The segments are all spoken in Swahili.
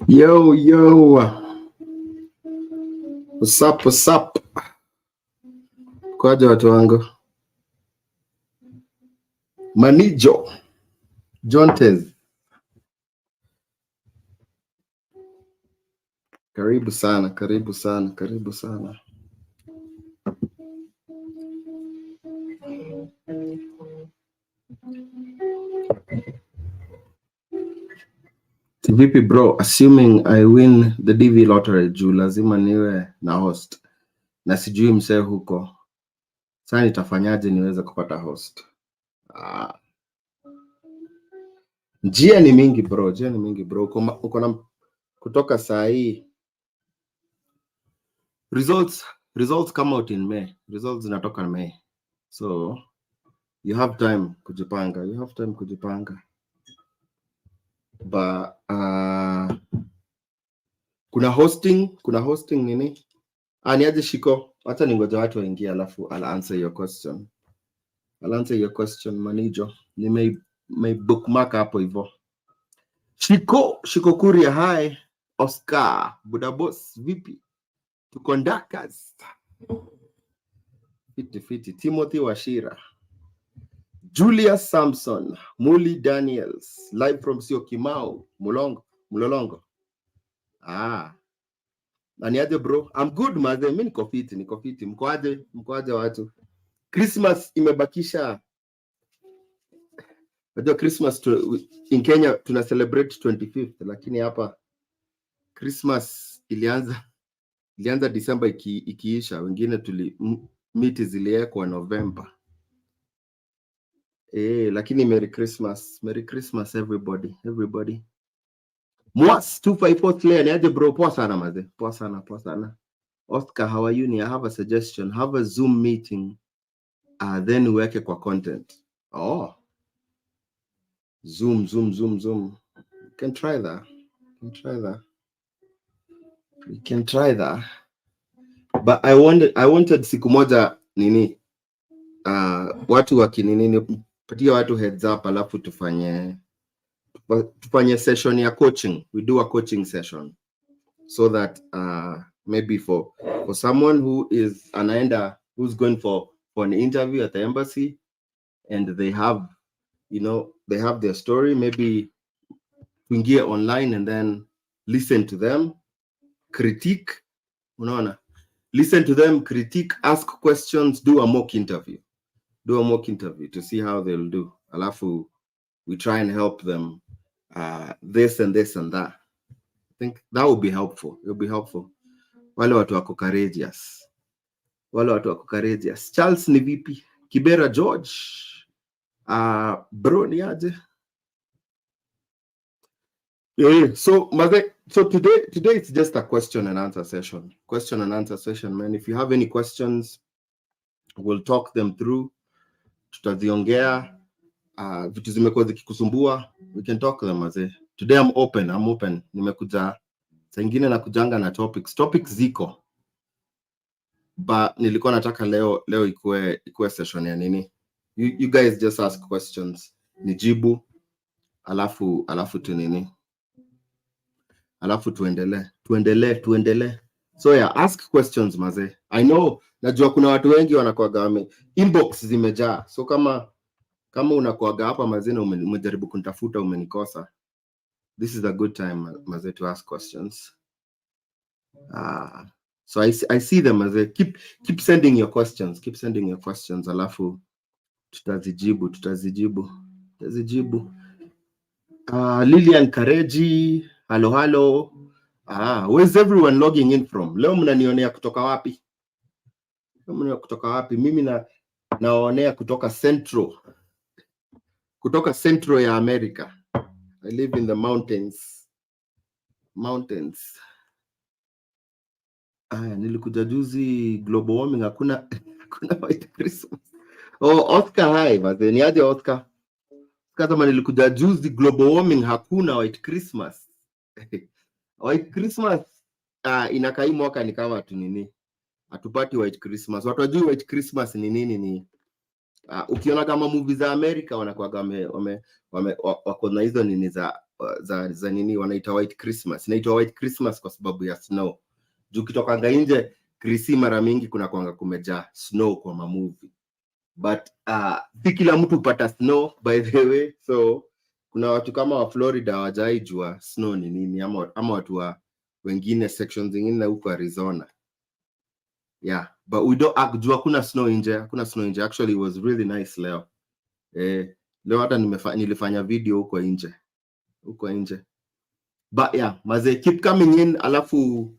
Yo, what's up? Kwaje watu wangu? Manijo Jontes, karibu sana. Vipi bro, assuming I win the DV lottery juu lazima niwe na host na sijui msee huko, sasa nitafanyaje niweze kupata host? Njia ni mingi bro. Uko na kutoka saa hii results come out in May. Results zinatoka May, so you have time kujipanga. But kuna hosting nini? Niaje Shiko, hata ningoja watu waingie alafu I'll answer your question Manijo. Ni may bookmark hapo hivyo. Shiko Kuria, hi. Oscar Budabos, vipi? Tukondakas fiti. Timothy Washira, Julius Samson, Muli Daniels, live from Syokimau, Mlolongo. Aniaje bro? I'm good maze, mimi niko fiti. Mkoaje watu? Christmas imebakisha. Unajua Christmas in Kenya tuna celebrate 25th, lakini hapa Christmas ilianza December ikiisha, wengine miti ziliekwa November. Lakini Merry Christmas everybody. Mwas 254 Claire, niaje bro? Poa sana maze. Poa sana. Oscar, how are you? I have a suggestion. Have a Zoom meeting, then uweke kwa content. Zoom. You can try that. We can try that. But I wanted siku moja nini, watu wakinini, patia watu heads up, alafu tufanye session ya coaching. We do a coaching session so that maybe for someone who is who's going for an interview at the embassy, and they have their story, maybe tuingie online and then listen to them, critique, ask questions, do a mock interview to see how they'll do. Alafu we try and help them this and that. I think that would be helpful. It will be helpful. Wale watu wako courageous. Charles ni vipi? Kibera George, bro ni aje? So today it's just a question and answer session. Man, if you have any questions, we'll talk them through. Tutaziongea, vitu zimekuwa zikikusumbua, we can talk them maze. Today I'm open. Nimekuja saa ingine na kujanga na topics ziko, but nilikuwa nataka leo ikuwe session ya nini. You guys just ask questions, nijibu, alafu tuendelee. So yeah, ask questions maze. I know najua kuna watu wengi wanakuaga inbox zimejaa, so kama unakuaga hapa maze na umejaribu kunitafuta umenikosa, this is a good time maze to ask questions. So I see them maze. Keep sending your questions, alafu tutazijibu. Lilian Kareji, hello. Where's everyone logging in from? Leo mnanionea kutoka wapi? Mimi naonea kutoka Central ya America. I live in the mountains. Nilikuja juzi global warming, hakuna white Christmas. Oscar, hi maze, ni aje Oscar? Kama nilikuja juzi global warming, hakuna white Christmas. White Christmas inakai mwaka ni kama tu nini, hatupati white Christmas. Watu wajui white Christmas ni nini. Ukiona kama movie za America wanakuwa wako na hizo nini za nini wanaita White Christmas. Inaitwa White Christmas kwa sababu ya snow. Juu ukitoka nje Krisi mara mingi kuna kwanga kumejaa snow kwa movie. But si kila mtu upata snow by the way. So kuna watu kama wa Florida hawajaijua snow ni nini, ama watu wa wengine sections zingine na huko Arizona. Yeah, but we don't jua kuna snow nje, actually it was really nice leo. Leo hata nilifanya video huko nje. But yeah, maze keep coming in, alafu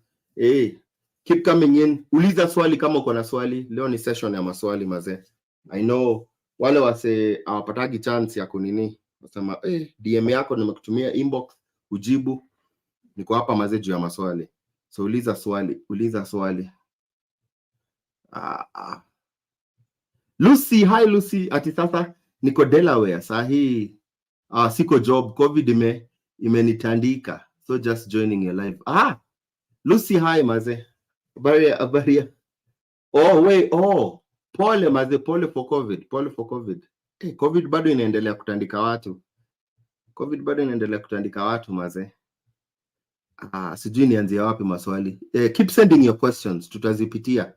keep coming in. Uliza swali kama uko na swali. Leo ni session ya maswali maze. I know wale wase hawapatagi chance ya kunini. Wasema DM yako nimekutumia inbox ujibu. Niko hapa maze juu ya maswali. So uliza swali. Lucy, hi Lucy, ati sasa niko Delaware. Sahi siko job, COVID imenitandika. So just joining your live. Lucy, hi maze. Abaria. Pole maze, pole for COVID. COVID bado inaendelea kutandika watu. Maze. Sijui nianzie wapi maswali. Keep sending your questions. Tutazipitia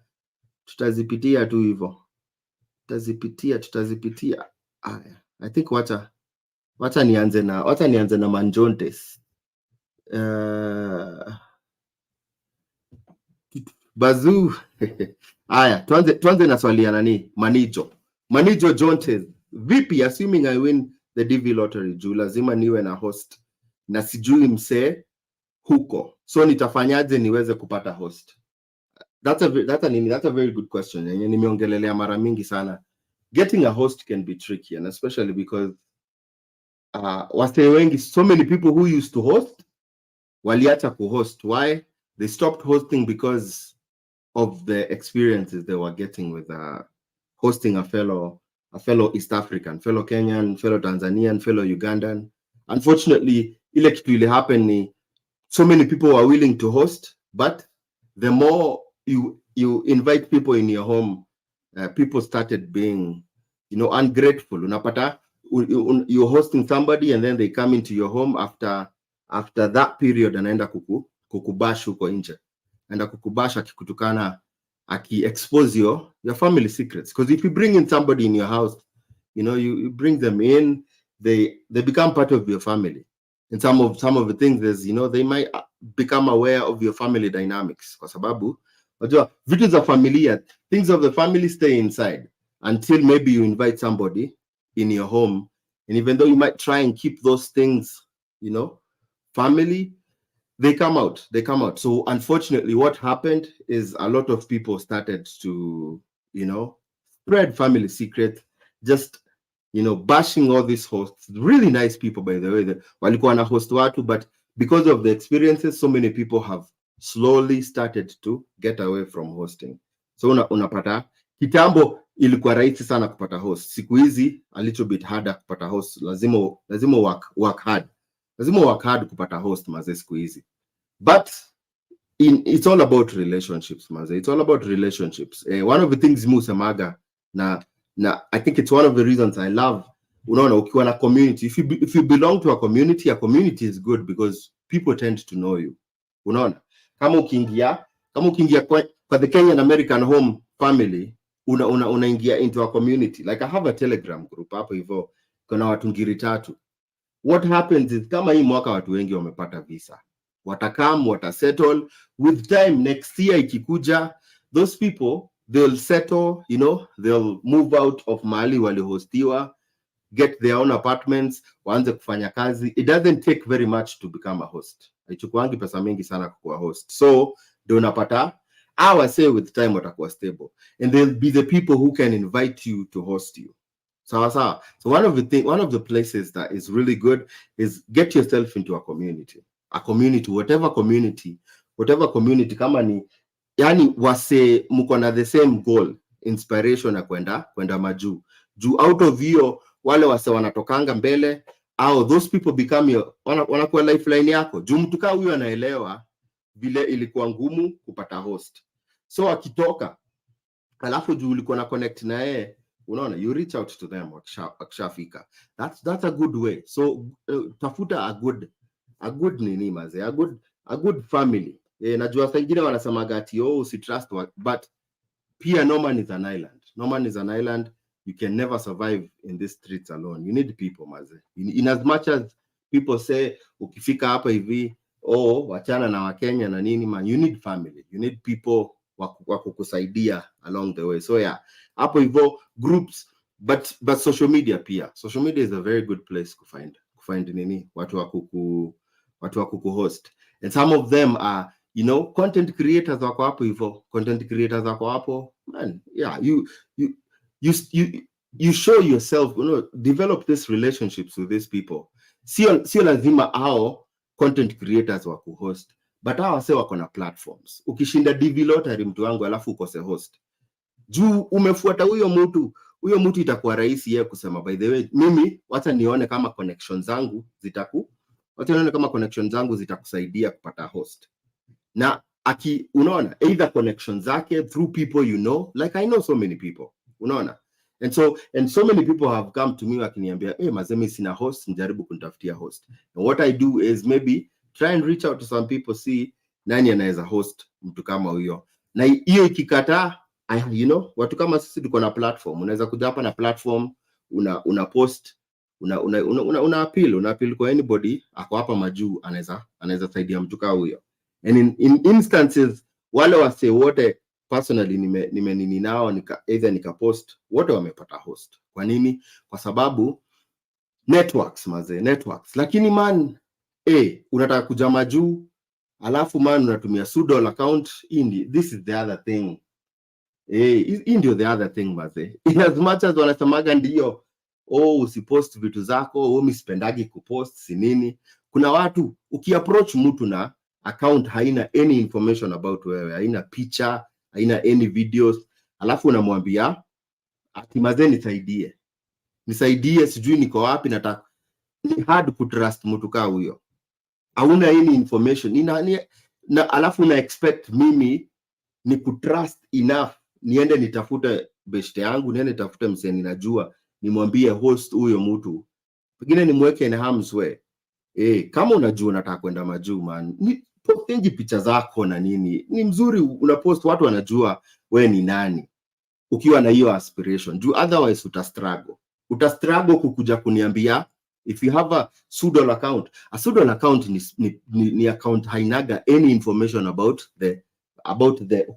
tu hivyo. Tutazipitia. I think wacha nianze na Manjontes. Bazoo. Tuanze na swali ya nani? Manijo Jontes. Vipi, assuming I win the DV lottery, juu lazima niwe na host na sijui msee huko. So nitafanyaje niweze kupata host? That's a very good question. Yenye nimeongelelea mara mingi sana. Getting a host can be tricky, and especially because wasee wengi, so many people who used to host waliacha kuhost. Why? They stopped hosting because of the experiences they were getting with hosting a fellow East African, fellow Kenyan, fellow Tanzanian, fellow Ugandan. Unfortunately, ile kitu ile happen ni so many people were willing to host, but the more you invite people in your home, people started being, ungrateful. Unapata you're hosting somebody and then they come into your home after that period, anaenda kukubash huko nje. Anaenda kukubash akikutukana, expose your family secrets. Because if you bring in somebody in your house, you bring them in, they become part of your family. And some of the things is, they might become aware of your family dynamics. Kwa sababu vitu za familia, things of the family stay inside until maybe you invite somebody in your home. And even though you might try and keep those things, family, they come out. So unfortunately, what happened is a lot of people started to, spread family secrets, just, bashing all these hosts. Really nice people, by the way, walikuwa na host watu, but because of the experiences, so many people have slowly started to get away from hosting. So unapata kitambo ilikuwa rahisi sana kupata host. Siku hizi a little bit harder kupata host. Lazima work hard. Lazima work hard kupata host maze siku hizi. But it's all about relationships maze. It's all about relationships. One of the things musemaga na I think it's one of the reasons I love, unaona, ukiwa na community, if you belong to a community is good because people tend to know you. Unaona, kama ukiingia kwa the Kenyan American home family, unaingia into a community. Like I have a Telegram group hapo hivyo, kuna watu ngiri 3. What happens is kama hii mwaka watu wengi wamepata visa, watasettle with time. Next year ikikuja, those people, they'll settle, they'll move out of mahali walihostiwa, get their own apartments, waanze kufanya kazi. It doesn't take very much to become a host. Haichukuangi pesa mingi sana kuwa host. So ndio unapata say with time watakuwa stable, and they'll be the people who can invite you to host you. So one of the places that is really good is get yourself into a community, whatever community kama ni, yani wase mko na the same goal, inspiration ya kwenda majuu. Out of hiyo wale wase wanatokanga mbele, those people become wanakuwa lifeline yako. Mtu kama huyo anaelewa vile ilikuwa ngumu kupata host. So akitoka, alafu ulikuwa na connect na yeye, Unaona, you reach out to them wakishafika. That's a good way. So tafuta a good nini maze, a good family. Najua saa ingine wanasemaga ati usitrust, but pia no man is an island. No man is an island. You can never survive in these streets alone. You need people maze. In as much as people say ukifika hapa hivi wachana na Wakenya na nini, man, you need family. You need people wa kukusaidia along the way. So yeah, hapo hivyo groups, but social media pia. Social media is a very good place to find nini watu wa kuhost. And some of them are, you know, content creators wako hapo hivyo. Content creators wako hapo, man. Yeah, you show yourself, you know, develop these relationships with these people. Sio lazima hao content creators wa kuhost, but hao wase wako na platforms. Ukishinda DV lottery mtu wangu alafu ukose host, juu umefuata huyo mtu itakuwa rahisi yeye kusema by the way, mimi wacha nione kama connections zangu zitakusaidia kupata host. Na unaona, either connections zake through people you know, like I know so many people, unaona. And so many people have come to me wakiniambia, mazemi sina host, njaribu kunitafutia host. And what I do is maybe try and reach out to some people, see nani anaweza host mtu kama huyo. Na hiyo ikikataa, you know, watu kama sisi tuko na platform. Unaweza kuja hapa na platform, una post, una appeal kwa anybody ako hapa majuu anaweza saidia mtu kama huyo. And in instances wale wase wote personally nini nao either nikapost, wote wamepata host. Kwa nini? Kwa sababu networks maze, networks. Lakini man, unataka kuja majuu alafu man unatumia pseudo account, this is the other thing. Hii ndio the other thing maze. In as much as wanasemaga ndio usipost vitu zako, mimi sipendagi kupost si nini. Kuna watu ukiapproach mtu na account haina any information about wewe, haina picha, haina any videos, alafu unamwambia ati maze nisaidie sijui niko wapi, nataka. Ni hard kutrust mtu kama huyo. Hauna any information. Na alafu una expect mimi ni kutrust enough niende nitafute beshte yangu, niende nitafute mseni najua, nimwambie host huyo mtu. Pengine nimweke in harm's way. Kama unajua unataka kwenda majuu man, posti picha zako na nini. Ni mzuri unapost, watu wanajua we ni nani. Ukiwa na hiyo aspiration, juu otherwise utastruggle kukuja kuniambia if you have a pseudo account. A pseudo account ni account hainaga any information about the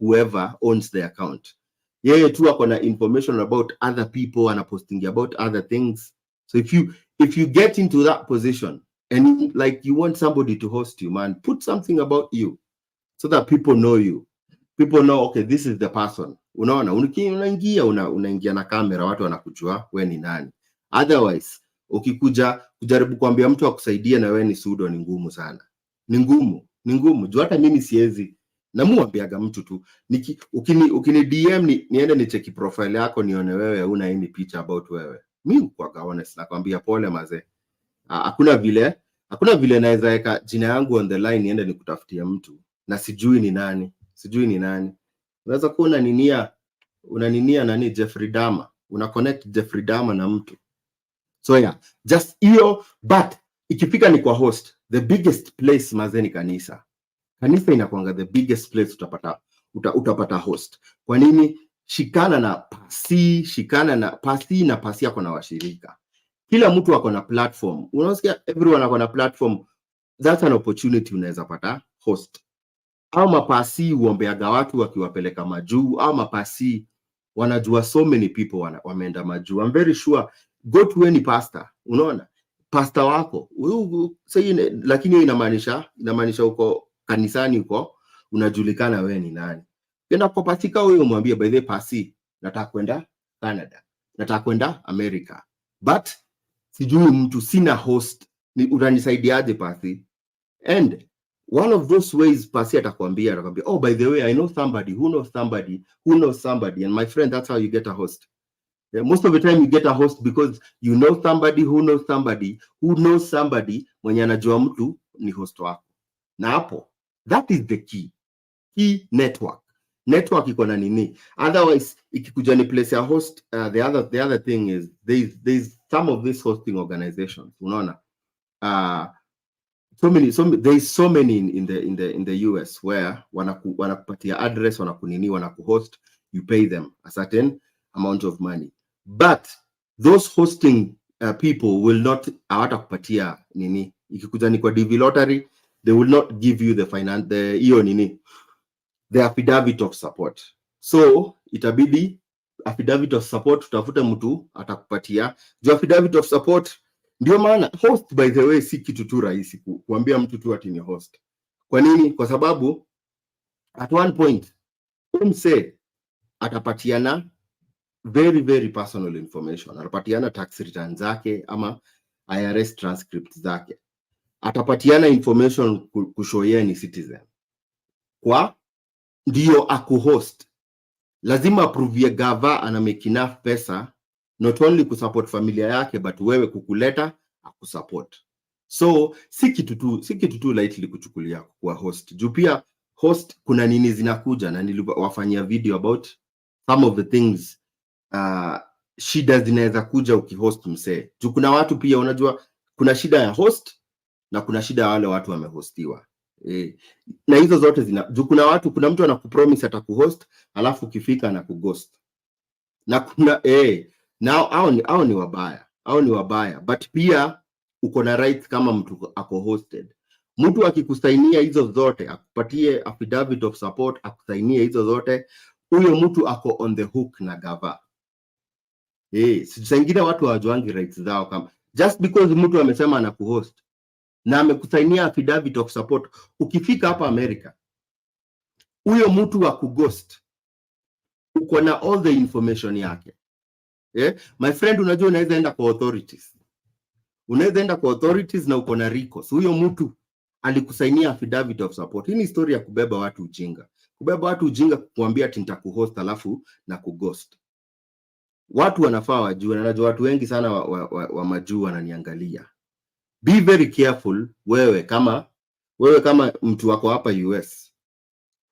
whoever owns the account. Yeye tu ako na information about other people, anaposting about other things. So if you get into that position and like you want somebody to host you, man, put something about you so that people know you. People know, okay, this is the person. Unaona, unaingia na kamera, watu wanakujua we ni nani. Otherwise, ukikuja kujaribu kuambia mtu akusaidia na we ni pseudo, ni ngumu sana. Ni ngumu. Juu hata mimi siwezi. Namuambiaga mtu tu, ukini DM niende nicheki profile yako nione wewe una any picha about wewe. Mimi kwa honest nakwambia pole maze. Hakuna vile naweza weka jina yangu on the line niende nikutafutia mtu na sijui ni nani. Unaweza kuwa unaninia nani Jeffrey Dahmer. Una connect Jeffrey Dahmer na mtu. So yeah, just hiyo, but ikifika ni kwa host, the biggest place maze ni kanisa. Kanisa inakuanga the biggest place utapata host. Kwa nini? Shikana na pasi na pasi yako na washirika. Kila mtu wako na platform. Unasikia everyone wako na platform. That's an opportunity unaweza pata host. Au mapasi uombeaga watu wakiwapeleka majuu, au mapasi wanajua so many people wameenda majuu. I'm very sure go to any pastor. Unaona? Pastor wako. Lakini hiyo inamaanisha uko kanisani uko unajulikana wewe ni nani. Kenda kwa pasika wewe umwambie by the pasi nataka kwenda Canada, nataka kwenda America, but sijui mtu, sina host, ni utanisaidiaje pasi? And one of those ways pasi atakwambia oh by the way I know somebody who knows somebody, and my friend, that's how you get a host. Yeah, most of the time you get a host because you know somebody who knows somebody mwenye anajua mtu ni host wako. Na hapo, that is the key network. network iko na nini. Otherwise ikikuja ni place ya host, the other thing is there's some of these hosting organizations, unaona, there's so many in the US where wanakupatia address, wanakunini, wanakuhost, you pay them a certain amount of money, but those hosting people will not, hawatakupatia nini. Ikikuja ni kwa DV lottery, they will not give you the finance, the affidavit of support. So itabidi affidavit of support utafute mtu atakupatia jo affidavit of support. Ndio maana host, by the way, si kitu tu rahisi kuambia mtu tu ati ni host. Kwa nini? Kwa sababu at one point umse atapatiana very very personal information, atapatiana tax return zake ama IRS transcript zake, atapatiana information kushow ni citizen, kwa ndio akuhost. Lazima approve gava ana make enough pesa not only kusupport familia yake but wewe kukuleta akusupport. So si kitu tu lightly kuchukulia kwa host. Juu pia host kuna nini zinakuja, na niliwafanyia video about some of the things shida zinaweza kuja ukihost msee. Juu kuna watu pia, unajua kuna shida ya host na kuna shida ya wale watu wamehostiwa. Na hizo zote juu kuna mtu anakupromise atakuhost alafu ukifika anakughost. Na kuna hao ni wabaya, but pia uko na rights kama mtu ako hosted. Mtu akikusainia hizo zote, akupatie affidavit of support, akusainie hizo zote, huyo mtu ako on the hook na gava. Singine watu hawajuangi rights zao, kama just because mtu amesema anakuhost na amekusainia affidavit of support, ukifika hapa America huyo mtu wa kughost uko na all the information yake. My friend, unajua unaweza enda kwa authorities, na uko na recourse. Huyo mtu alikusainia affidavit of support. Hii ni story ya kubeba watu ujinga, kuambia ati nitakuhost alafu na kughost. Watu wanafaa wajue, na najua watu wengi sana wa majuu wananiangalia. Be very careful. Wewe kama mtu wako hapa US,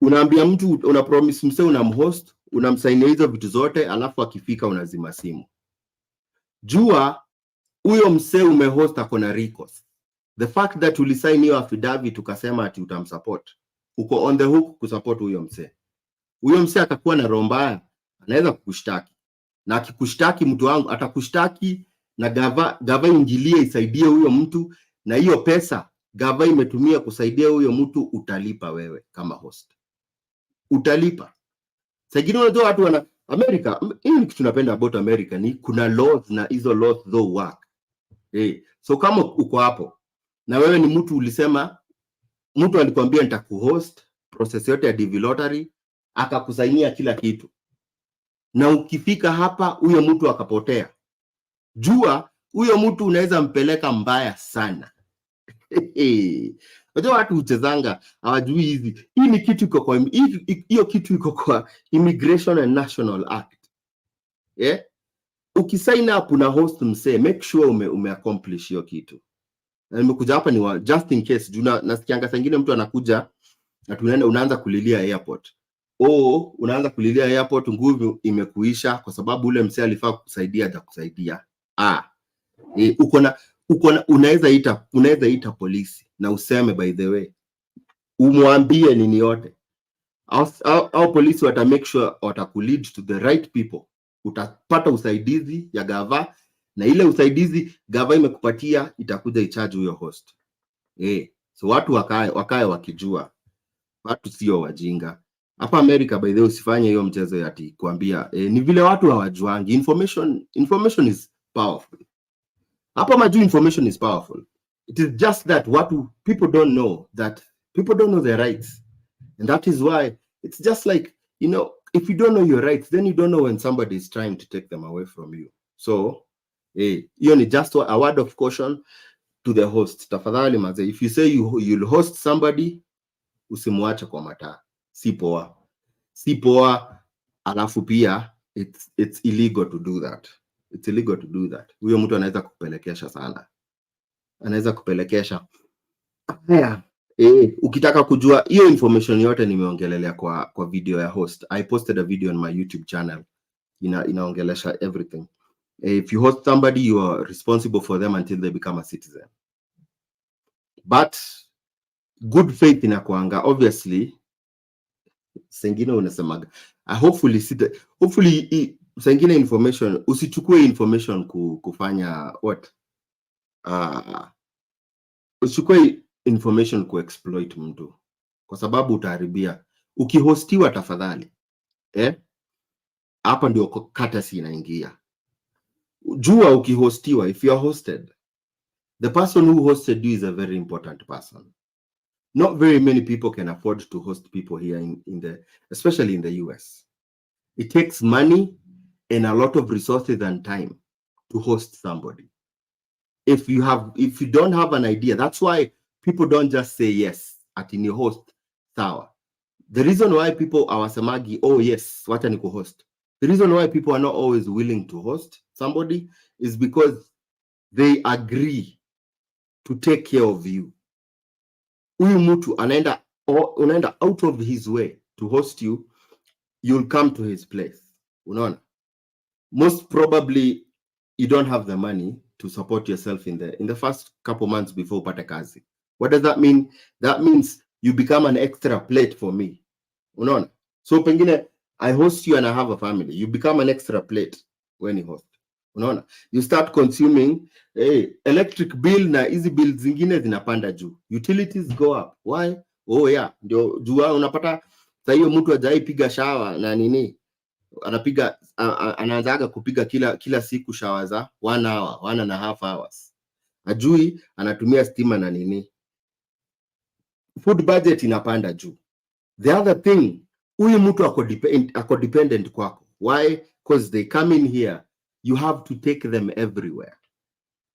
unaambia mtu, una promise mse, unamhost, unamsainia hizo vitu zote, alafu akifika unazima simu. Jua huyo mse umehost ako na recourse. The fact that ulisign hiyo affidavit ukasema ati utamsupport, uko on the hook kusupport huyo mse. Huyo mse atakuwa na roho mbaya, anaweza kukushtaki, na akikushtaki, mtu wangu, atakushtaki na gava ingilie isaidie huyo mtu, na hiyo pesa gava imetumia kusaidia huyo mtu utalipa wewe kama host. Utalipa. Sagini unajua watu wana America, hii kitu tunapenda about America ni kuna laws, na hizo laws though work. So kama uko hapo na wewe ni mtu ulisema, mtu alikwambia nitakuhost, process yote ya DV lottery, akakusainia kila kitu, na ukifika hapa huyo mtu akapotea, jua huyo mtu unaweza mpeleka mbaya sana. Unajua watu uchezanga hawajui hizi. Hii ni kitu iko kwa hiyo kitu iko kwa Immigration and National Act. Ukisign up na host mse, make sure ume accomplish hiyo kitu. Na nimekuja hapa ni just in case, juu nasikianga sangine mtu anakuja na tunaenda, unaanza kulilia airport. Unaanza kulilia airport, nguvu imekuisha kwa sababu ule mse alifaa kukusaidia hajakusaidia. Unaweza ita polisi na useme, by the way, umwambie nini yote, au polisi wata make sure watakulead to the right people. Utapata usaidizi ya gava, na ile usaidizi gava imekupatia itakuja icharge huyo host. So watu wakae wakijua, watu sio wajinga. Hapa America, by the way, usifanye hiyo mchezo ya ati kuambia ni vile watu hawajuangi. Information is powerful. Hapa majuu information is powerful. It is just that people don't know their rights. And that is why it's just like, if you don't know your rights, then you don't know when somebody is trying to take them away from you. So, ni just a word of caution to the host. Tafadhali maze, if you say you'll host somebody, usimuache kwa mataa. Si poa, alafu pia it's illegal to do that. It's illegal to do that. Huyo mtu anaweza kupelekesha sana. Haya. Ukitaka kujua hiyo information yote nimeongelelea kwa video ya host. I posted a video on my YouTube channel. Inaongelesha everything. If you host somebody, you are responsible for them until they become a citizen. But good faith inakuanga, obviously, sengine unasemaga, hopefully sengine information, usichukue information kufanya what? Usichukue information kuexploit mtu, kwa sababu utaharibia. Ukihostiwa tafadhali, hapa ndio courtesy inaingia. Jua ukihostiwa, if you are hosted, the person who hosted you is a very important person. Not very many people can afford to host people here especially in the US. It takes money and a lot of resources and time to host somebody. If you don't have an idea, that's why people don't just say yes at in your host. Sawa. The reason why people awasemagi, oh yes, wacha ni host. The reason why people are not always willing to host somebody is because they agree to take care of you. Huyu mtu unaenda out of his way to host you, you'll come to his place. Unaona? Most probably you don't have the money to support yourself in the first couple months before upate kazi. What does that mean? That means you become an extra plate for me. Unaona? So pengine I host you and I have a family. You become an extra plate when you host. Unaona? You start consuming electric bill na easy bills zingine zinapanda juu. Utilities go up. Why? Oh yeah, ndio jua unapata sasa hiyo mtu hajai piga shower na nini? Anaanzaga kupiga kila siku shower za 1 hour, 1.5 hours. Ajui anatumia stima na nini? Food budget inapanda juu. The other thing, huyu mtu ako dependent kwako. Why? Because they come in here, you have to take them everywhere.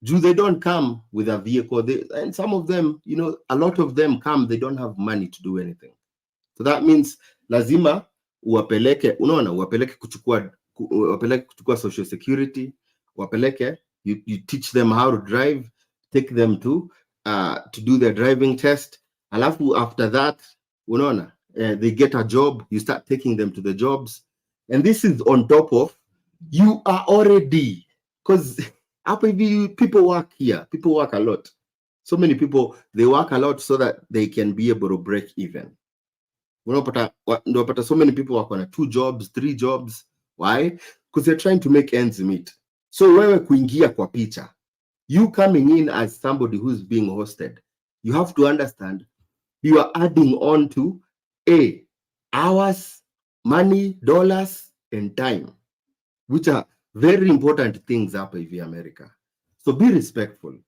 They don't come with a vehicle. And some of them, a lot of them come, they don't have money to do anything. So that means lazima uwapeleke kuchukua social security, you teach them how to drive, take them to do their driving test. Alafu after that, they get a job, you start taking them to the jobs. And this is on top of, you are already, because people work here, people work a lot. So many people, they work a lot so that they can be able to break even. So many people work on 2 jobs, 3 jobs. Why? Because they're trying to make ends meet. So wewe kuingia kwa picha, you coming in as somebody who's being hosted, you have to understand you are adding on to hours, money, dollars, and time, which are very important things up in America. So be respectful.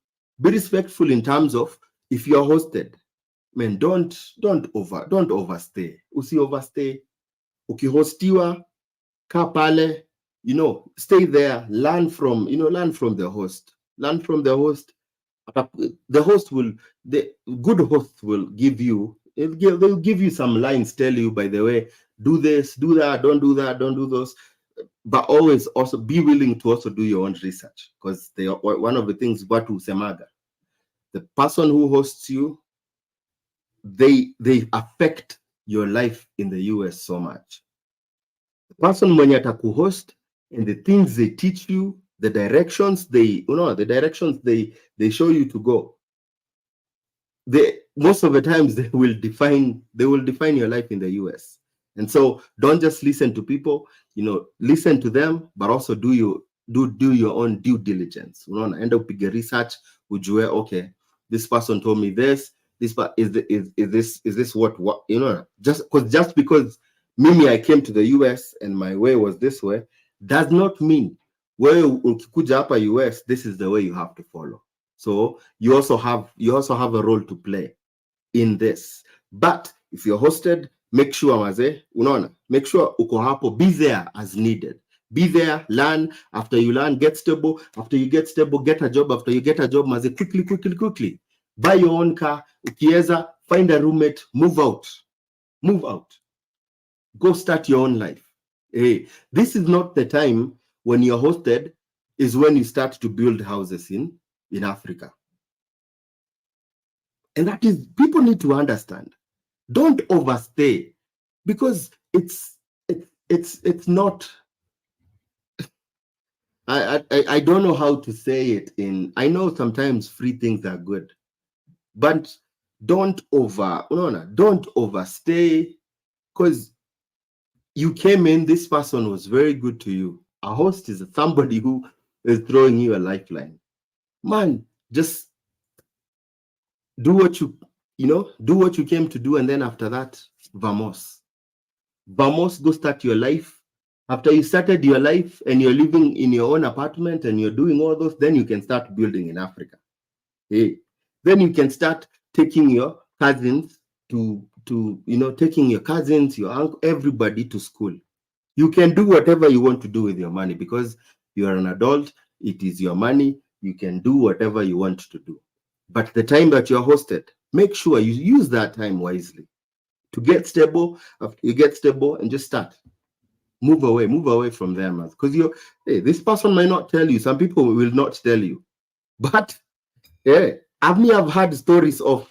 Be respectful in terms of, if you are hosted, man, don't overstay. Usi overstay. Ukihostiwa, ka pale, stay there, learn from the host. Learn from the host. The good host will give you, they'll give you some lines, tell you, by the way, do this, do that, don't do those. But always also be willing to also do your own research, because one of the things watu semaga, the person who hosts you, they affect your life in the US so much. The person mwenye atakuhost and the things they teach you, the directions they show you to go, most of the times they will define your life in the US. And so don't just listen to people, listen to them, but also do your own due diligence. End up big research, ujue, okay, this person told me this, is this what just because mimi I came to the US and my way was this way, does not mean wewe ukikuja hapa US this is the way you have to follow. So you also have a role to play in this. But if you're hosted, make sure make sure uko hapo, be there as needed. Be there, learn. After you learn, get stable. After you get stable, get a job. After you get a job, quickly. Buy your own car. Ukieza, find a roommate, move out. Go start your own life. Hey, this is not the time when you're hosted, is when you start to build houses in Africa. And that is, people need to understand. Don't overstay, because it's not. I don't know how to say it. I know sometimes free things are good, but don't overstay, because you came in, this person was very good to you. A host is somebody who is throwing you a lifeline. Man, just do what do what you came to do, and then after that, vamos, go start your life. After you started your life and you're living in your own apartment and you're doing all those, then you can start building in Africa. Hey, then you can start taking your cousins taking your cousins, your uncle, everybody to school. You can do whatever you want to do with your money, because you are an adult. It is your money. You can do whatever you want to do. But the time that you're hosted, make sure you use that time wisely to get stable. After you get stable, and just start. Move away from them, because this person might not tell you. Some people will not tell you. But I've heard stories of,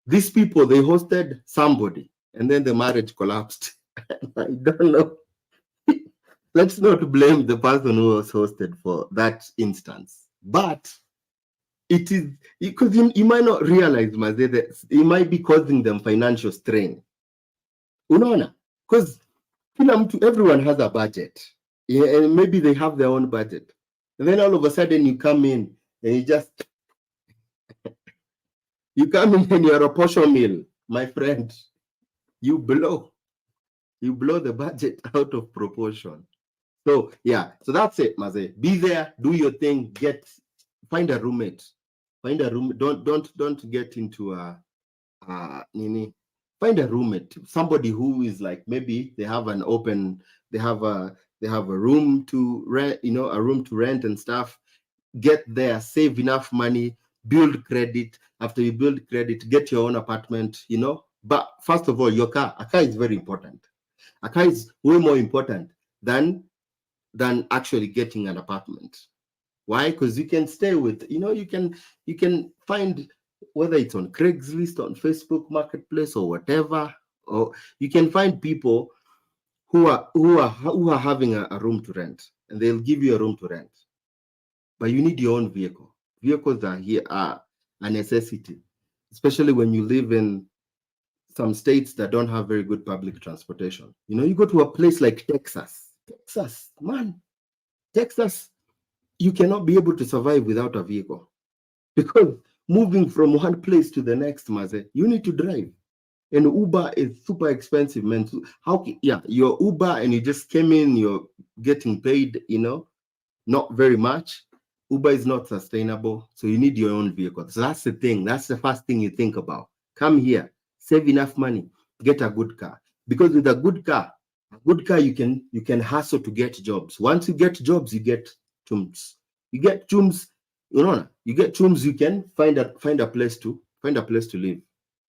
these people, they hosted somebody and then the marriage collapsed. I don't know. Let's not blame the person who was hosted for that instance. But it is because you might not realize, Maze, that it might be causing them financial strain. Unaona? Because everyone has a budget. Yeah, and maybe they have their own budget. And then all of a sudden you come in and you come in and you're a portion meal, my friend. You blow the budget out of proportion. So so that's it, Maze. Be there, do your thing, find a roommate. Don't get into find a roommate, somebody who is like, maybe they have a room to rent, a room to rent and stuff. Get there, save enough money, build credit. After you build credit, get your own apartment, But first of all, a car is very important. A car is way more important than actually getting an apartment. Why? Because you can stay with, you can find, whether it's on Craigslist, on Facebook Marketplace, or whatever, or you can find people who are having a room to rent, and they'll give you a room to rent. But you need your own vehicle. Vehicles are a necessity, especially when you live in some states that don't have very good public transportation. You go to a place like Texas, man, Texas, you cannot be able to survive without a vehicle, because moving from one place to the next, Maze, you need to drive. And Uber is super expensive, man. So you're Uber and you just came in, you're getting paid, not very much. Uber is not sustainable, so you need your own vehicle. So that's the thing. That's the first thing you think about. Come here, save enough money, get a good car. Because with a good car, you can hustle to get jobs. Once you get jobs, you get chums. You get chums, you can find a place to live.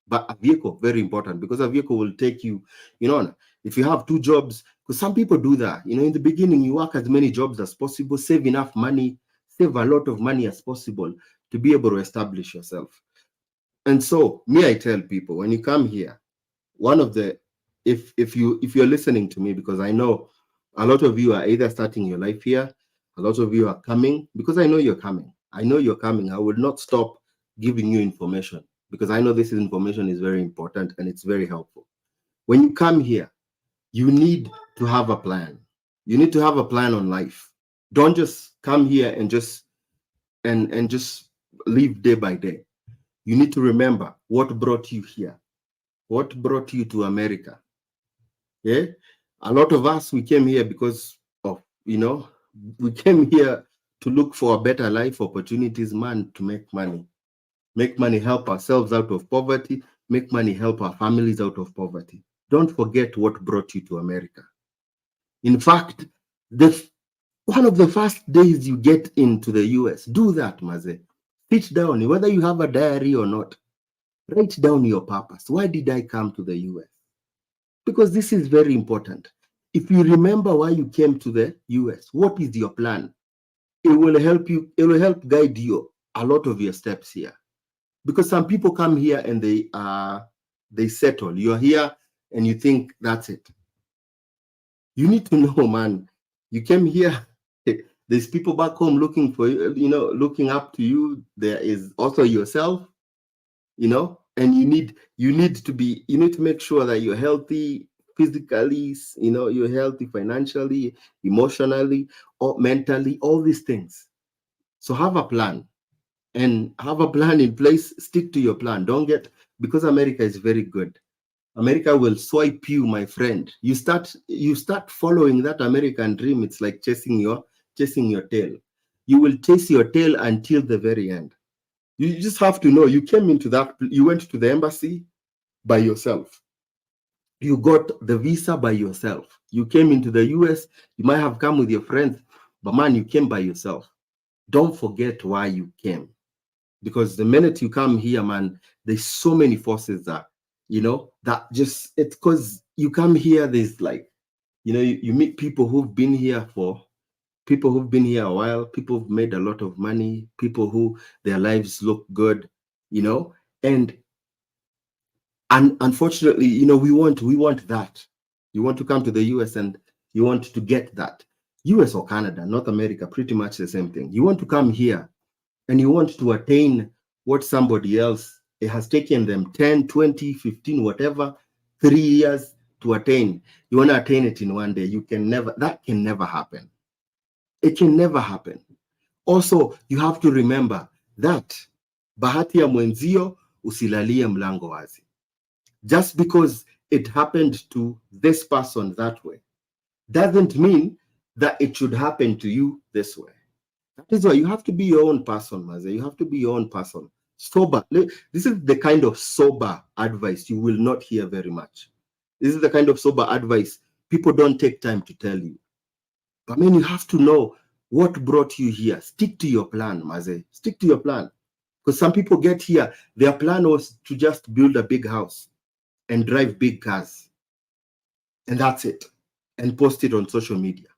But a vehicle, very important, because a vehicle will take you, if you have two jobs, because some people do that, in the beginning, you work as many jobs as possible, save enough money, save a lot of money as possible to be able to establish yourself. And so, I tell people, when you come here, if you're listening to me, because I know a lot of you are either starting your life here, a lot of you are coming, because I know you're coming. I will not stop giving you information, because I know this information is very important and it's very helpful. When you come here, you need to have a plan. You need to have a plan on life. Don't just come here and just live day by day. You need to remember what brought you here, what brought you to America. Yeah, a lot of us, we came here because of, we came here to look for a better life, opportunities, man, to make money, help ourselves out of poverty, make money, help our families out of poverty. Don't forget what brought you to America. In fact, one of the first days you get into the US, do that, Maze. Sit down, whether you have a diary or not, write down your purpose. Why did I come to the US? Because this is very important. If you remember why you came to the US, what is your plan? It will help guide you a lot of your steps here. Because some people come here and they settle. You're here and you think that's it. You need to know, man. You came here. There's people back home looking for you, looking up to you. There is also yourself, and you need to make sure that you're healthy physically, you're healthy financially, emotionally, or mentally, all these things. So have a plan. And have a plan in place. Stick to your plan. Because America is very good. America will swipe you, my friend. You start following that American dream. It's like chasing your tail. You will chase your tail until the very end. You just have to know you went to the embassy by yourself. You got the visa by yourself. You came into the US. You might have come with your friends, but man, you came by yourself. Don't forget why you came. Because the minute you come here, man, there's so many forces that it's because you come here, there's like, you meet people who've been here a while, people who've made a lot of money, people who their lives look good, and unfortunately, we want that. You want to come to the US and you want to get that. US or Canada, North America, pretty much the same thing. You want to come here and you want to attain what somebody else, it has taken them 10, 20, 15, whatever, 3 years to attain. You want to attain it in one day. That can never happen. It can never happen. Also, you have to remember that bahati ya mwenzio usilalie mlango wazi. Just because it happened to this person that way doesn't mean that it should happen to you this way. That is why you have to be your own person, Maze. You have to be your own person. Sober. This is the kind of sober advice you will not hear very much. This is the kind of sober advice people don't take time to tell you. But man, you have to know what brought you here. Stick to your plan, Maze. Stick to your plan. Because some people get here, their plan was to just build a big house and drive big cars. And that's it. And post it on social media.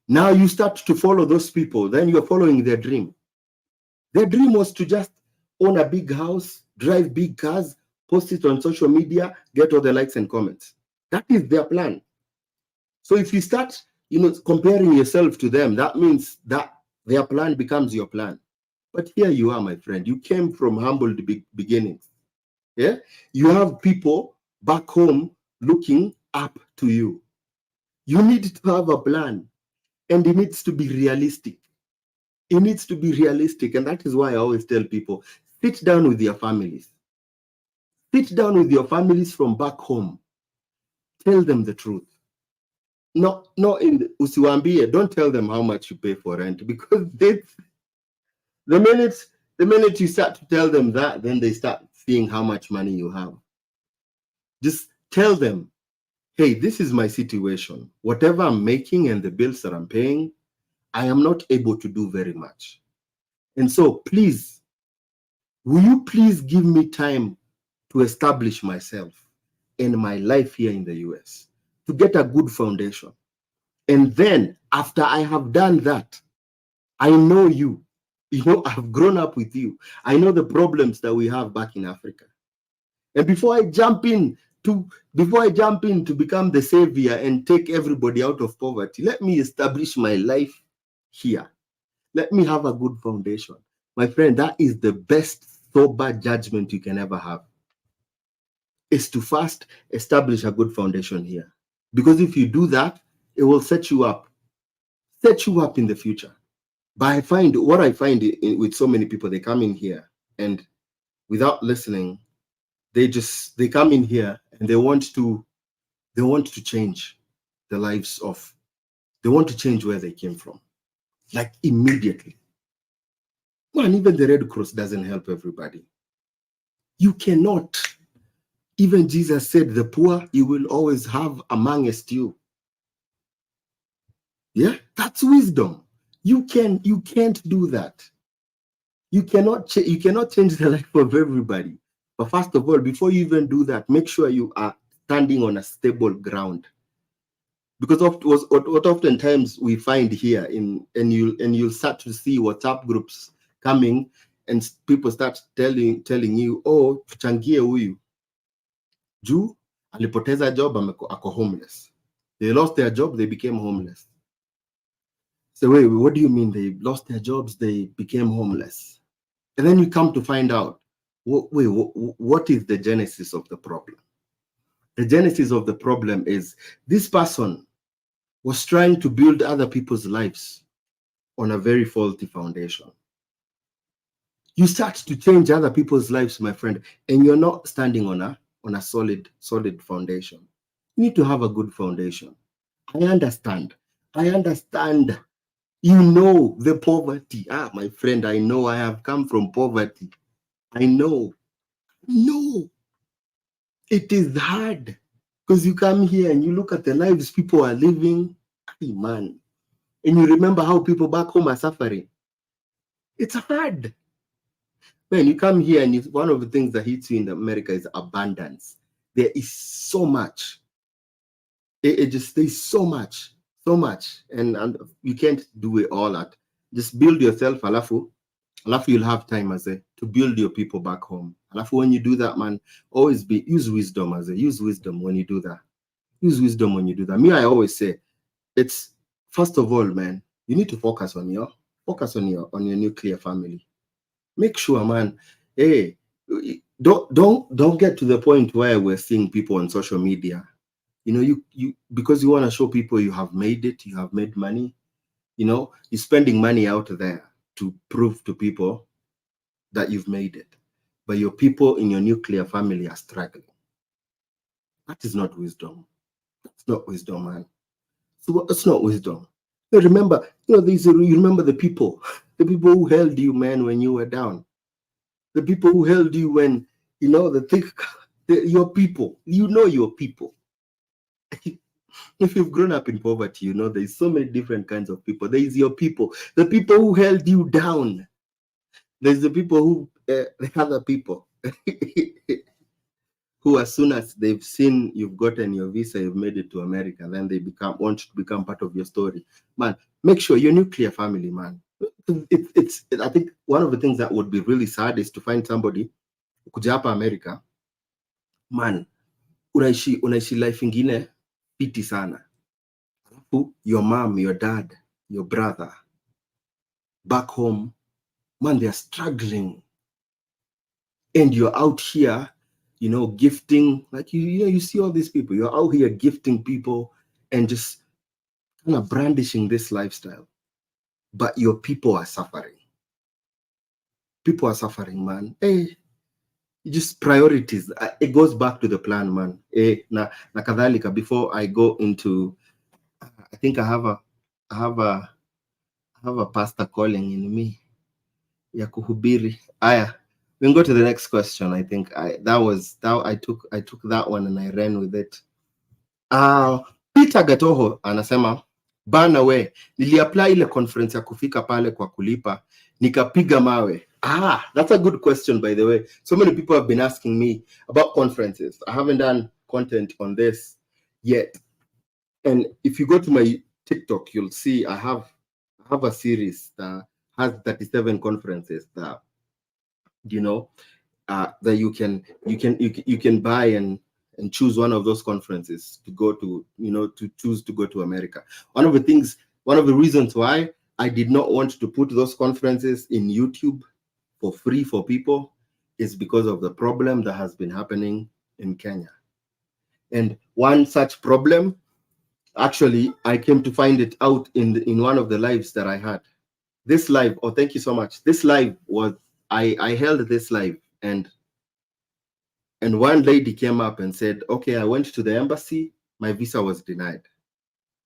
Now you start to follow those people, then you're following their dream. Their dream was to just own a big house, drive big cars, post it on social media, get all the likes and comments. That is their plan. So if you start, comparing yourself to them, that means that their plan becomes your plan. But here you are, my friend. You came from humble beginnings. Yeah? You have people back home looking up to you. You need to have a plan. And it needs to be realistic. It needs to be realistic. And that is why I always tell people, sit down with your families. Sit down with your families from back home. Tell them the truth. No, in usiwambie, don't tell them how much you pay for rent, because the minute you start to tell them that, then they start seeing how much money you have. Just tell them, hey, this is my situation. Whatever I'm making and the bills that I'm paying, I am not able to do very much. And so please, will you please give me time to establish myself and my life here in the US, to get a good foundation. And then after I have done that, I know you. I've grown up with you. I know the problems that we have back in Africa. And before I jump in to become the savior and take everybody out of poverty, let me establish my life here. Let me have a good foundation. My friend, that is the best sober judgment you can ever have, is to first establish a good foundation here. Because if you do that, it will set you up in the future. But I find with so many people, they come in here and without listening, they come in here and they want to change the lives of, they want to change where they came from, like immediately. Man, even the Red Cross doesn't help everybody. You cannot. Even Jesus said, the poor you will always have amongst you. Yeah, that's wisdom. You can't do that. You cannot change the life of everybody. But first of all, before you even do that, make sure you are standing on a stable ground. Because what oftentimes we find here and you'll start to see WhatsApp groups coming, and people start telling you, oh, tuchangie huyu juu alipoteza job, ako homeless. They lost their job, they became homeless. So wait, what do you mean they lost their jobs, they became homeless? And then you come to find out, what is the genesis of the problem? The genesis of the problem is this person was trying to build other people's lives on a very faulty foundation. You start to change other people's lives, my friend, and you're not standing on a solid foundation. You need to have a good foundation. I understand. You know the poverty. My friend, I know I have come from poverty. I know. No. It is hard. Because you come here and you look at the lives people are living. Hey, man. And you remember how people back home are suffering. It's hard. Man, you come here and one of the things that hits you in America is abundance. There is so much. There's so much. And you can't do it all at. Just build yourself, alafu you'll have time to build your people back home. Alafu when you do that, man, always use wisdom use wisdom when you do that. Use wisdom when you do that. Me, I always say, it's first of all, man, you need to focus on your nuclear family. Make sure, man, hey, don't get to the point where we're seeing people on social media. You because you want to show people you have made it, you have made money, you're spending money out there to prove to people that you've made it. But your people in your nuclear family are struggling. That is not wisdom. That's not wisdom, man. So it's not wisdom. Remember, you remember the people who held you, man, when you were down. The people who held you when, your people, your people. If you've grown up in poverty, there's so many different kinds of people. There is your people, the people who held you down. There's the people who, the other people, who as soon as they've seen you've gotten your visa, you've made it to America, then they want to become part of your story. Man, make sure your nuclear family, man. I think one of the things that would be really sad is to find somebody kuja hapa America, man, unaishi life ingine piti sana. Your mom, your dad, your brother back home, man, they're struggling. And you're out here, gifting, like, you see all these people, you're out here gifting people and just kind of brandishing this lifestyle. But your people are suffering. People are suffering, man. Hey, just priorities. It goes back to the plan, man. Hey, na kadhalika, before I go into, I think I have a pastor calling in me. Ya kuhubiri. Aya. We can go to the next question. I think I took that one and I ran with it. Peter Gatoho anasema, bana we, niliapply ile conference ya kufika pale kwa kulipa, nikapiga mawe. That's a good question, by the way. So many people have been asking me about conferences. I haven't done content on this yet. And if you go to my TikTok, you'll see I have a series that has 37 conferences that that you can buy and choose one of those conferences to go to, to choose to go to America. One of the reasons why I did not want to put those conferences in YouTube for free for people is because of the problem that has been happening in Kenya. And one such problem, actually, I came to find it out in one of the lives that I had. This live, thank you so much. This live was, I held this live, and one lady came up and said, okay, I went to the embassy, my visa was denied.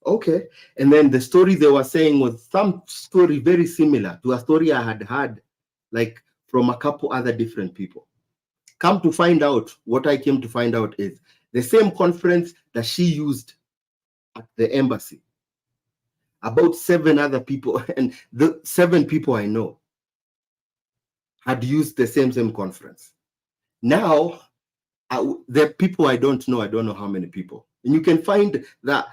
Okay. And then the story they were saying was some story very similar to a story I had heard, like from a couple other different people. Come to find out, what I came to find out is the same conference that she used at the embassy. About 7 other people, and the 7 people I know had used the same conference. Now, the people I don't know how many people. And you can find that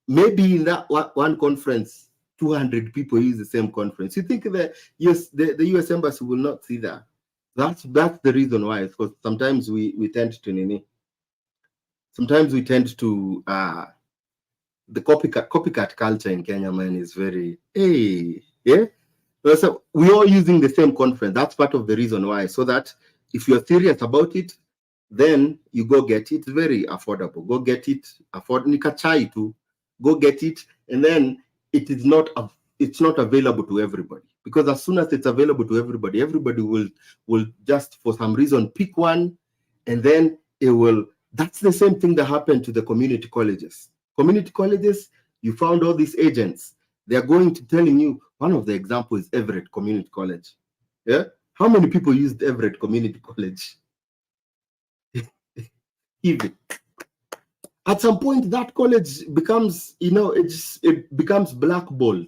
maybe in that one conference, 200 people use the same conference. You think the US embassy will not see that? That's the reason why. Because sometimes we tend to the copycat culture in Kenya, man, is very yeah. So we're all using the same conference. That's part of the reason why. So that if you're serious about it, then you go get it. It's very affordable. Go get it. Nikachai too. Go get it, and then it's not available to everybody, because as soon as it's available to everybody, everybody will just for some reason pick one, and then it will. That's the same thing that happened to the community colleges. Community colleges, you found all these agents. They are going to telling you. One of the examples is Everett Community College. Yeah, how many people used Everett Community College? Even at some point, that college becomes, it becomes blackballed,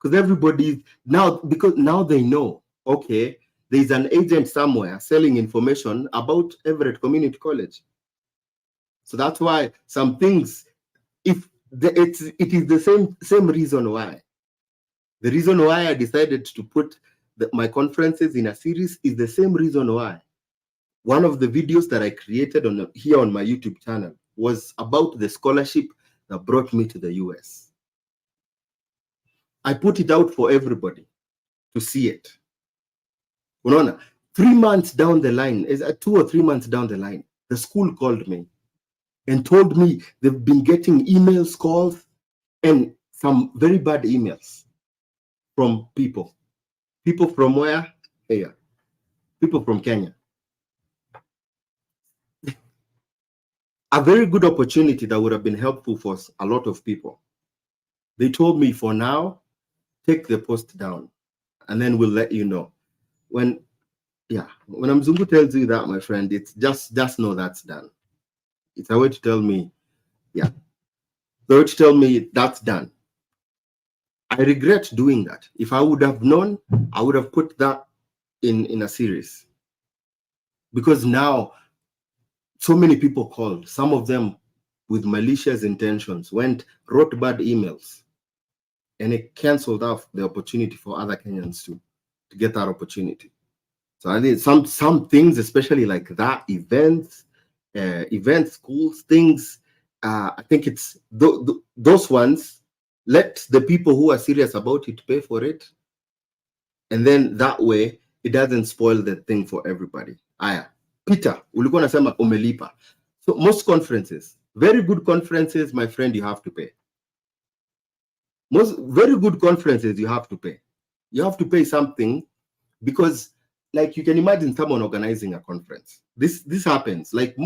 because everybody now they know, okay, there's an agent somewhere selling information about Everett Community College. So that's why some things, it is the same reason why. The reason why I decided to put my conferences in a series is the same reason why. One of the videos that I created here on my YouTube channel was about the scholarship that brought me to the US. I put it out for everybody to see it. Unaona, 3 months down the line, 2 or 3 months down the line, the school called me and told me they've been getting emails, calls, and some very bad emails from people. People from where? Here. People from Kenya. A very good opportunity that would have been helpful for a lot of people. They told me, for now, take the post down, and then we'll let you know. When Mzungu tells you that, my friend, it's just know that's done. It's a way to tell me, yeah. The way to tell me that's done. I regret doing that. If I would have known, I would have put that in a series. Because now, so many people called, some of them with malicious intentions, wrote bad emails, and it canceled off the opportunity for other Kenyans to get that opportunity. So I think some things, especially like that, events, schools, things, I think it's those ones, let the people who are serious about it pay for it. And then that way, it doesn't spoil the thing for everybody. Peter, ulikuwa nasema umelipa. So most conferences, very good conferences, my friend, you have to pay. Most very good conferences, you have to pay. You have to pay something, because, like, you can imagine someone organizing a conference. This happens. Like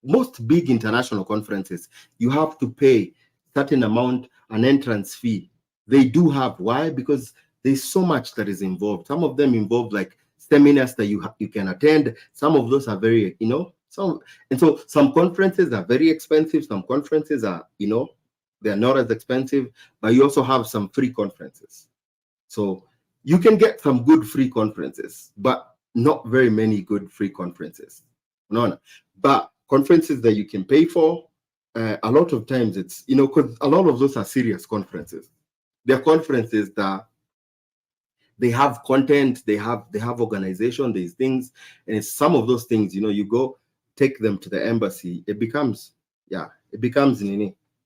most big international conferences, you have to pay certain amount, an entrance fee. They do have. Why? Because there's so much that is involved. Some of them involve like seminars that you can attend. Some of those are very, so some conferences are very expensive. Some conferences are, they're not as expensive, but you also have some free conferences. So you can get some good free conferences, but not very many good free conferences. No. But conferences that you can pay for, a lot of times it's, because a lot of those are serious conferences. They're conferences that they have content, they have organization, there's things, and it's some of those things, you go take them to the embassy, it becomes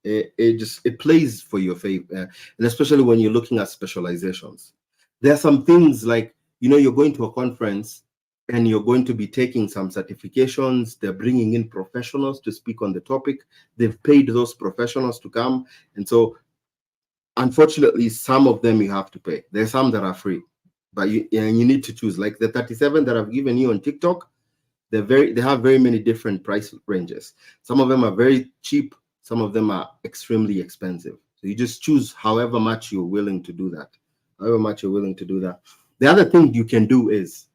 it plays for your favor, and especially when you're looking at specializations. There are some things like, you're going to a conference and you're going to be taking some certifications. They're bringing in professionals to speak on the topic. They've paid those professionals to come, and so unfortunately, some of them you have to pay. There's some that are free, but you need to choose. Like the 37 that I've given you on TikTok, they have very many different price ranges. Some of them are very cheap. Some of them are extremely expensive. So you just choose however much you're willing to do that. The other thing you can do is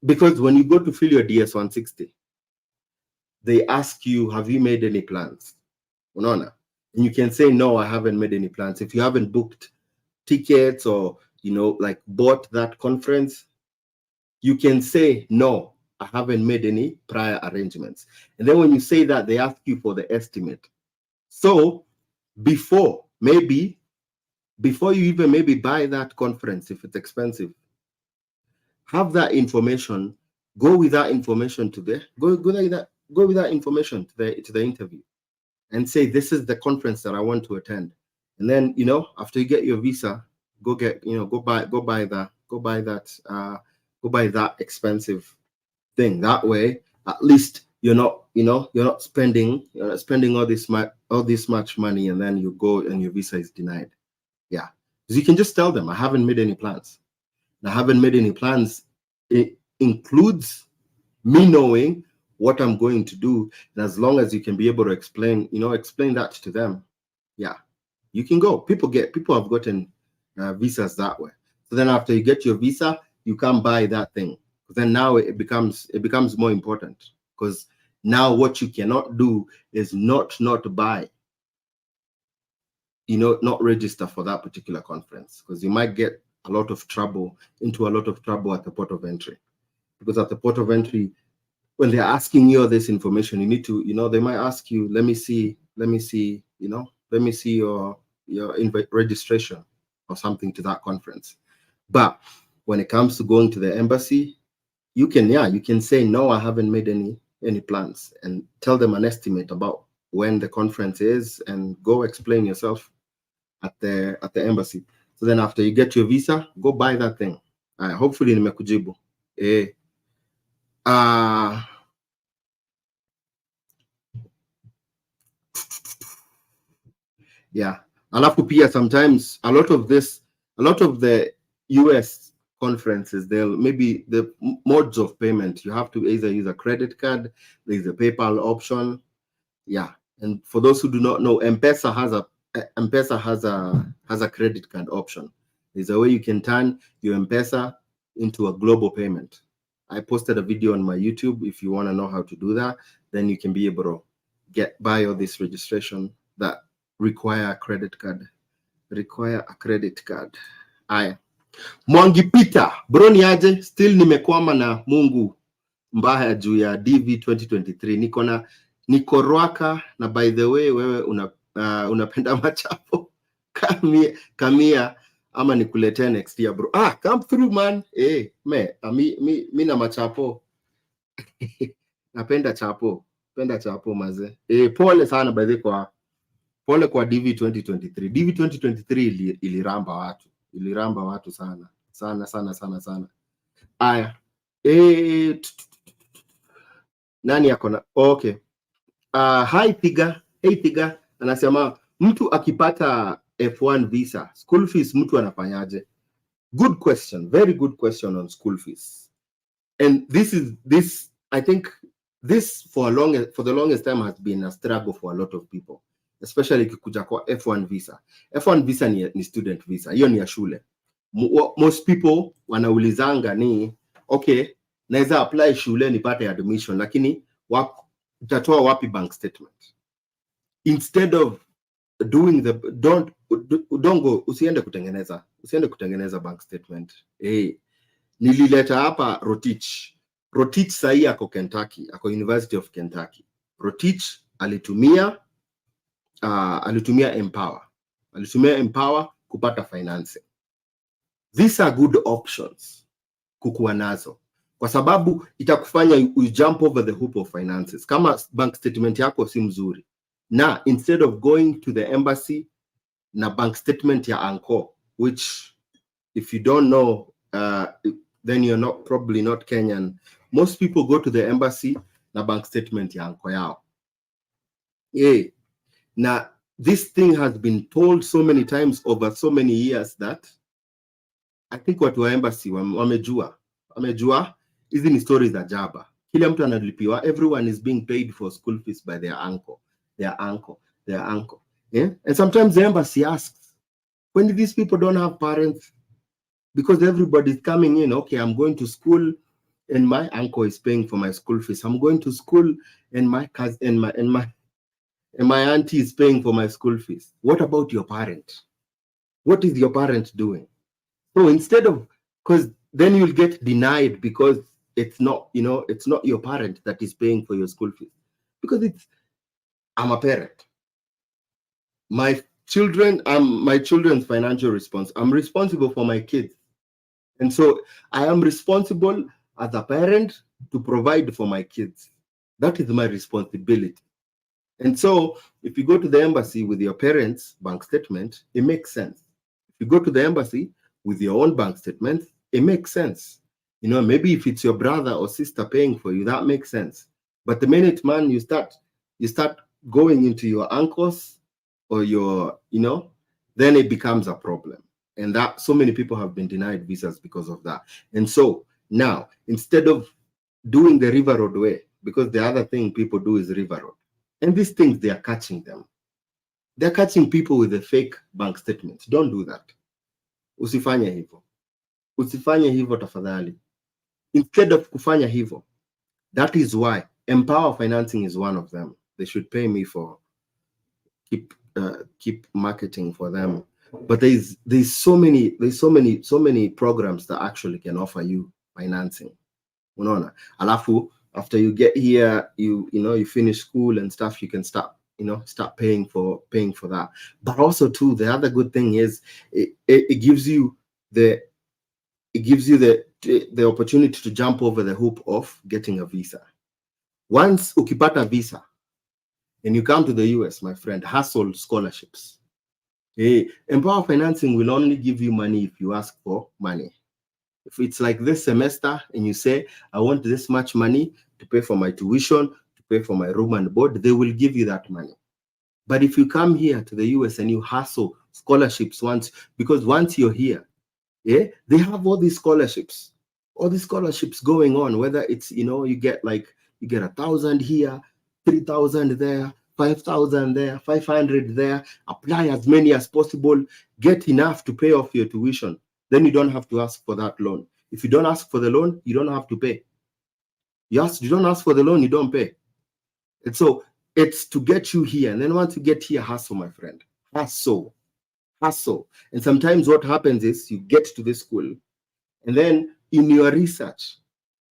because when you go to fill your DS-160, they ask you, have you made any plans? Unaona? And you can say, no, I haven't made any plans. If you haven't booked tickets or, like bought that conference, you can say, no, I haven't made any prior arrangements. And then when you say that, they ask you for the estimate. So before, maybe before you even maybe buy that conference, if it's expensive, have that information, go with that information to that information to the interview, and say, this is the conference that I want to attend. And then, after you get your visa, go buy that expensive thing. That way, at least you're not spending all this much money, and then you go and your visa is denied. Yeah, because you can just tell them, I haven't made any plans. I haven't made any plans. It includes me knowing what I'm going to do, and as long as you can be able to explain that to them, yeah, you can go. People have gotten visas that way. So then after you get your visa, you can buy that thing. Then now it becomes more important, because now what you cannot do is not buy, not register for that particular conference, because you might get into a lot of trouble at the port of entry. Because at the port of entry, when they're asking you all this information, you need to, they might ask you, let me see your registration or something to that conference. But when it comes to going to the embassy, you can say, no, I haven't made any plans, and tell them an estimate about when the conference is, and go explain yourself at the embassy. So then after you get your visa, go buy that thing. Hopefully nimekujibu. Yeah. Alafu pia, sometimes a lot of the US conferences, maybe the modes of payment, you have to either use a credit card, there's a PayPal option. Yeah. And for those who do not know, Mpesa has a credit card option. There's a way you can turn your Mpesa into a global payment. I posted a video on my YouTube. If you want to know how to do that, then you can be able to buy all this registration that require a credit card. Aya, Mwangi Peter, bro, ni aje? Still nimekwama na Mungu mbaya juu ya DV 2023. Niko Rwaka, na by the way, wewe unapenda machapo. Kamia ama nikuletee next year, bro. Come through, man. Mi na machapo. Napenda chapo maze. Pole sana by the way, pole kwa DV 2023. DV 2023 iliramba watu sana. Aya. Nani yako na okay. Hi Tiga anasema, mtu akipata F1 visa, school fees mtu anafanyaje? Good question, very good question on school fees. And this I think this for the longest time has been a struggle for a lot of people, especially kikuja kwa F1 visa. F1 visa ni student visa, hiyo ni ya shule. Most people wanaulizanga ni, okay, naweza apply shule nipate admission, lakini utatoa wapi bank statement? Instead of doing don't go, usiende kutengeneza bank statement. Nilileta hapa Rotich sahi ako Kentucky, ako University of Kentucky. Rotich alitumia Empower kupata financing. These are good options kukuwa nazo, kwa sababu itakufanya you jump over the hoop of finances. Kama bank statement yako si mzuri, na instead of going to the embassy na bank statement ya Anko, which if you don't know, then you're probably not Kenyan. Most people go to the embassy na bank statement ya Anko yao. Now this thing has been told so many times over so many years that I think watu wa embassy wamejua hizi ni stories za jaba. Kila mtu analipiwa, everyone is being paid for school fees by their uncle. Yeah? And sometimes the embassy asks, when these people don't have parents, because everybody's coming in, okay, I'm going to school and my uncle is paying for my school fees. I'm going to school and my cousin and my auntie is paying for my school fees. What about your parent? What is your parent doing? So instead of, because then you'll get denied because it's not your parent that is paying for your school fees. Because I'm a parent. My children, my children's financial response. I'm responsible for my kids. And so I am responsible as a parent to provide for my kids. That is my responsibility. And so if you go to the embassy with your parents' bank statement, it makes sense. If you go to the embassy with your own bank statement, it makes sense. You know, maybe if it's your brother or sister paying for you, that makes sense. But the minute, man, you start going into your uncles or your, you know, then it becomes a problem. And that so many people have been denied visas because of that. And so now, instead of doing the River Road way, because the other thing people do is River Road, and these things, they are catching them. They're catching people with a fake bank statement. Don't do that. Usifanye hivyo. Usifanye hivyo tafadhali. Instead of kufanya hivyo, that is why Empower Financing is one of them. They should pay me for keep marketing for them. But there's so many programs that actually can offer you financing. Unaona? Alafu after you get here, you finish school and stuff, you can start paying for that. But also too, the other good thing is it gives you the opportunity to jump over the hoop of getting a visa. Once ukipata visa and you come to the US, my friend, hustle scholarships. Hey, Empower Financing will only give you money if you ask for money. If it's like this semester and you say, I want this much money to pay for my tuition, to pay for my room and board, they will give you that money. But if you come here to the US and you hustle scholarships because once you're here, yeah, they have all these scholarships going on, whether it's, you get 1,000 here, 3,000 there, 5,000 there, 500 there. Apply as many as possible, get enough to pay off your tuition. Then you don't have to ask for that loan. If you don't ask for the loan, you don't have to pay. You don't ask for the loan, you don't pay. And so it's to get you here. And then once you get here, hustle, my friend. Hustle. And sometimes what happens is you get to the school, and then in your research,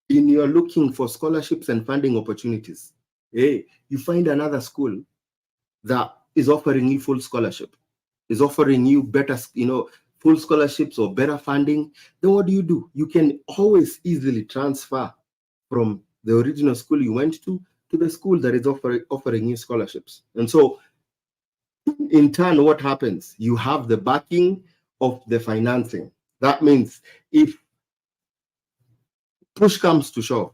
in your looking for scholarships and funding opportunities, you find another school that is offering you full scholarship, is offering you better, full scholarships or better funding. Then what do? You can always easily transfer from the original school you went to the school that is offering you scholarships. And so in turn, what happens? You have the backing of the financing. That means if push comes to shove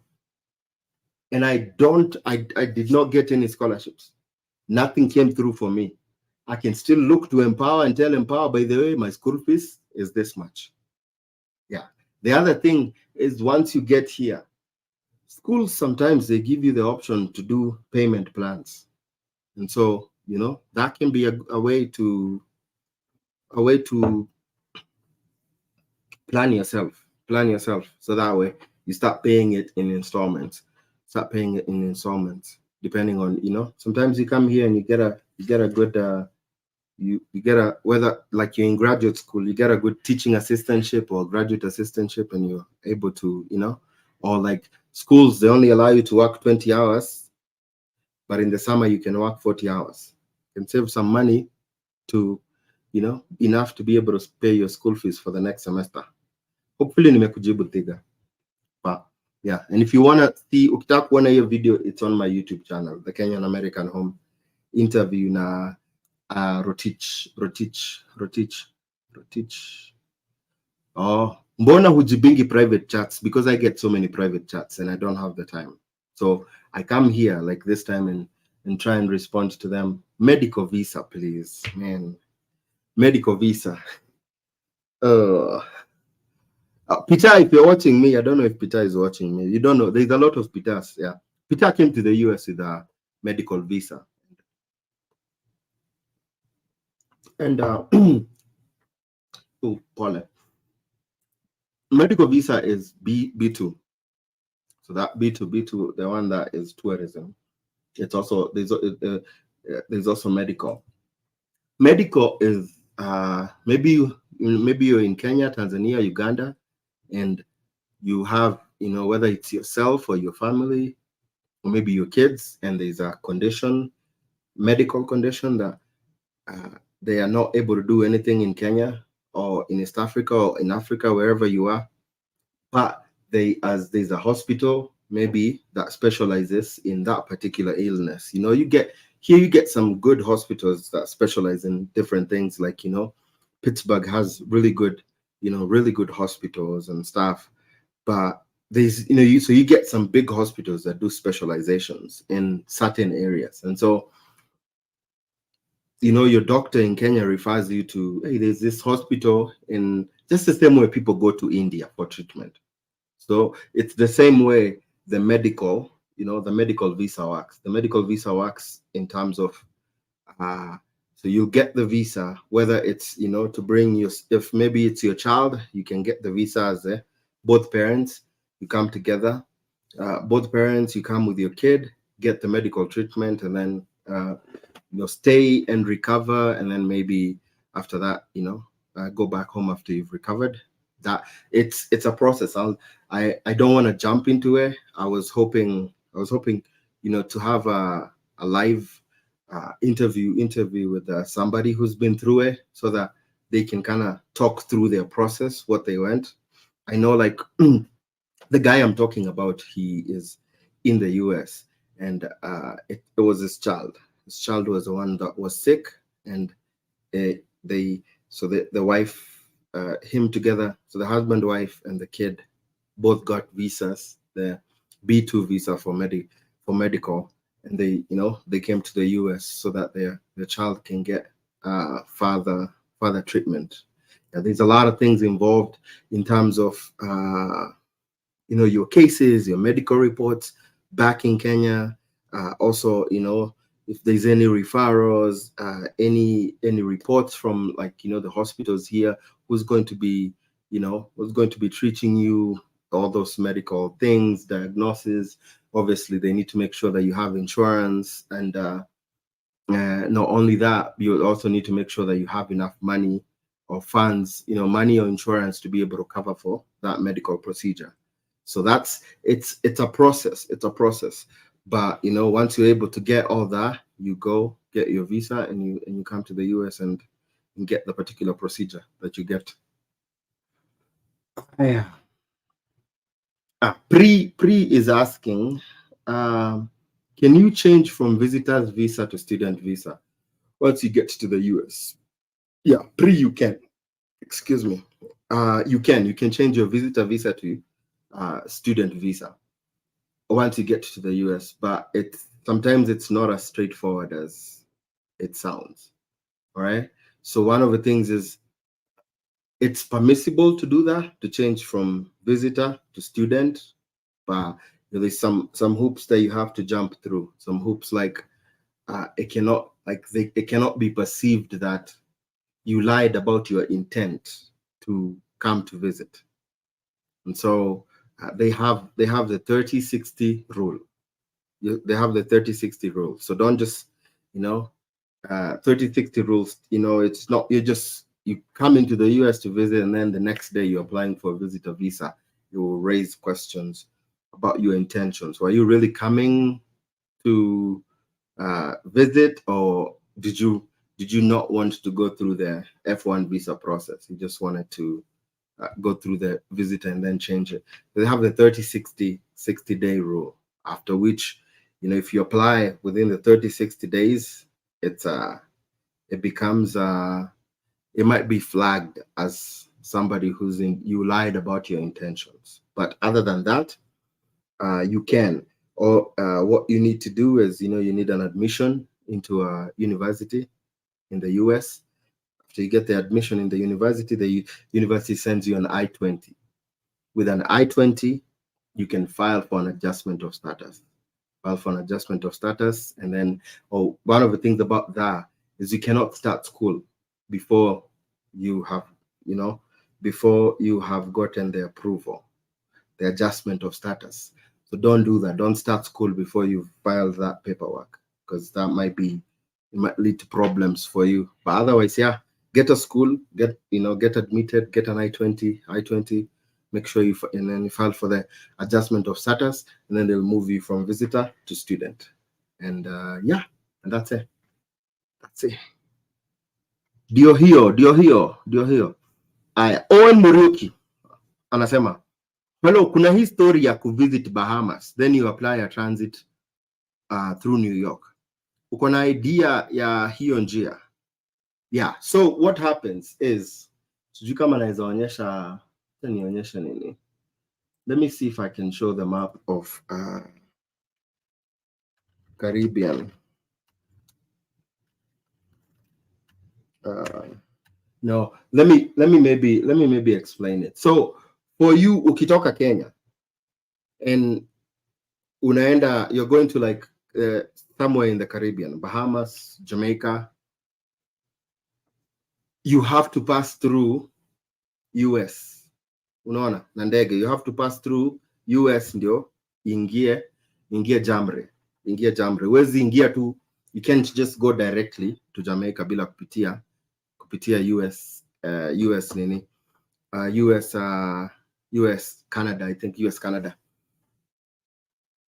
and I did not get any scholarships, nothing came through for me, I can still look to Empower and tell Empower, by the way, my school fees is this much. Yeah. The other thing is, once you get here, schools sometimes they give you the option to do payment plans. And so, that can be a way to plan yourself. So that way you start paying it in installments. Depending on, sometimes you come here and you get a good you get whether like you're in graduate school, you get a good teaching assistantship or graduate assistantship, and you're able to, or like schools, they only allow you to work 20 hours, but in the summer you can work 40 hours. You can save some money to, enough to be able to pay your school fees for the next semester. Hopefully nimekujibu Tiga. But yeah, and if you wanna see, ukitaka kuona hiyo video, it's on my YouTube channel, the Kenyan American Home interview na Rotich. Oh, mbona hujibingi private chats? Because I get so many private chats and I don't have the time. So I come here like this time and try and respond to them. Medical visa, please, man. Medical visa. Peter, if you're watching me, I don't know if Peter is watching me. You don't know. There's a lot of Peters. Yeah. Peter came to the US with a medical visa. And medical visa is B2. So that B2, the one that is tourism. It's also there's also medical. Medical is maybe you're in Kenya, Tanzania, Uganda, and you have, whether it's yourself or your family or maybe your kids, and there's a medical condition that they are not able to do anything in Kenya or in East Africa or in Africa, wherever you are, but as there's a hospital maybe that specializes in that particular illness. You get some good hospitals that specialize in different things, like, Pittsburgh has really good hospitals and stuff. But there's so you get some big hospitals that do specializations in certain areas. And so, your doctor in Kenya refers you to, hey, there's this hospital, in just the same way people go to India for treatment. So it's the same way the medical visa works. The medical visa works in terms of, so you get the visa, whether it's, to bring your, if maybe it's your child, you can get the visa as both parents, you come together, both parents, you come with your kid, get the medical treatment, and then, stay and recover. And then maybe after that, go back home after you've recovered. That it's a process. I don't want to jump into it. I was hoping, to have a live interview with somebody who's been through it, so that they can kind of talk through their process, what they went. I know, like, the guy I'm talking about, he is in the US, and it was his child. His child was the one that was sick, and the wife, him together, so the husband, wife, and the kid both got visas, the B2 visa for medical, and they came to the US so that their child can get further treatment. Yeah, there's a lot of things involved in terms of your cases, your medical reports back in Kenya. Also, if there's any referrals, any reports from, like, the hospitals here, who's going to be treating you, all those medical things, diagnosis. Obviously, they need to make sure that you have insurance, and not only that, you also need to make sure that you have enough money or funds, money or insurance, to be able to cover for that medical procedure. So it's a process. It's a process. But once you're able to get all that, you go get your visa, and you come to the US and get the particular procedure that you get. Yeah. Pre is asking, can you change from visitor's visa to student visa once you get to the US? Yeah, you can. Excuse me. You can change your visitor visa to student visa once you get to the US, but sometimes it's not as straightforward as it sounds. All right. So one of the things is, it's permissible to do that, to change from visitor to student, but there's some hoops that you have to jump through. Some hoops, like, it cannot be perceived that you lied about your intent to come to visit. And so they have the 30-60 rule. They have the 30-60 rule. So don't just 30-60 rules. It's not, you come into the US to visit, and then the next day you're applying for a visitor visa. You will raise questions about your intentions. Were you really coming to visit, or did you not want to go through the F1 visa process? You just wanted to go through the visitor and then change it. They have the 30-60 day rule, after which, if you apply within the 30-60 days, it becomes it might be flagged as somebody you lied about your intentions. But other than that, you can. Or what you need to do is, you need an admission into a university in the US. After you get the admission in the university sends you an I-20. With an I-20, you can file for an adjustment of status. And then, one of the things about that is, you cannot start school before you have gotten the approval, the adjustment of status. So don't do that. Don't start school before you file that paperwork, because it might lead to problems for you. But otherwise, yeah, get a school, get admitted, get an I-20, make sure and then you file for the adjustment of status, and then they'll move you from visitor to student. And and that's it. Ndio hiyo. Aya, Owen Muriuki anasema, hello, kuna hii story ya kuvisit Bahamas, then you apply a transit through New York. Uko na idea ya hiyo njia? Yeah, so what happens is, sijui kama naweza onyesha, nionyesha nini? Let me see if I can show the map of Caribbean. No, let me maybe explain it. So for you, ukitoka Kenya and unaenda, you're going to like somewhere in the Caribbean, Bahamas, Jamaica, you have to pass through US. Unaona, na ndege, you have to pass through US ndio ingie Jamre. Wezi ingia tu, you can't just go directly to Jamaica bila kupitia US nini? US Canada, I think US Canada.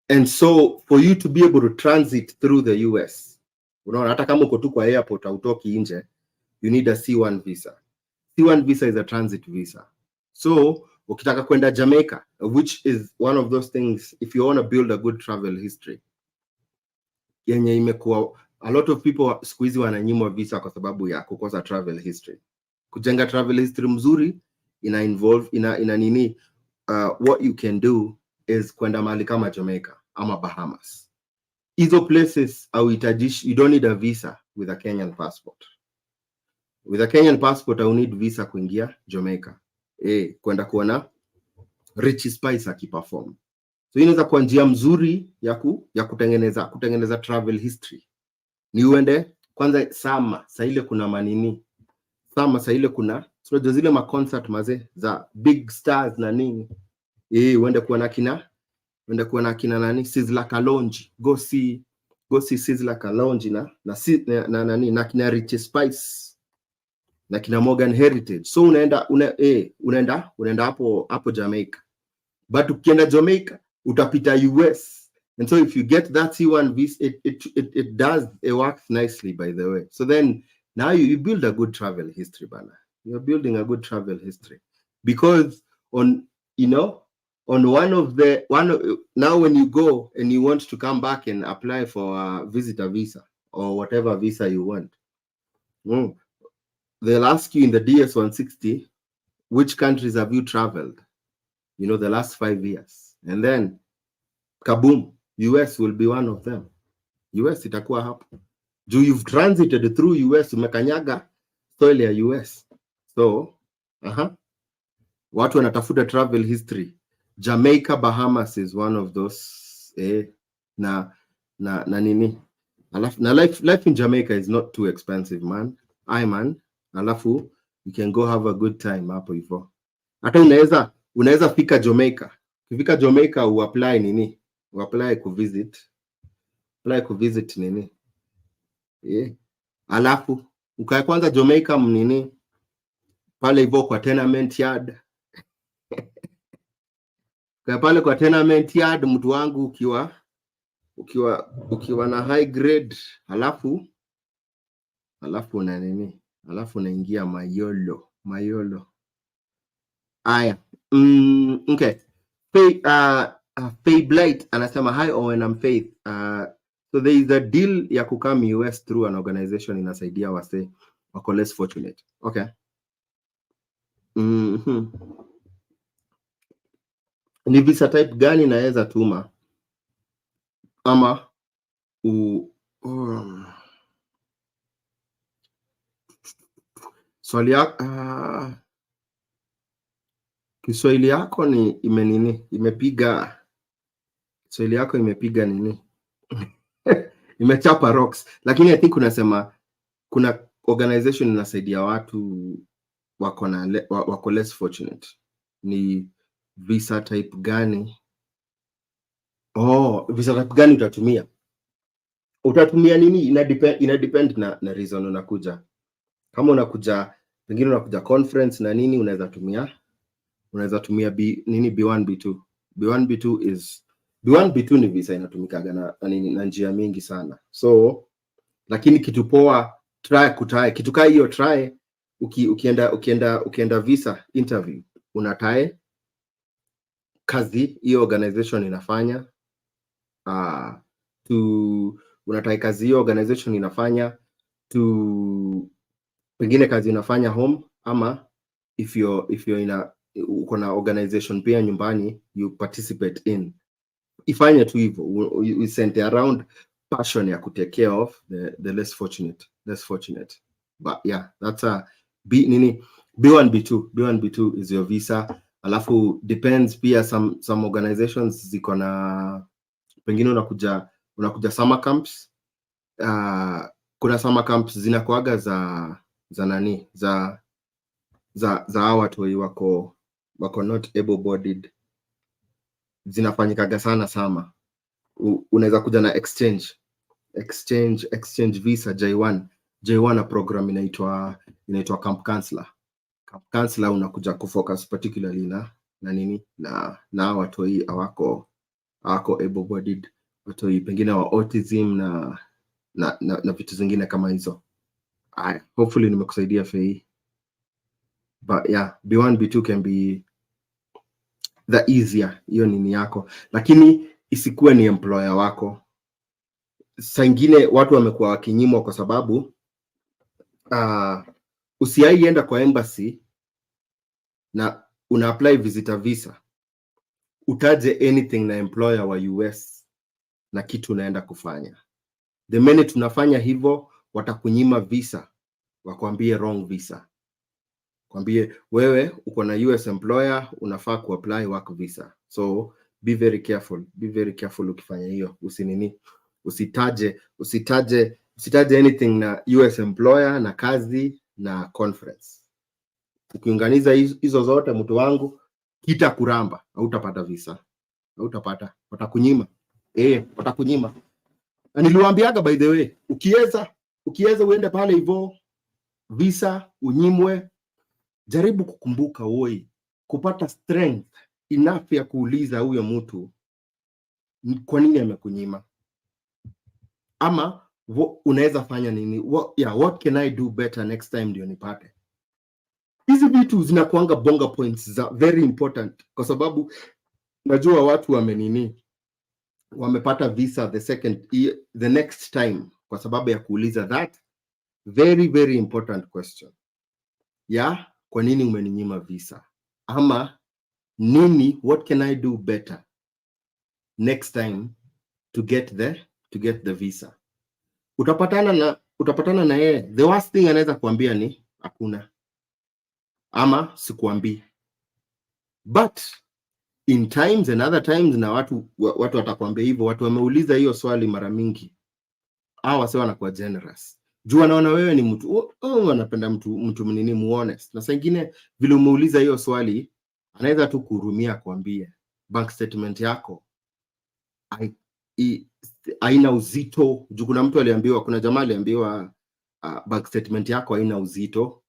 And so for you to be able to transit through the US, unaona, hata kama uko tu kwa airport autoki nje, you need a C1 visa. C1 visa is a transit visa. So ukitaka kwenda Jamaica, which is one of those things, if you want to build a good travel history, yenye imekuwa, a lot of people siku hizi wananyimwa visa kwa sababu ya kukosa travel history. Kujenga travel history mzuri ina involve ina nini, what you can do is kwenda mahali kama Jamaica ama Bahamas. Hizo places you don't need a visa with a Kenyan passport. With a Kenyan passport, I need visa kuingia Jamaica. Kwenda kuona Rich Spice akiperform. So inaweza kuwa njia mzuri ya kutengeneza travel history. Ni uende kwanza saa ile kuna manini. Saa ile kuna zile ma concert maze za big stars na nini. Uende kuona kina nani, Sizzla Kalonji. Go see Sizzla Kalonji na kina Rich Spice na kina Morgan Heritage. So unaenda hapo Jamaica. But ukienda Jamaica utapita US. And so if you get that C1 visa, it works nicely, by the way. So then now you build a good travel history, bana. You're building a good travel history, because now when you go and you want to come back and apply for a visitor visa or whatever visa you want, they'll ask you in the DS-160, which countries have you traveled, the last 5 years? And then, kaboom, US will be one of them. US itakuwa hapo. You've transited through US, umekanyaga soil ya US. So, watu wanatafuta travel history. Jamaica, Bahamas is one of those. Na nini? Na life in Jamaica is not too expensive, man. Alafu you can go have a good time hapo hivyo. Hata unaweza fika Jamaica. Ukifika Jamaica uapply nini? Uapply kuvisit nini? Alafu ukae kwanza Jamaica mnini? Pale hivyo kwa tenement yard. Pale kwa tenement yard, mtu wangu, ukiwa na high grade, alafu na nini? Alafu unaingia Mayolo. Aya. Okay. Faye Blight anasema, hi Owen, I'm Faith. So there is a deal ya kukam US through an organization inasaidia wase wako less fortunate. Okay. Ni visa type gani naweza tuma? Ama swali yako, Kiswahili yako ni imepiga nini? Imechapa rocks. Lakini I think unasema kuna organization inasaidia watu wako less fortunate. Ni visa type gani? Visa type gani utatumia? Utatumia nini? Ina depend na reason unakuja. Kama unakuja, pengine unakuja conference na nini, unaweza tumia nini, B1 B2. B1 B2 ni visa inatumikaga na njia mingi sana. So lakini kitu poa try kitu kaa hiyo. Try ukienda visa interview, unatae kazi hiyo organization inafanya, unatae kazi hiyo organization inafanya, pengine kazi inafanya home, ama if you're uko na organization pia nyumbani you participate in, ifanye tu hivyo. You center around passion ya kutake care of the less fortunate. But yeah, that's a B1 B2 is your visa. Alafu depends pia, some organizations ziko na pengine unakuja summer camps. Kuna summer camps zinakuaga za nani za hao watu wako not able bodied, zinafanyikaga sana sama. Unaweza kuja na exchange visa J1 na program inaitwa camp counselor. Unakuja kufocus particularly na nini na watu hawako able bodied, watu pengine wa autism na vitu zingine kama hizo. Hopefully nimekusaidia Fei. But yeah, B1 B2 can be the easier, hiyo nini yako, lakini isikuwe ni employer wako. Saa ingine watu wamekuwa wakinyimwa kwa sababu usiaienda kwa embassy na una apply visitor visa, utaje anything na employer wa US na kitu unaenda kufanya. The minute tunafanya hivyo, watakunyima visa, wakwambie wrong visa, kwambie wewe uko na US employer, unafaa kuapply work visa. So be very careful ukifanya hiyo. Usitaje anything na US employer na kazi na conference. Ukiunganiza hizo zote, mtu wangu, kita kuramba, hautapata visa, watakunyima. Watakunyima. Niliwaambiaga by the way, ukiweza uende pale hivyo visa unyimwe, jaribu kukumbuka kupata strength enough ya kuuliza huyo mtu kwa nini amekunyima, ama unaweza fanya nini, what can I do better next time ndio nipate. Hizi vitu zinakuanga bonga points za very important, kwa sababu najua watu wamepata visa the next time kwa sababu ya kuuliza that very very important question. Kwa nini umeninyima visa, ama nini, what can I do better next time to get the visa. Utapatana na yeye, the worst thing anaweza kuambia ni hakuna, ama sikuambii. But in times and other times, na watu watakwambia hivyo, watu wameuliza hiyo swali mara mingi, wase wanakuwa generous, juu anaona wewe ni mtu anapenda mtu honest. Na saa ingine vile umeuliza hiyo swali, anaweza tu kuhurumia, kuambia bank statement yako haina uzito. Juu kuna jamaa aliambiwa bank statement yako haina uzito,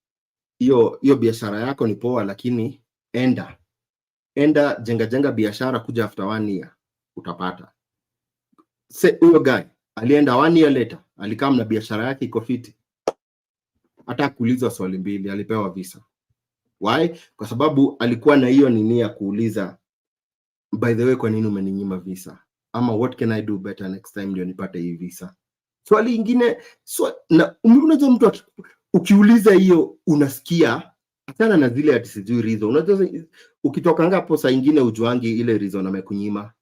hiyo biashara yako ni poa, lakini enda jenga biashara, kuja after 1 year utapata. Huyo guy alienda 1 year later, alikaa na biashara yake iko fiti, hata kuulizwa swali mbili alipewa visa. Why? Kwa sababu alikuwa na hiyo nini ya kuuliza, by the way, kwa nini umeninyima visa, ama what can I do better next time ndio nipate hii visa. Swali ingine na unajua mtu ukiuliza hiyo unasikia hata na zile ati sijui reason. Unajua ukitokanga hapo saa ingine ujuangi ile reason amekunyima,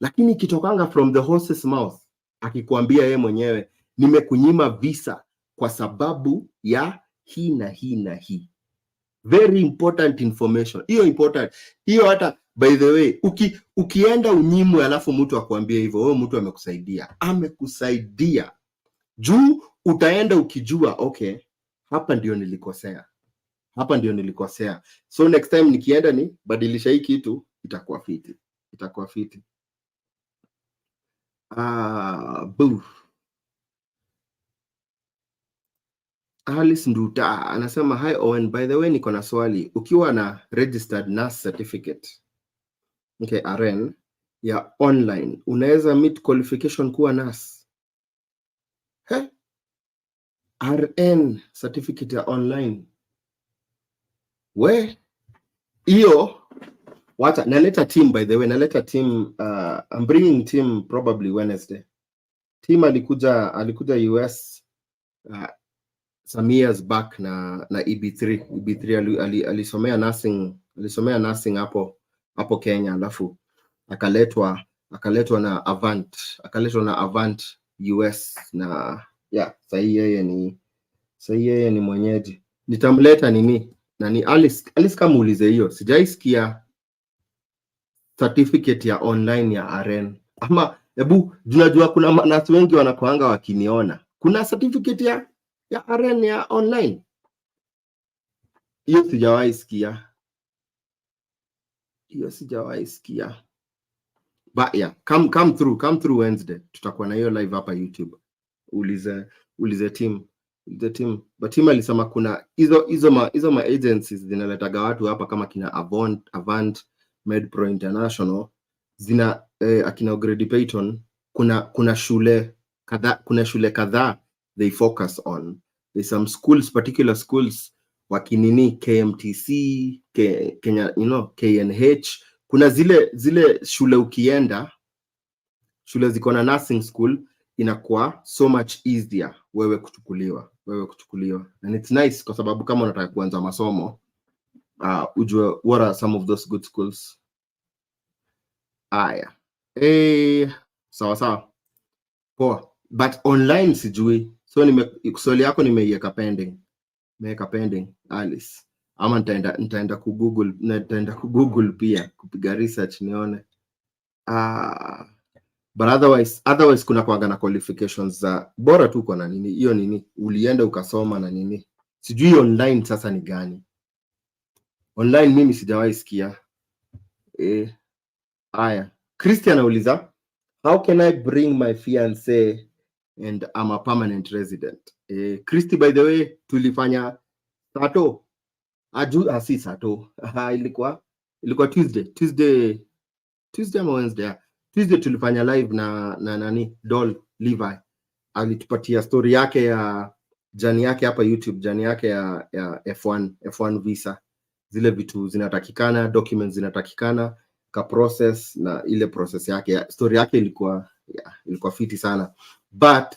lakini kitokanga from the horse's mouth, akikwambia yeye mwenyewe, nimekunyima visa kwa sababu ya hii na hii na hii. Very important information. Hiyo important. Hiyo hata by the way, ukienda unyimwe alafu mtu akwambia hivyo, wewe mtu amekusaidia. Juu utaenda ukijua, okay, hapa ndio nilikosea. So next time nikienda ni badilisha hii kitu, itakuwa fiti. Alice Nduta anasema, hi Owen, by the way niko na swali. Ukiwa na registered nurse certificate, okay, RN ya online, unaweza meet qualification kuwa nurse? RN certificate ya online. We hiyo wacha naleta team, by the way, naleta team. I'm bringing team probably Wednesday. Team alikuja US some years back na EB3 alisomea nursing hapo Kenya, alafu akaletwa na Avant US, na sahii yeye ni mwenyeji. Nitamleta nani Alice kama uulize hiyo, sijaisikia certificate ya online ya RN. Ama hebu tunajua kuna manasi wengi wanakoanga wakiniona, kuna certificate ya RN ya online. Hiyo sijawahi sikia. But yeah, come through Wednesday. Tutakuwa na hiyo live hapa YouTube. Ulize team. But team alisema kuna hizo ma agencies zinaletaga watu hapa kama kina Avant MedPro International, zina akina Grady Payton, kuna shule kadhaa they focus on. There's some particular schools wakinini KMTC, Kenya, KNH. Kuna zile shule ukienda, shule ziko na nursing school, inakuwa so much easier wewe kuchukuliwa. And it's nice kwa sababu kama unataka kuanza masomo, ujue what are some of those good schools. Aya. Sawa. Poa. But online sijui. So swali yako nimeiweka pending, Alice. Ama nitaenda ku-Google pia kupiga research nione. But otherwise kuna kuanga na qualifications za bora tu kwa nini hiyo ulienda ukasoma na nini. Sijui online sasa ni gani. Online mimi sijawahi sikia. Aya. Christian auliza, how can I bring my fiancé and I'm a permanent resident? Christy, by the way, tulifanya sato. Si sato. Ilikuwa Tuesday ama Wednesday. Tuesday tulifanya live na nani Doll Levi. Alitupatia story yake ya jani yake hapa YouTube, jani yake ya F1 visa. Zile vitu zinatakikana, documents zinatakikana, ka process na ile process yake. Story yake ilikuwa fiti sana. But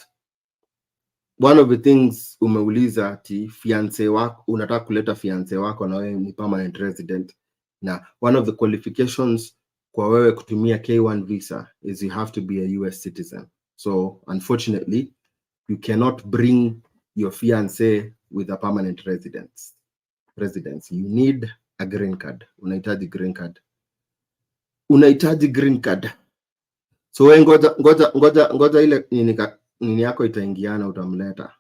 one of the things umeuliza ati fiancé wako, unataka kuleta fiancé wako na wewe ni permanent resident, na one of the qualifications kwa wewe kutumia K1 visa is you have to be a US citizen. So unfortunately you cannot bring your fiancé with a permanent residence. You need a green card. Unahitaji green card. So wewe ngoja ile nini yako itaingiana, utamleta.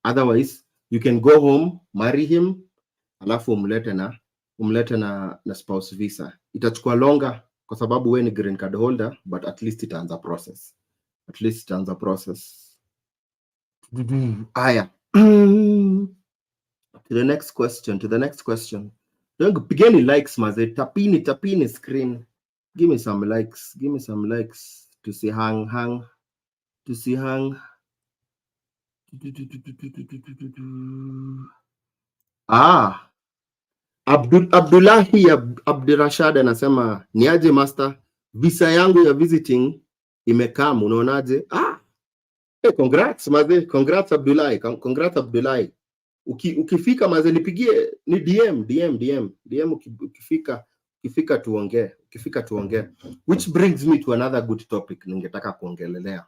Otherwise you can go home, marry him, alafu umlete na spouse visa. Itachukua longer kwa sababu wewe ni green card holder, but at least itaanza process. Aya. To the next question. Don't pigeni likes maze, tapini screen. Give me some likes to see hang. Abdullahi Abdirashad anasema niaje master, visa yangu ya visiting imekaa, unaonaje? Congrats maze, congrats Abdullahi. Ukifika maze nipigie, ni DM ukifika tuongee. Which brings me to another good topic ningetaka kuongelelea.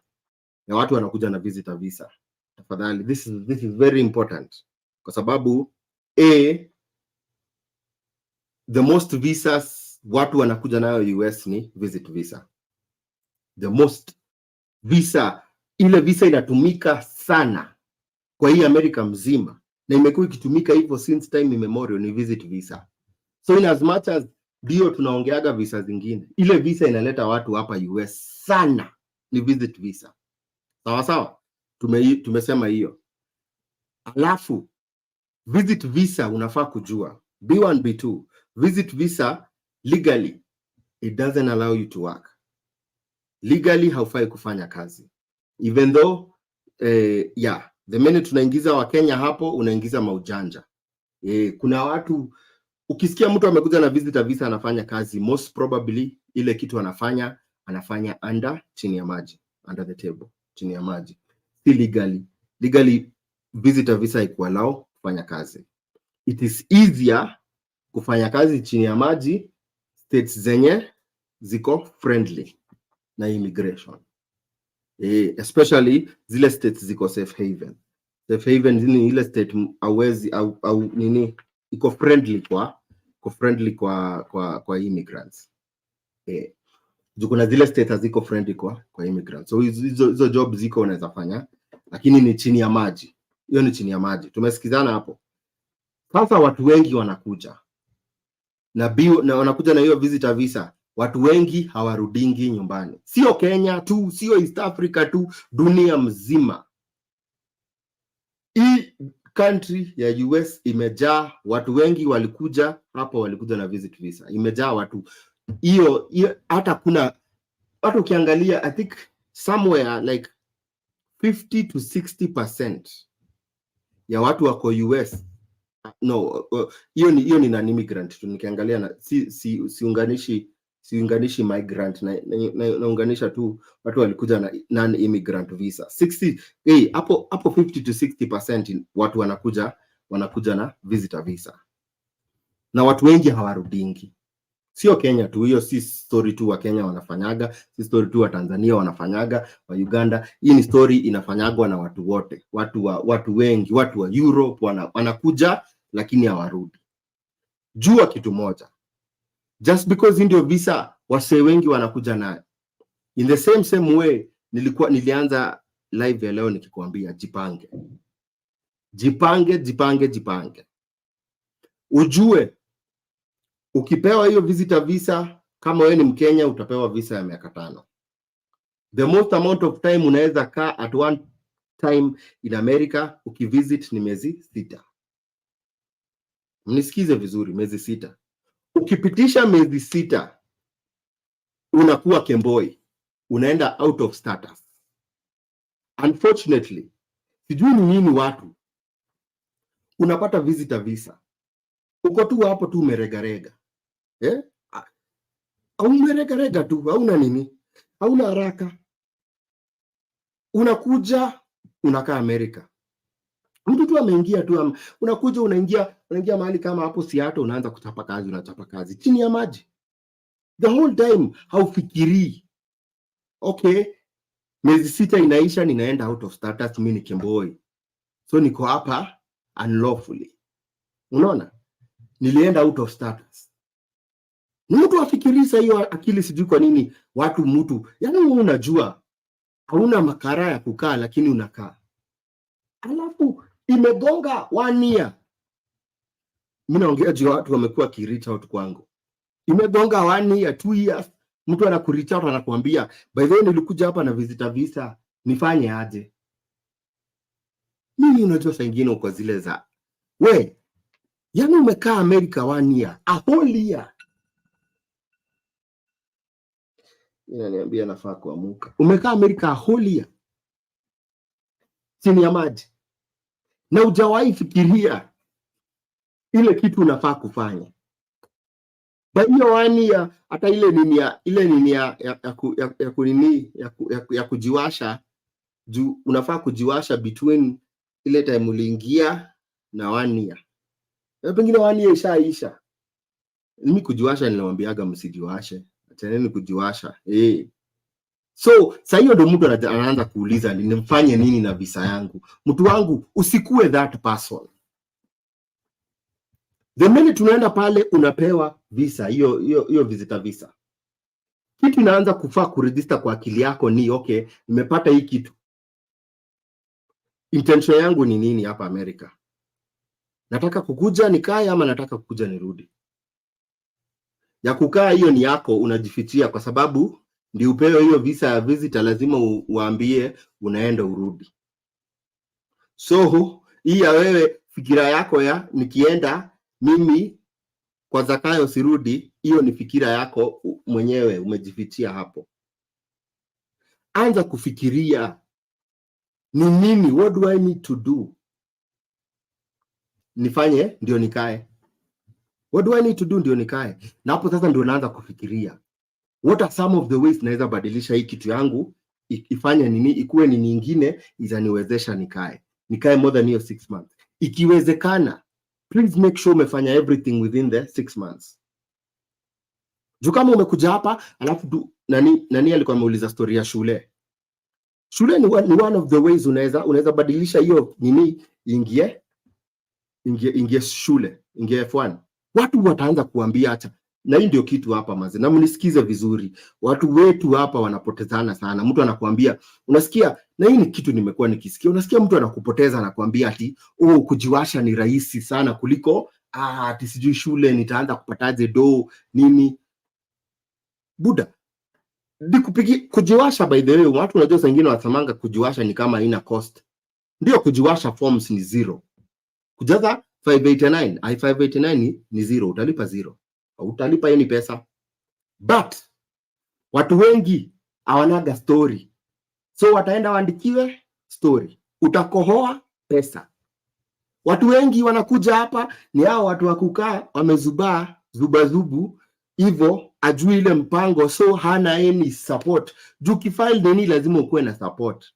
Ya watu wanakuja na visitor visa. Tafadhali, this is very important kwa sababu the most visas watu wanakuja nayo US ni visit visa. The most visa, ile visa inatumika sana kwa hii Amerika mzima, na imekuwa ikitumika hivyo since time immemorial, ni visit visa. So in as much as ndio tunaongeaga visa zingine, ile visa inaleta watu hapa US sana ni visit visa. Sawa, tumesema hiyo. Alafu visit visa unafaa kujua B1 B2. Visit visa legally it doesn't allow you to work. Legally haufai kufanya kazi, even though The minute tunaingiza Wakenya hapo, unaingiza maujanja. Kuna watu ukisikia mtu amekuja na visitor visa anafanya kazi, most probably ile kitu anafanya chini ya maji, under the table, chini ya maji. Si legally visitor visa ikuallow kufanya kazi. It is easier kufanya kazi chini ya maji states zenye ziko friendly na immigration. Especially zile states ziko safe haven. Safe haven ni ile state awezi au nini iko friendly kwa immigrants. Kuna zile state ziko friendly kwa immigrants. So hizo job ziko unaweza fanya, lakini ni chini ya maji. Hiyo ni chini ya maji. Tumesikizana hapo. Sasa watu wengi wanakuja na wanakuja na hiyo visitor visa. Watu wengi hawarudingi nyumbani. Sio Kenya tu, sio East Africa tu, dunia mzima. Hii country ya US imejaa watu wengi walikuja hapo, walikuja na visit visa. Imejaa watu. Hiyo hata ukiangalia, I think somewhere like 50 to 60% ya watu wako US. No, hiyo ni non-immigrant tu. Nikiangalia na siunganishi migrant naunganisha tu watu walikuja na non-immigrant visa. Hapo 50 to 60% watu wanakuja na visitor visa. Na watu wengi hawarudingi. Sio Kenya tu, hiyo si story tu wa Kenya wanafanyaga, si story tu wa Tanzania wanafanyaga, wa Uganda. Hii ni story inafanyagwa na watu wote. Watu wengi, watu wa Europe wanakuja lakini hawarudi. Jua kitu moja. Just because ndio visa wase wengi wanakuja nayo. In the same way nilianza live ya leo nikikwambia jipange. Jipange. Ujue ukipewa hiyo visitor visa, kama wewe ni Mkenya utapewa visa ya miaka 5. The most amount of time unaweza kaa at one time in America ukivisit ni miezi 6. Mnisikize vizuri, miezi 6. Ukipitisha miezi 6 unakuwa kemboi, unaenda out of status. Unfortunately, sijui ni nini watu unapata visitor visa, uko tu hapo tu umeregarega. Au umeregarega tu, hauna nini, hauna haraka. Unakuja unakaa Amerika. Mtu tu ameingia tu, unakuja unaingia mahali kama hapo Seattle, unaanza kuchapa kazi, unachapa kazi chini ya maji. The whole time haufikirii. Okay, miezi 6 inaisha, ninaenda out of status, mimi ni kemboi. So niko hapa unlawfully. Unaona? Nilienda out of status. Mtu afikirisha hiyo akili, sijui kwa nini mtu, yaani unajua hauna makara ya kukaa lakini unakaa. Alafu imegonga 1 year. Mimi naongea juu watu wamekuwa ki-reach out kwangu. Imegonga 1 year, 2 years, mtu anaku-reach out anakuambia, by the way nilikuja hapa na visitor visa, nifanye aje? Mimi unajua saa nyingine uko zile za yaani umekaa America 1 year, a whole year. Inaniambia nafaa kuamuka. Umekaa America a whole year chini ya maji, na hujawahi fikiria ile kitu unafaa kufanya. By hiyo 1 year, hata ile nini ya kujiwasha, juu unafaa kujiwasha between ile time uliingia na 1 year. Na pengine 1 year ishaisha. Mimi kujiwasha nilimwambiaga msijiwashe. Achaneni kujiwasha. So, sasa hiyo ndio mtu anaanza kuuliza nimfanye nini na visa yangu. Mtu wangu, usikue that person. The minute tunaenda pale unapewa visa, hiyo visitor visa. Kitu inaanza kufaa kuregister kwa akili yako ni okay, nimepata hii kitu. Intention yangu ni nini hapa America? Nataka kukuja nikae ama nataka kukuja nirudi? Ya kukaa hiyo ni yako, unajifichia kwa sababu ndio upewe hiyo visa ya visitor, lazima uambie unaenda urudi. So, hii ya wewe fikira yako ya nikienda mimi kwa Zakayo sirudi, hiyo ni fikira yako mwenyewe, umejifichia hapo. Anza kufikiria Ni nini? What do I need to do? Nifanye ndio nikae. What do I need to do ndio nikae? Na hapo sasa ndio naanza kufikiria. What are some of the ways naweza badilisha hii kitu yangu ifanye nini, ikuwe ni nyingine izaniwezesha nikae more than hiyo 6 months. Ikiwezekana, please make sure umefanya everything within the 6 months. Juu kama umekuja hapa alafu nani alikuwa ameuliza story ya shule. Shule ni one of the ways unaweza badilisha hiyo nini, ingie shule, ingie F1. Watu wataanza kuambia hata, na hii ndio kitu hapa maze, na mnisikize vizuri, watu wetu hapa wanapotezana sana. Mtu anakuambia, unasikia, na hii ni kitu nimekuwa nikisikia, unasikia mtu anakupoteza anakuambia ati kujiwasha ni rahisi sana kuliko ati sijui shule nitaanza kupataje do nini. Buda, kujiwasha, by the way, watu unajua saa nyingine wasamanga kujiwasha ni kama ina cost. Ndio, kujiwasha forms ni zero. Kujaza 589 ni zero, utalipa zero. Utalipa hiyo ni pesa. But watu wengi hawanaga story. So wataenda waandikiwe story. Utakohoa pesa. Watu wengi wanakuja hapa ni hao watu wa kukaa wamezubaa zubazubu hivyo, ajui ile mpango, so hana any support. Juu kifile nini lazima ukuwe na support.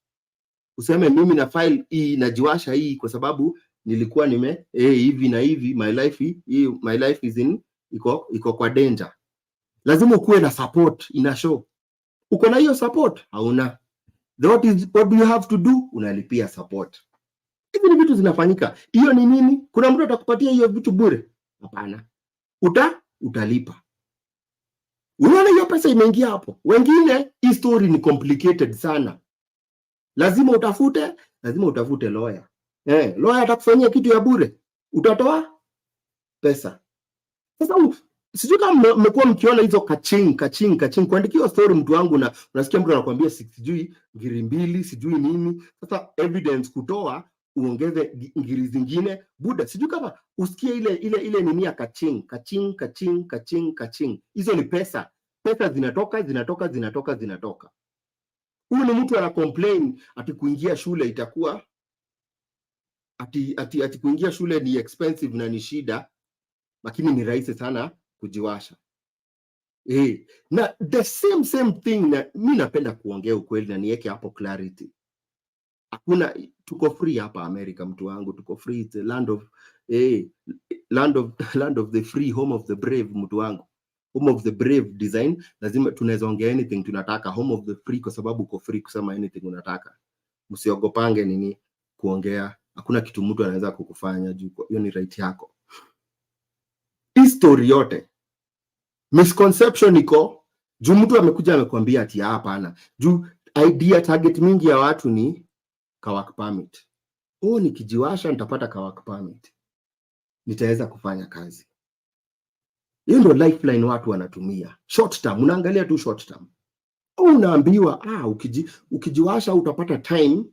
Useme mimi na file hii najiwasha hii kwa sababu nilikuwa hivi na hivi, my life is in iko kwa danger. Lazima ukuwe na support ina show. Uko na hiyo support? Hauna. What do you have to do? Unalipia support. Hivi ni vitu zinafanyika. Hiyo ni nini? Kuna mtu atakupatia hiyo vitu bure? Hapana. Utalipa. Unaona hiyo pesa imeingia hapo. Wengine hii story ni complicated sana. Lazima utafute lawyer. Lawyer atakufanyia kitu ya bure. Utatoa pesa. Sasa sijui kama mmekuwa mkiona hizo kaching kuandikiwa story mtu wangu, na unasikia mtu anakuambia sijui ngiri 2 sijui nini. Sasa evidence kutoa uongeze ngiri zingine. Buda, sijui kama usikie ile nini ya kaching. Hizo ni pesa. Pesa zinatoka. Huyu ni mtu ana complain ati kuingia shule itakuwa ati kuingia shule ni expensive na ni shida, lakini ni rahisi sana kujiwasha. Na the same thing, na mimi napenda kuongea ukweli na niweke hapo clarity. Hakuna, tuko free hapa America mtu wangu, tuko free. It's a land of the free, home of the brave mtu wangu. Home of the brave design, lazima tunaweza ongea anything tunataka. Home of the free kwa sababu uko free kusema anything unataka. Msiogopange nini kuongea. Hakuna kitu mtu anaweza kukufanya juu hiyo ni right yako. History yote misconception iko juu mtu amekuja amekwambia ati hapana. Juu idea target mingi ya watu ni work permit. Nikijiwasha nitapata work permit, nitaweza kufanya kazi. Hiyo ndio lifeline watu wanatumia. Short term, unaangalia tu short term. Unaambiwa ukijiwasha utapata time.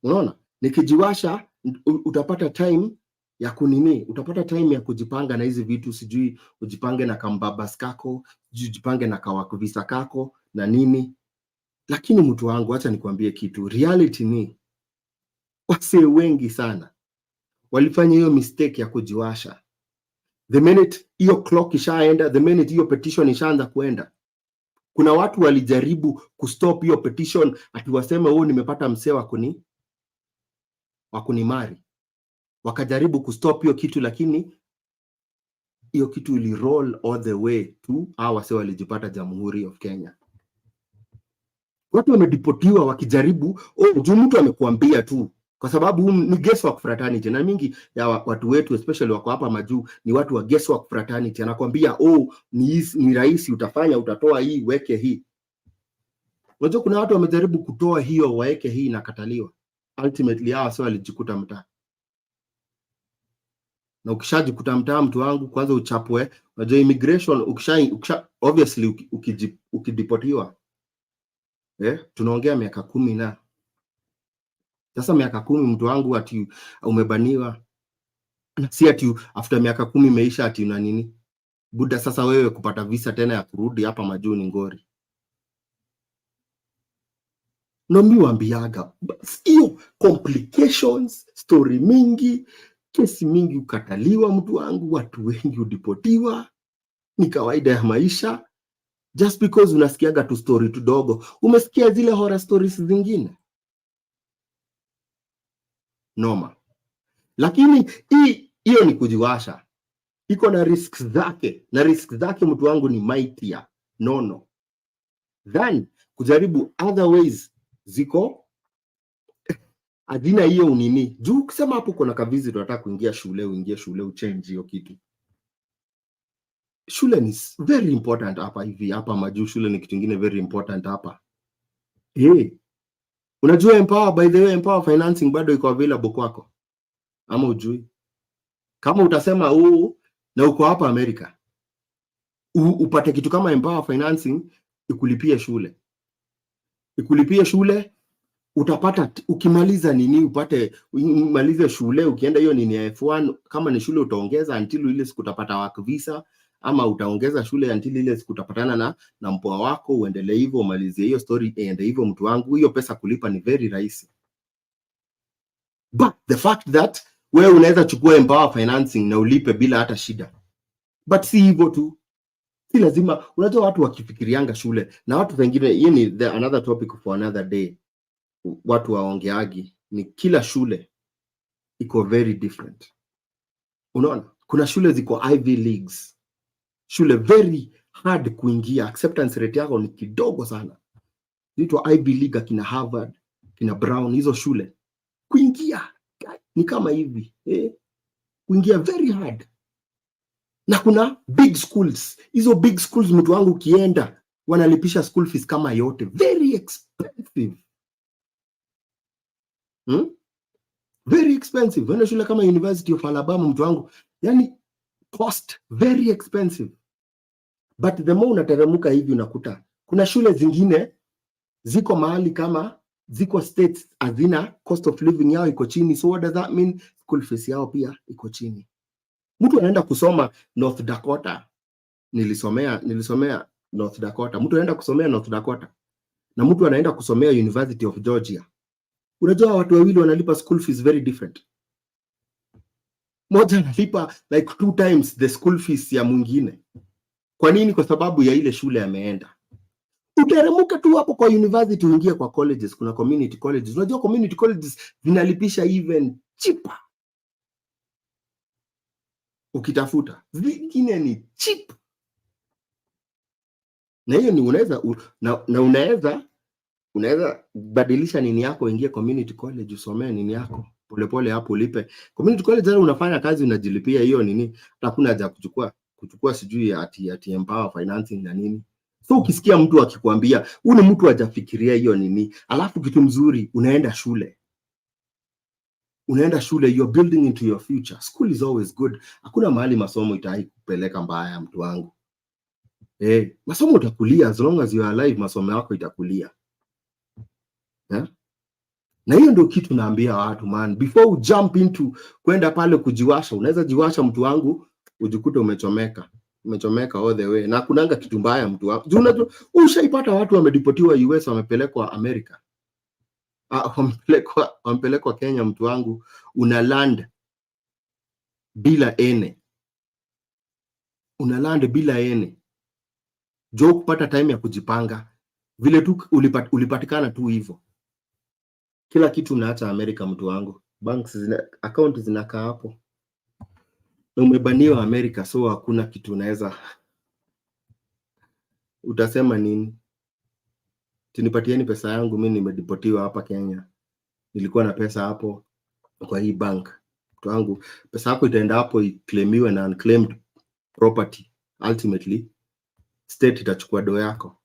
Unaona? Nikijiwasha utapata time ya kunini, utapata time ya kujipanga na hizi vitu, sijui ujipange na kambabas kako, ujipange na kawako visa kako na nini. Lakini mtu wangu, acha nikwambie kitu. Reality ni wase wengi sana walifanya hiyo mistake ya kujiwasha. The minute hiyo clock ishaenda, the minute hiyo petition ishaanza kuenda, kuna watu walijaribu kustop hiyo petition ati waseme nimepata msee wa kunimari. Wakajaribu kustop hiyo kitu, lakini hiyo kitu ili roll all the way to wase walijipata Jamhuri of Kenya. Watu wamedipotiwa wakijaribu, juu mtu amekuambia tu, kwa sababu ni guesswork fraternity, na mingi ya watu wetu especially wako hapa majuu ni watu wa guesswork fraternity. Anakuambia ni rahisi, utafanya, utatoa hii, weke hii. Unajua kuna watu wamejaribu kutoa hiyo waeke hii na kataliwa. Ultimately sio walijikuta mtaa. Na ukishajikuta mtaa mtu wangu, kwanza uchapwe. Unajua immigration obviously ukidipotiwa. Tunaongea miaka 10 na sasa miaka 10 mtu wangu ati umebaniwa. Si ati after miaka 10 imeisha ati una nini. Buda, sasa wewe kupata visa tena ya kurudi hapa majuu ni ngori. na miwambiaga hiyo complications, story mingi, kesi mingi ukataliwa, mtu wangu, watu wengi udipotiwa, ni kawaida ya maisha. Just because unasikiaga tu story tudogo, umesikia zile horror stories zingine noma. Lakini hiyo ni kujiwasha, iko na risks zake, na risks zake mtu wangu ni mightier nono then kujaribu other ways ziko adina hiyo unini. Juu kusema hapo kuna kavizi tunataka kuingia shule, uingie shule uchange hiyo kitu. Shule ni very important hapa hivi, hapa majuu shule ni kitu kingine very important hapa. Unajua Empower, by the way, Empower financing bado iko available kwako ama ujui? Kama utasema na uko hapa Amerika, upate kitu kama Empower financing, ikulipie shule, utapata ukimaliza nini, umalize shule, ukienda hiyo nini ya F1, kama ni shule utaongeza until ile siku utapata work visa, ama utaongeza shule until ile siku utapatana na mpoa wako, uendelee hivyo, umalizie hiyo story ende hivyo. Mtu wangu, hiyo pesa kulipa ni very rahisi. But the fact that wewe unaweza chukua Empower financing na ulipe bila hata shida. But si hivyo tu, si lazima. Unajua watu wakifikirianga shule, na watu wengine, hii ni another topic for another day, watu waongeagi, ni kila shule iko very different. Unaona, kuna shule ziko Ivy Leagues, shule very hard kuingia, acceptance rate yako ni kidogo sana. Zitwa Ivy League, kina Harvard, kina Brown, hizo shule kuingia ni kama hivi, kuingia very hard. Na kuna big schools, hizo big schools mtu wangu ukienda wanalipisha school fees kama yote, very expensive. Very expensive. Wenda shule kama University of Alabama mtu wangu, yani cost very expensive. But the more unateremuka hivi unakuta kuna shule zingine ziko mahali kama ziko states hazina cost of living yao iko chini. So what does that mean? School fees yao pia iko chini. Mtu anaenda kusoma North Dakota, nilisomea North Dakota. Mtu anaenda kusomea North Dakota na mtu anaenda kusomea University of Georgia. Unajua watu wawili wanalipa school fees very different. Moja analipa like 2 times the school fees ya mwingine. Kwa nini? Kwa sababu ya ile shule ameenda. Uteremuka tu hapo kwa university, uingie kwa colleges, kuna community colleges. Unajua community colleges zinalipisha even cheaper. Ukitafuta zingine ni cheap. Na hiyo ni unaweza badilisha nini yako, ingie community college usomee nini yako polepole hapo, ulipe community college. Unafanya kazi unajilipia hiyo nini, hakuna haja kuchukua sijui ati Empower financing na nini. So ukisikia mtu akikwambia ni mtu hajafikiria hiyo nini, alafu kitu mzuri, unaenda shule, you're building into your future. School is always good. Hakuna mahali masomo itakupeleka mbaya mtu wangu. Masomo utakulia, as long as you are alive, masomo yako itakulia. Na hiyo ndio kitu naambia watu, man, before you jump into kwenda pale kujiwasha, unaweza jiwasha mtu wangu, ujikute umechomeka all the way. Na kunanga kitu mbaya mtu wangu. Unajua ushaipata watu wamedipotiwa US, wamepelekwa America. Wamepelekwa Kenya mtu wangu, una land bila ene. Jo kupata time ya kujipanga. Vile tu ulipatikana tu hivyo. Kila kitu unaacha Amerika mtu wangu. Banks account zinakaa hapo. Na umebaniwa Amerika, so hakuna kitu unaweza. Utasema nini? Tinipatieni pesa yangu, mimi nimedipotiwa hapa Kenya. Nilikuwa na pesa hapo kwa hii bank. Mtu wangu, pesa yako itaenda hapo iclaimiwe na unclaimed property. Ultimately, state itachukua do yako.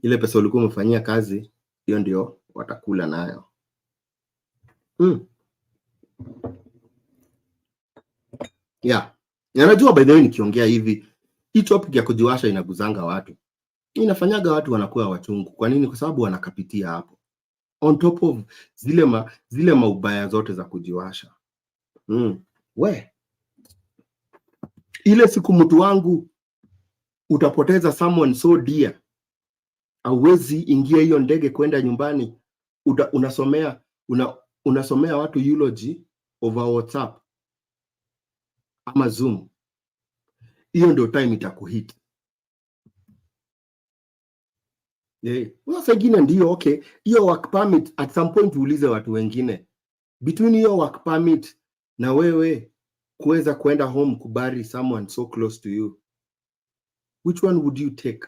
Ile pesa ulikuwa umefanyia kazi, hiyo ndio watakula nayo. Najua by the way nikiongea hivi, hii topic ya kujiwasha inaguzanga watu. Inafanyaga watu wanakuwa wachungu. Kwa nini? Kwa sababu wanakapitia hapo. On top of zile maubaya zote za kujiwasha. Ile siku mtu wangu utapoteza someone so dear, Hauwezi ingia hiyo ndege kwenda nyumbani, unasomea watu eulogy over WhatsApp ama Zoom. Hiyo ndio time itakuhit. Sasa ingine ndio okay, hiyo work permit at some point uulize watu wengine, between hiyo work permit na wewe kuweza kwenda home kubari someone so close to you, which one would you take?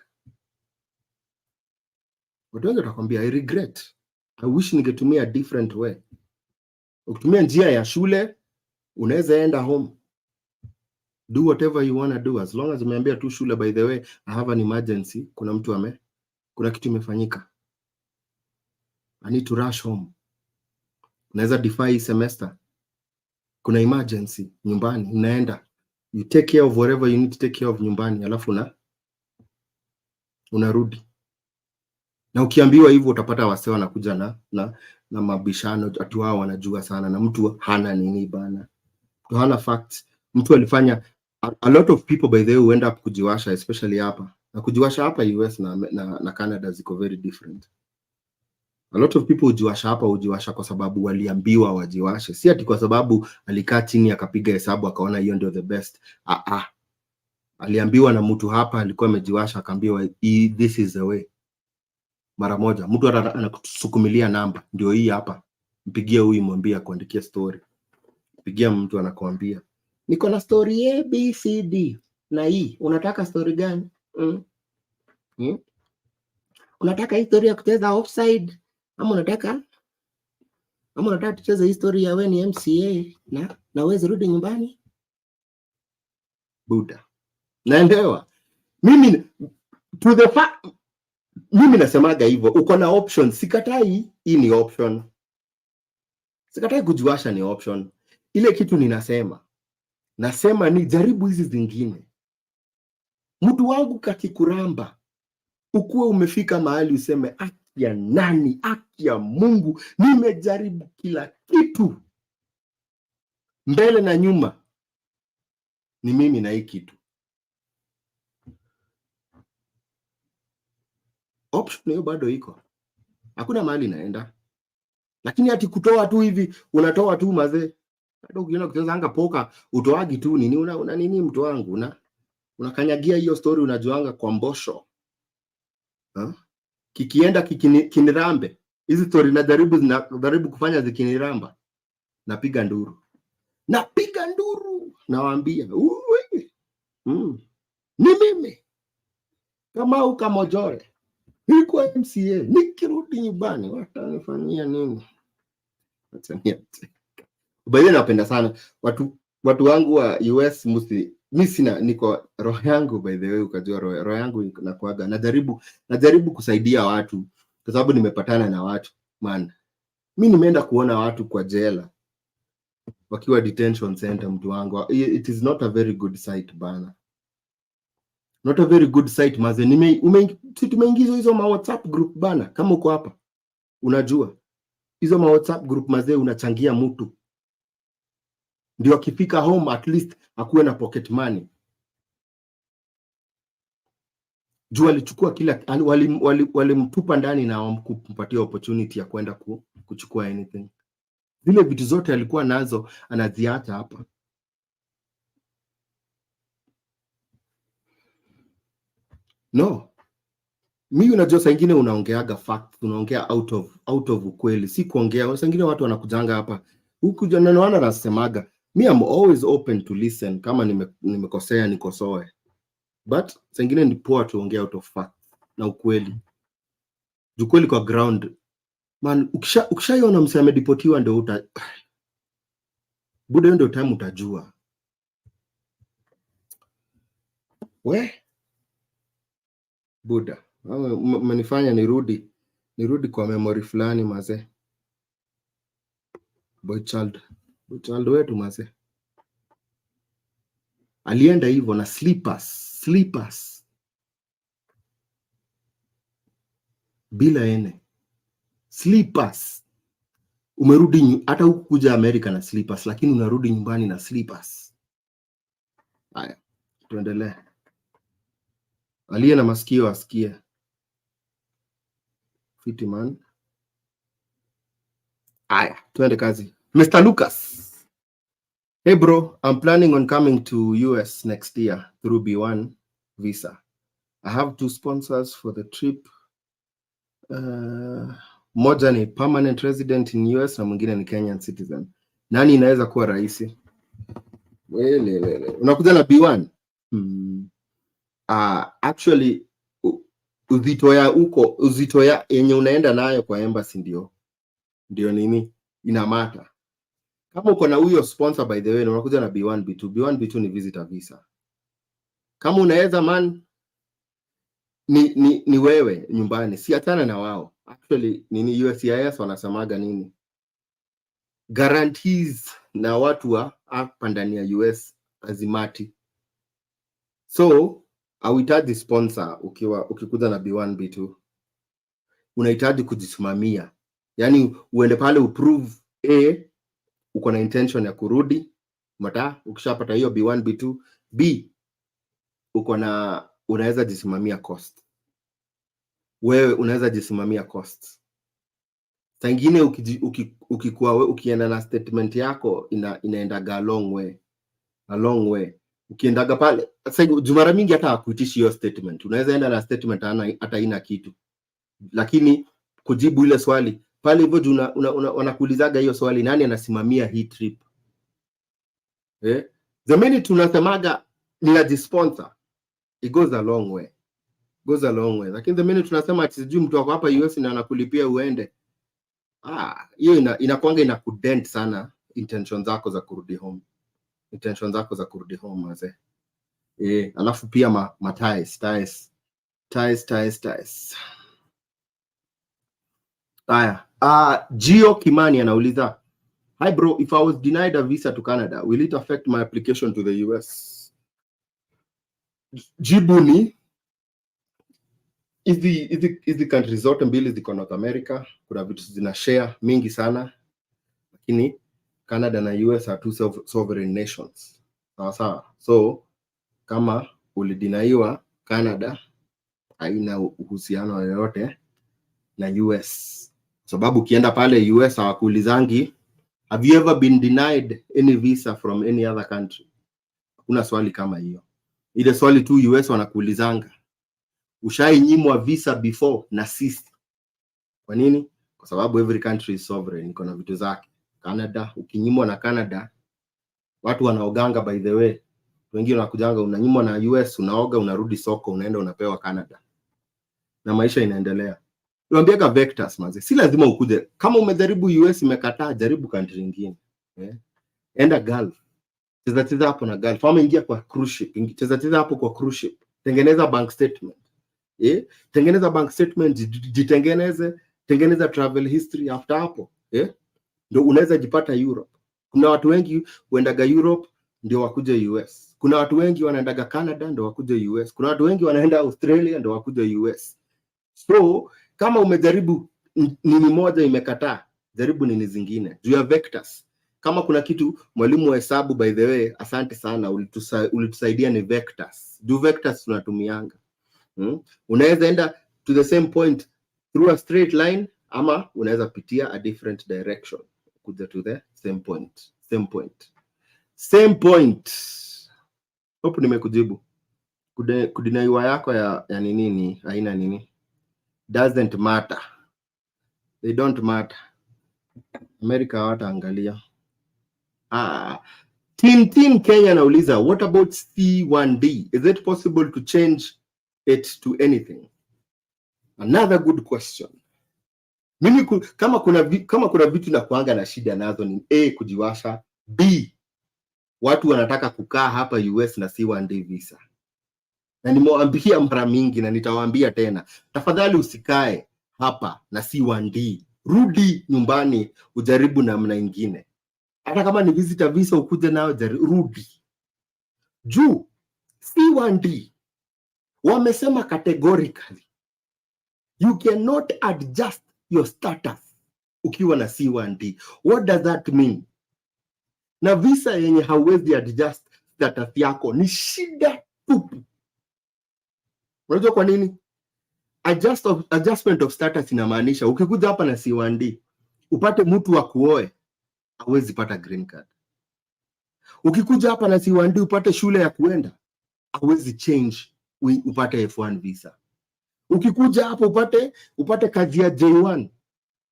Watu wengi watakwambia I regret, I wish ningetumia different way. Ukitumia njia ya shule unaweza enda home, do whatever you wanna do, as long as umeambia tu shule, by the way I have an emergency, kuna kitu imefanyika, I need to rush home. Unaweza defy semester, kuna emergency nyumbani, unaenda, you take care of whatever you need to take care of nyumbani, alafu unarudi. Na ukiambiwa hivyo utapata wase wanakuja na mabishano ati wao wanajua sana, na mtu hana nini bana, hana facts. Mtu alifanya a lot of people by the way end up kujiwasha, especially hapa, na kujiwasha hapa US na Canada ziko very different. A lot of people hujiwasha kwa sababu waliambiwa wajiwashe, si ati kwa sababu alikaa chini akapiga hesabu akaona hiyo ndio the best. Aliambiwa na mtu hapa alikuwa amejiwasha, akaambiwa this is the way. Mara moja mtu anakusukumilia namba, ndio hii hapa, mpigie huyu mwambie kuandikia story. Pigia mtu anakuambia niko na story A B C D na hii, unataka story gani? Unataka historia ya kucheza offside ama unataka tucheze historia ya wewe ni MCA na uweze rudi nyumbani? Buda. Naelewa. Mimi nasemaga hivyo, uko na option. Sikatai, hii ni option. Sikatai kujiwasha ni option. Ile kitu nasema ni jaribu hizi zingine. Mtu wangu kakikuramba, ukuwe umefika mahali useme haki ya nani, haki ya Mungu, nimejaribu kila kitu mbele na nyuma, ni mimi na hii kitu. Option hiyo bado iko, hakuna mahali naenda. Lakini ati kutoa tu hivi, unatoa tu mazee. Hata ukiona kucheza anga poka, utoagi tu nini, una nini mtu wangu, unakanyagia hiyo story, unajuanga kwa mbosho. Kikienda kinirambe, hizi story najaribu kufanya zikiniramba, napiga nduru. Nawaambia, ni mimi kama ukamojore nilikuwa MCA, nikirudi nyumbani watanifanyia nini? Baadaye napenda sana watu wangu wa US mimi niko roho yangu, by the way, ukajua roho yangu inakuaga, najaribu kusaidia watu kwa sababu nimepatana na watu man. Mimi nimeenda kuona watu kwa jela wakiwa detention center, mtu wangu. It is not a very good sight bana, not a very good sight maze. Tumeingizwa hizo ma WhatsApp group bana, kama uko hapa unajua hizo ma WhatsApp group maze, unachangia mtu ndio akifika home at least akuwe na pocket money. Juu alichukua kila, walimtupa ndani na wampatia opportunity ya kwenda kuchukua anything. Zile vitu zote alikuwa nazo anaziacha hapa. No. Mimi unajua saa ingine unaongeaga fact, unaongea out of ukweli, si kuongea. Saa ingine watu wanakujanga hapa huku jana nasemaga, me I'm always open to listen, kama nimekosea nikosoe. But saa ingine ni poa tuongea out of fact na ukweli. Ukweli kwa ground. Man, ukishaiona msema amedipotiwa ndio buda, ndio time utajua. Buda, mmenifanya nirudi kwa memory fulani maze. Boy child wetu maze alienda hivyo na slippers bila ene, slippers. Umerudi hata huku kuja Amerika na slippers, lakini unarudi nyumbani na slippers. Haya, tuendelee. Aliye na masikio asikie. Fiti man. Aya, tuende kazi. Mr. Lucas. Hey bro, I'm planning on coming to US next year through B1 visa. I have 2 sponsors for the trip. Moja ni permanent resident in US na mwingine ni Kenyan citizen. Nani inaweza kuwa rahisi? Wele. Unakuja na B1? Actually uzito ya yenye unaenda nayo kwa embassy ndio nini inamata. Kama uko na huyo sponsor by the way, na unakuja na B1 B2. B1 B2 ni visitor visa. Kama unaweza man ni wewe nyumbani, si atana na wao. Actually nini USCIS wanasemaga nini? Guarantees na watu wa hapa ndani ya US azimati. So hauhitaji sponsor ukikuja na B1 B2. Unahitaji kujisimamia. Yaani uende pale uprove uko na intention ya kurudi ukishapata hiyo B1 B2. B unaweza jisimamia cost. Wewe unaweza jisimamia cost. Tangine ukienda na statement yako inaendaga a long way. Ukiendaga pale sasa mara mingi hata hakuitishi hiyo statement. Unaweza enda na statement hata ina kitu. Lakini kujibu ile swali pale hivyo wanakuulizaga hiyo swali, nani anasimamia hii trip? The minute tunasemaga ninajisponsor, it goes a long way. Lakini the minute tunasema ati sijui mtu wako hapa US na anakulipia uende, hiyo inakuanga inakudent sana intention zako za kurudi home. Mzee. Alafu pia ties. Gio Kimani anauliza, hi bro, if I was denied a visa to Canada, will it affect my application to the US? Jibu ni hizi countries zote mbili ziko North America, kuna vitu zina share mingi sana, lakini Canada na US are 2 sovereign nations. Sawa. So kama ulidinaiwa Canada, haina uhusiano yoyote na US. Sababu ukienda pale US hawakuulizangi have you ever been denied any visa from any other country. Kuna swali kama hiyo. Ile swali tu US wanakuulizanga, ushainyimwa visa before na sisi? Kwa nini? Kwa sababu every country is sovereign, iko na vitu zake. Canada, ukinyimwa na Canada, watu wanaoganga by the way. Wengine wanakujanga unanyimwa na US, unaoga, unarudi soko, unaenda unapewa Canada. Na maisha inaendelea. Niambiaga vectors manze. Si lazima ukuje. Kama umejaribu US imekataa, jaribu country nyingine. Enda Gulf. Cheza hapo na Gulf. Ama ingia kwa cruise ship. Cheza hapo kwa cruise ship. Tengeneza bank statement. Tengeneza bank statement, tengeneza travel history after hapo. Ndio unaweza jipata Europe. Kuna watu wengi huendaga Europe ndio wakuje US. Kuna watu wengi wanaendaga Canada ndio wakuje US. Kuna watu wengi wanaenda Australia ndio wakuje US. So kama umejaribu nini moja imekataa, jaribu nini zingine. Juu ya vectors. Kama kuna kitu mwalimu wa hesabu by the way, asante sana, ulitusaidia ni vectors. Juu vectors tunatumianga. Unaweza enda to the same point through a straight line, ama unaweza pitia a different direction kuja to the same point. Hope nimekujibu. Kudinaiwa yako ya nini haina nini. Doesn't matter. They don't matter. America hawataangalia. Team Kenya nauliza, what about C1D? Is it possible to change it to anything? Another good question. Mimi kama kuna vitu na kuanga na shida nazo ni A, kujiwasha, B, watu wanataka kukaa hapa US na C1D visa. Na nimewaambia mara mingi na nitawaambia tena, tafadhali usikae hapa na C1D. Rudi nyumbani ujaribu namna nyingine. Hata kama ni visitor visa ukuje nao rudi. Juu C1D wamesema categorically you cannot adjust your status ukiwa na C1D. What does that mean? Na visa yenye hauwezi adjust status yako ni shida tupu. Unajua kwa nini? adjustment of status inamaanisha ukikuja hapa na C1D upate mtu wa kuoe, hauwezi pata green card. Ukikuja hapa na C1D upate shule ya kuenda, hauwezi change upate F1 visa. Ukikuja hapa upate kazi ya J1,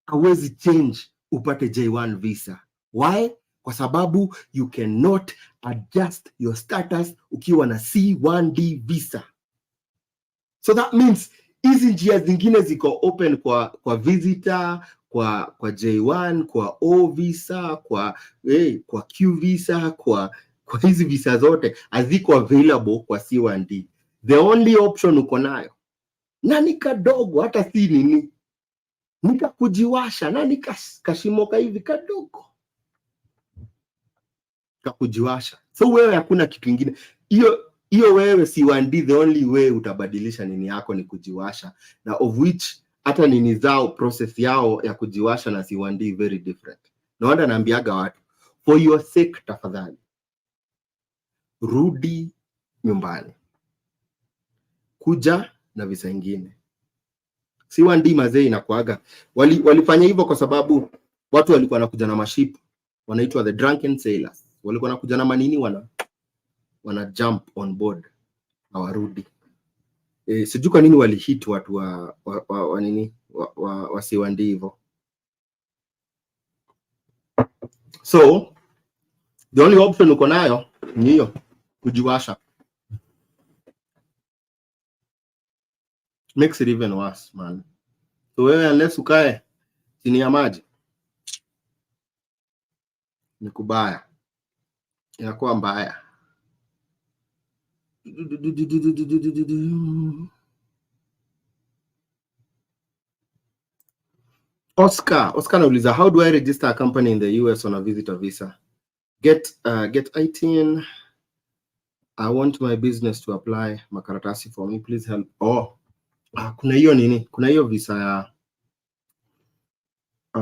hauwezi change upate J1 visa. Why? Kwa sababu you cannot adjust your status ukiwa na C1D visa. So that means hizi njia zingine ziko open kwa visitor, kwa J1, kwa O visa, kwa Q visa, kwa hizi visa zote haziko available kwa C1D. The only option uko nayo na ni kadogo, hata si nini, nikakujiwasha na nikashimoka hivi kadogo kakujiwasha. So wewe hakuna kitu kingine. Hiyo wewe C1D, the only way utabadilisha nini yako ni kujiwasha, na of which hata nini zao process yao ya kujiwasha na C1D very different. Na wanda naambiaga watu, for your sake tafadhali rudi nyumbani, kuja na visa ingine. C1D mazee inakuaga walifanya hivyo kwa sababu watu walikuwa wanakuja na maship wanaitwa the drunken sailors, walikuwa wanakuja na manini wana jump on board na warudi. Sijui kwa nini walihit watu wa nini wa C1D hivyo. So the only option uko nayo ni hiyo, kujiwasha. Makes it even worse, man. So wewe unless ukae chini ya maji ni kubaya, inakuwa mbaya. Oscar nauliza, how do I register a company in the US on a visitor visa? Get 18. I want my business to apply makaratasi for me, please help. Kuna hiyo nini? Kuna hiyo visa ya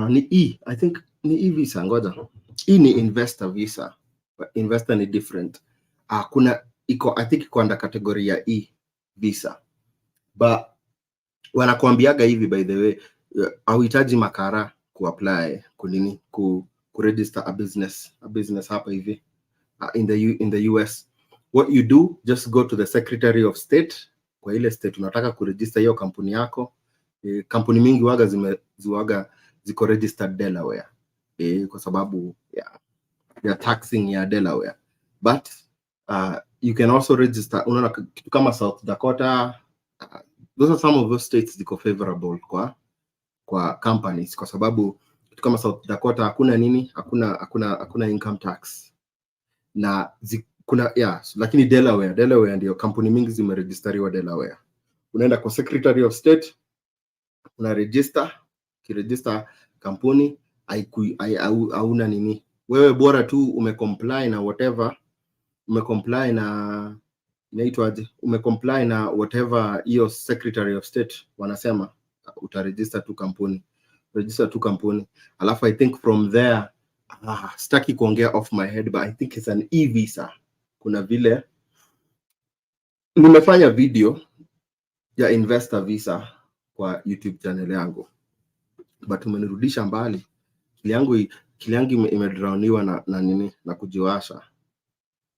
ni I think ni visa, ngoja. Hii ni investor visa. But investor ni different. Kuna I think iko under category ya visa. But wanakuambiaga hivi, by the way, hauhitaji makara kuapply kunini kuregister a business hapa hivi in the US. What you do, just go to the Secretary of State kwa ile state unataka kuregister hiyo kampuni yako. Kampuni mingi ziko registered Delaware kwa sababu ya taxing ya Delaware. But you can also register unaona kitu kama South Dakota. Those are some of those states ziko favorable kwa companies, kwa sababu kitu kama South Dakota hakuna income tax, na lakini Delaware ndio kampuni mingi zimeregistriwa Delaware. Unaenda kwa Secretary of State, una register kampuni, hauna nini, wewe bora tu umecomply na whatever, umecomply na whatever hiyo Secretary of State wanasema, utaregister tu kampuni. Alafu I think from there, sitaki kuongea off my head, but I think it's an visa. Kuna vile nimefanya video ya investor visa kwa YouTube channel yangu, but umenirudisha mbali. Kili yangu imedrawniwa na nini, na kujiwasha.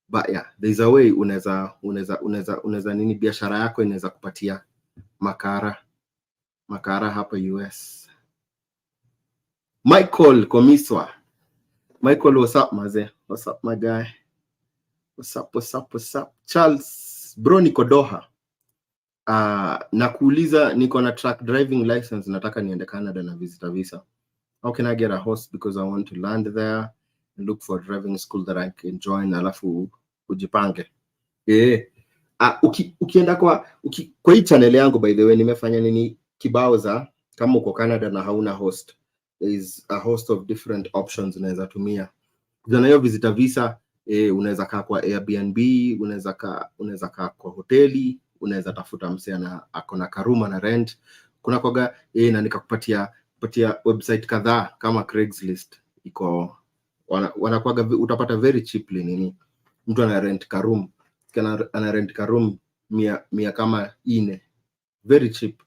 But yeah, there's a way unaweza nini, biashara yako inaweza kupatia makara hapa US. Michael Komiswa. Michael, what's up maze? What's up my guy? What's up? Charles, bro, niko Doha. Nakuuliza, niko na truck driving license, nataka niende Canada na visitor visa. How can I get a host, because I want to land there and look for a driving school that I can join, alafu ujipange. Ukienda kwa hii channel yangu, by the way, nimefanya nini kibao za kama uko Canada na hauna host. There is a host of different options unaweza tumia. Kuna hiyo visitor visa, unaweza kaa kwa Airbnb, unaweza kaa kwa hoteli, unaweza tafuta msee na akona karuma na rent. Kuna kwaga na nikakupatia website kadhaa kama Craigslist iko wanakuaga utapata very cheaply nini. Mtu ana rent ka room mia kama 4, very cheap.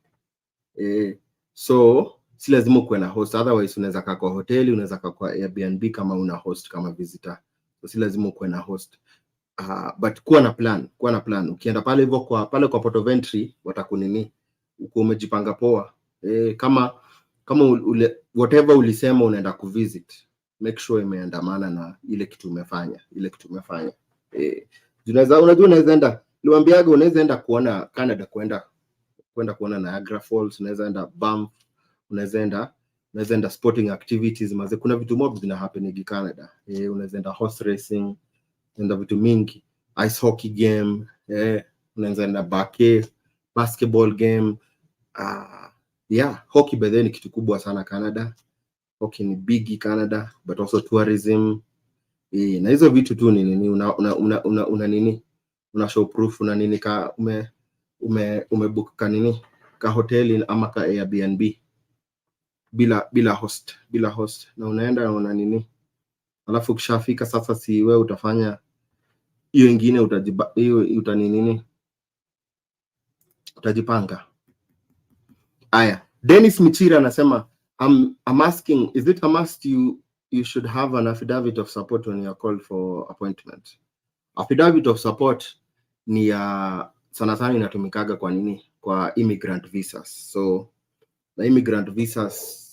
So si lazima kuwe na host, otherwise unaweza kaa kwa hoteli, unaweza kaa kwa Airbnb kama una host kama visitor. So si lazima kuwe na host. But kuwa na plan. Ukienda pale hivyo kwa port of entry watakunini, uko umejipanga poa. Kama whatever ulisema unaenda kuvisit, make sure imeandamana na ile kitu umefanya. Unaweza enda, niwaambiaga unaweza enda kuona Canada, kwenda kuona Niagara Falls, unaweza enda Banff, unaweza enda sporting activities. Kuna vitu mob zina happen in Canada. Unaweza enda horse racing, enda vitu mingi, ice hockey game, unaweza enda basketball game. Hockey by the way ni kitu kubwa sana Canada. Hockey ni big Canada, but also tourism. Na hizo vitu tu ni nini, una nini, una show proof, una nini, ka umebook ka nini, ka hoteli ama ka Airbnb bila host, na unaenda una nini, alafu ukishafika sasa, si wewe utafanya hiyo ingine, utajipanga. Aya, Dennis Michira anasema I'm asking, is it a must you should have an affidavit of support when you are called for appointment? Affidavit of support ni sana inatumikaga kwa nini, kwa immigrant visas. So na immigrant visas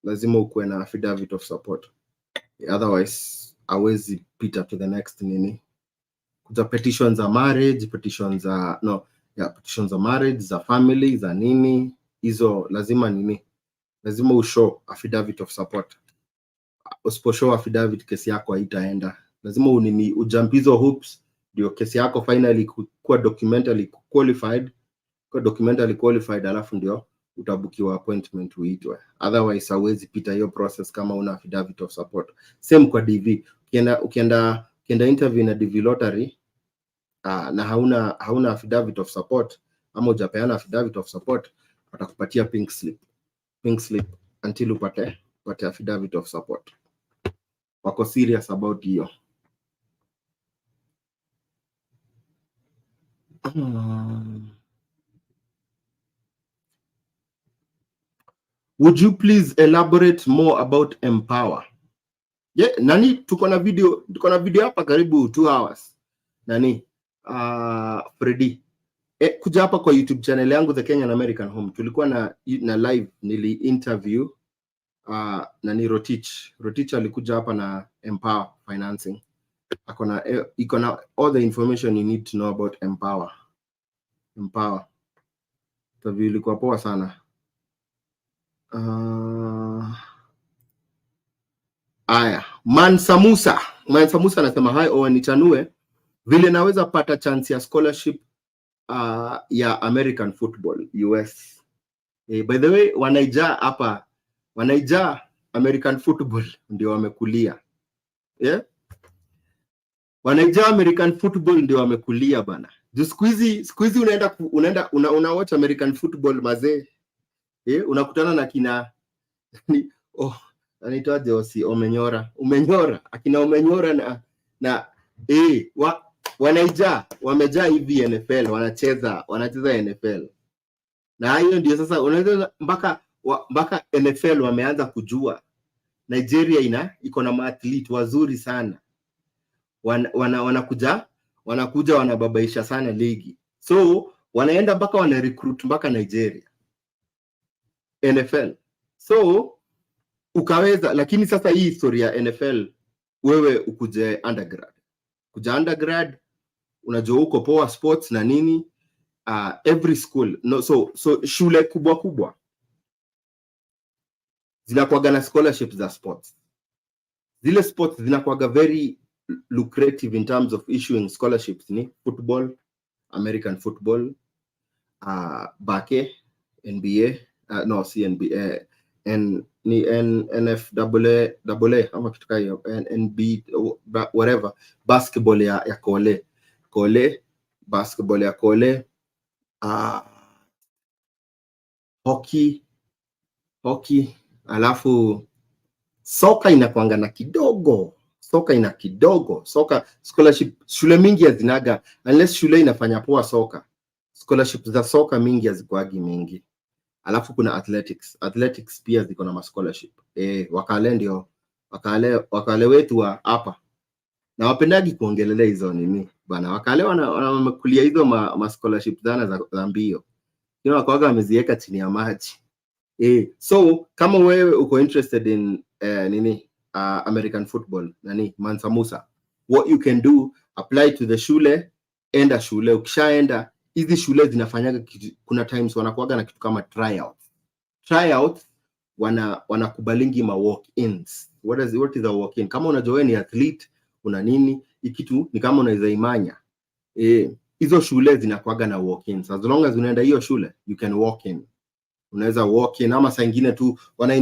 lazima ukuwe na affidavit of support, otherwise hawezi pita to the next nini. Kuja petitions za marriage, petitions za marriage, za family, za nini, hizo lazima ushow affidavit of support. Usiposhow affidavit, kesi yako haitaenda. Lazima ujump hizo hoops ndio kesi yako finally kuwa documentally qualified, alafu ndio utabukiwa appointment uitwe. Otherwise hauwezi pita hiyo process kama una affidavit of support. Same kwa DV. Ukienda interview na DV lottery na hauna affidavit of support, ama hujapeana affidavit of support, watakupatia pink slip until upate affidavit of support. Wako serious about hiyo. Would you please elaborate more about Empower? Nani, tuko na video hapa karibu 2 hours. Nani, Freddy, kuja hapa kwa YouTube channel yangu The Kenyan American Home. Tulikuwa na live, nili interview nani Rotich alikuja hapa na Empower Financing. Iko na all the information you need to know about Empower. Interview ilikuwa poa sana. Mansa Musa anasema hi Owen, nichanue vile naweza pata chance ya scholarship ya American football US. By the way, wanaija American football ndio wamekulia. Wanaija American football ndio wamekulia bana. Siku hizi unaenda watch American football mazee. Unakutana na kina anaitwaje Omenyora, akina Omenyora na wanaija wamejaa hivi NFL, wanacheza NFL. Na hiyo ndio sasa unaweza mpaka NFL wameanza kujua Nigeria iko na maathlete wazuri sana. Wanakuja wanababaisha sana ligi. So wanaenda mpaka wana recruit mpaka Nigeria NFL. So ukaweza, lakini sasa hii historia ya NFL, wewe ukuje undergrad, unajua uko power sports na nini, every school so shule kubwa zinakuwaga na scholarships za sports. Zile sports zinakuwaga very lucrative in terms of issuing scholarships, ni football, American football, bake, NBA, CNBA, ni NFAA ama kitu kama NB whatever, basketball ya Kole, basketball ya Kole, hockey, alafu soka inakuanga na kidogo. Soka scholarship shule mingi hazinaga, unless shule inafanya poa soka. Scholarship za soka mingi hazikuagi mingi. Alafu kuna athletics pia ziko na scholarship. Wakale ndio wakale wetu wa hapa na wapendagi kuongelelea hizo nini bana. Wakale wanakulia hizo ma scholarship zana za mbio, wakawaga wameziweka chini ya maji. So kama wewe uko interested in American football Mansa Musa, what you can do, apply to the shule, enda shule. Ukishaenda hizi shule zinafanyaga kuna times wanakuaga na kitu kama tryout wanakubalingi ma walk-ins. What is a walk-in? Kama unajua wewe ni athlete una nini, ikitu ni kama unaweza imanya. Hizo shule zinakuaga na walk-ins. As long as unaenda hiyo shule, you can walk in. Unaweza walk in, ama saa nyingine tu wana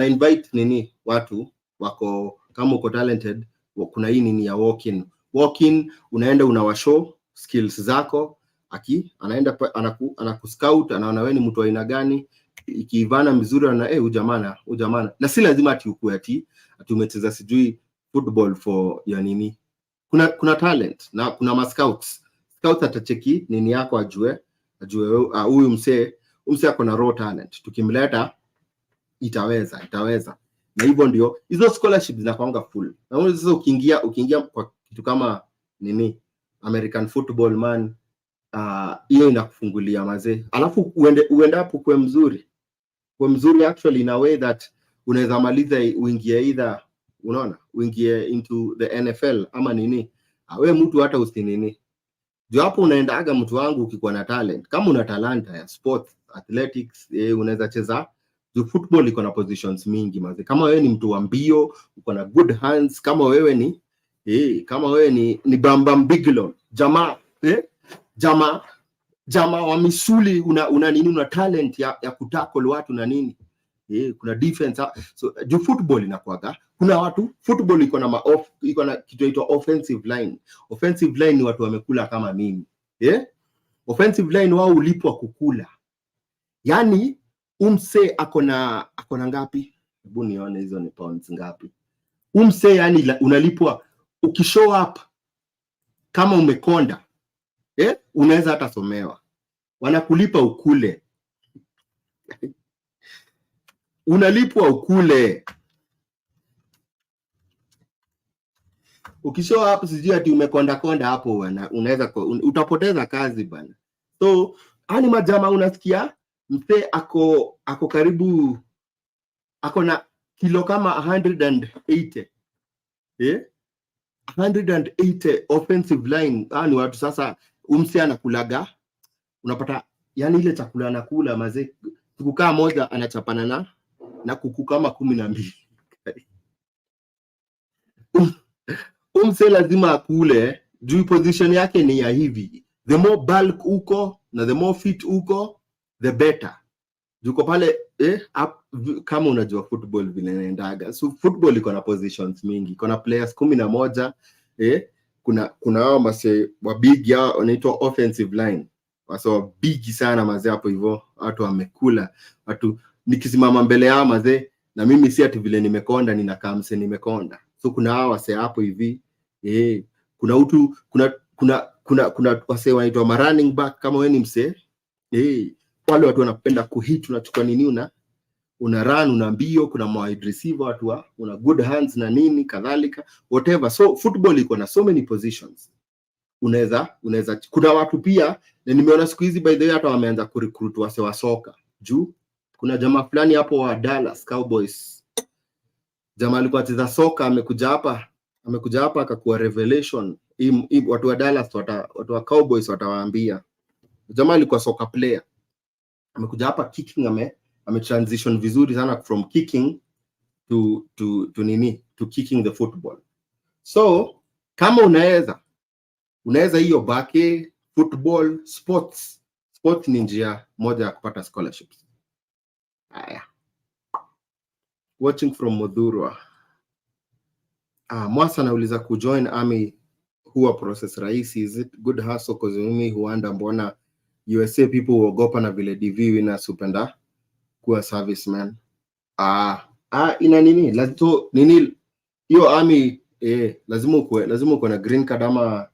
invite nini watu wako, kama uko talented, kuna hii nini ya walk in, unaenda unawashow skills zako, anaenda anakuscout, anaona wewe ni mtu wa aina gani, ikiivana mzuri na ujamana. Na si lazima ati ukue ati umecheza sijui football for ya nini. Kuna talent na kuna ma scouts atacheki nini yako, ajue huyu msee ako na raw talent, tukimleta itaweza. Na hivyo ndio hizo scholarships zinakuanga full. Na sasa ukiingia kwa kitu kama nini American football man, hiyo inakufungulia mazee. Alafu uende hapo kwa mzuri actually in a way that unaweza maliza uingie into the NFL ama nini. Wewe mtu hata usinini ndio hapo unaendaga mtu wangu, ukikuwa na talent, kama una talanta ya sports athletics, unaweza cheza. The football iko na positions mingi maze. Kama wewe ni mtu wa mbio, uko na good hands, kama wewe ni Bambam Bigelow, jamaa wa misuli, una talent ya kutackle watu na nini. Kuna defense. So the football inakuaga, kuna watu football iko na kitu inaitwa offensive line. Offensive line ni watu wamekula kama mimi. Offensive line wao ulipwa kukula. Yani umse akona ngapi? Hebu nione hizo ni pounds ngapi. Umse yani unalipwa ukishow up kama umekonda. Unaweza hata somewa. Wanakulipa ukule. Unalipwa ukule. Ukishow hapo sijui ati umekonda hapo unaweza utapoteza kazi bana. So ani majama unasikia mse ako karibu ako na kilo kama 180. 180 offensive line. Ni watu sasa umse anakulaga, unapata yani ile chakula anakula mazee, kukaa moja anachapana na kuku kama 12. Umse lazima akule, juu position yake ni ya hivi. The more bulk uko na the more fit uko, the better. Juko pale kama unajua football vile inaendaga. So football iko na positions mingi. Iko na players 11. Kuna hao mase wa big ya wanaitwa offensive line. Waso big sana mazee hapo hivyo. Watu wamekula. Watu nikisimama mbele yao mazee, na mimi si ati vile nimekonda ninakaa mse nimekonda. So kuna hao wase hapo hivi. Kuna wase wanaitwa running back, kama wewe ni mse. Wale watu wanapenda kuhit, unachukua nini una run, una mbio. Kuna wide receiver, watu una good hands na nini kadhalika, whatever. So football iko na so many positions. Unaweza kuna watu pia, na nimeona siku hizi by the way hata wameanza kurecruit wase wa soka. Juu kuna jamaa fulani hapo wa Dallas Cowboys, jamaa alikuwa anacheza soka, amekuja hapa akakuwa revelation. Watu wa Dallas, watu wa Cowboys watawaambia, jamaa alikuwa soka player, amekuja hapa kicking, transition vizuri sana from kicking to kicking the football. So kama unaweza hiyo bake football sports ni njia moja ya kupata scholarships. Haya, watching from Modhurwa. Mwasa nauliza kujoin army huwa process rahisi, is it good hustle? Cause mimi huanda mbona USA people huogopa na vile DV winners upenda kuwa serviceman. Ina nini? Lazima nini hiyo army lazima uko na green card ama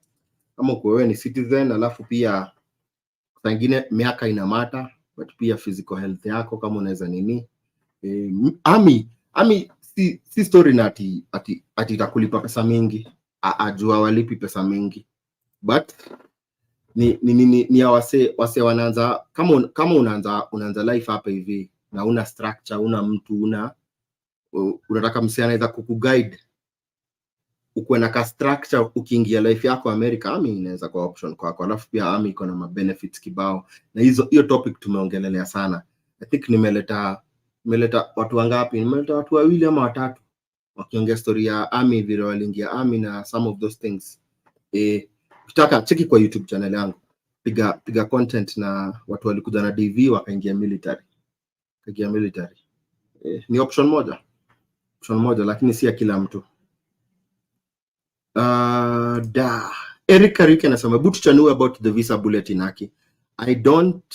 uko wewe ni citizen, alafu pia pengine miaka ina mata. but pia physical health yako kama unaweza nini. Army si story na ati itakulipa pesa mingi, ajua walipi pesa mingi, but ni wase wanaanza kama unaanza life hapa hivi na una structure, una mtu, unataka msee anaweza kukuguide ukuwe na ka structure ukiingia life yako America. Army inaweza kwa option kwako, alafu pia Army iko na benefits kibao, na hiyo topic tumeongelelea sana. I think nimeleta watu wangapi? Nimeleta watu 2 ama 3 wakiongea story ya Army, vile waliingia Army na some of those things. Ukitaka cheki kwa YouTube channel yangu, piga content na watu walikuja na DV wakaingia military. Ni option moja, lakini si ya kila mtu. Eric Karike anasema but to know about the visa bulletin Aki. I don't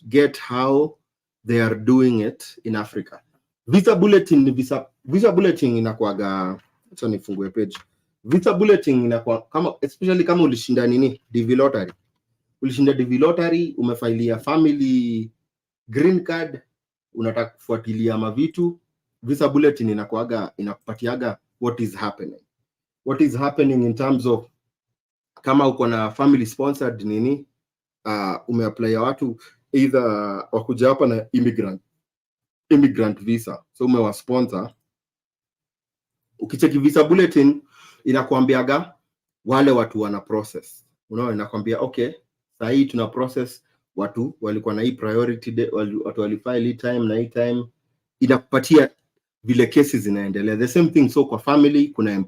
get how they are doing it in Africa. Visa bulletin inakuaga, acha nifungue page. Visa bulletin inakuwa kama, especially kama ulishinda nini DV lottery. Ulishinda DV lottery, umefailia family green card, unataka kufuatilia mavitu, visa bulletin inakupatiaga what is happening in terms of kama uko na family sponsored nini, umeapply watu either wakuja hapa na immigrant visa, so umewasponsor. Ukicheki visa bulletin inakuambiaga wale watu wana process, unaona, inakwambia okay, sasa hii tuna process watu walikuwa na hii priority, watu walifile time na hii time, inakupatia vile cases zinaendelea. The same thing so kwa family kuna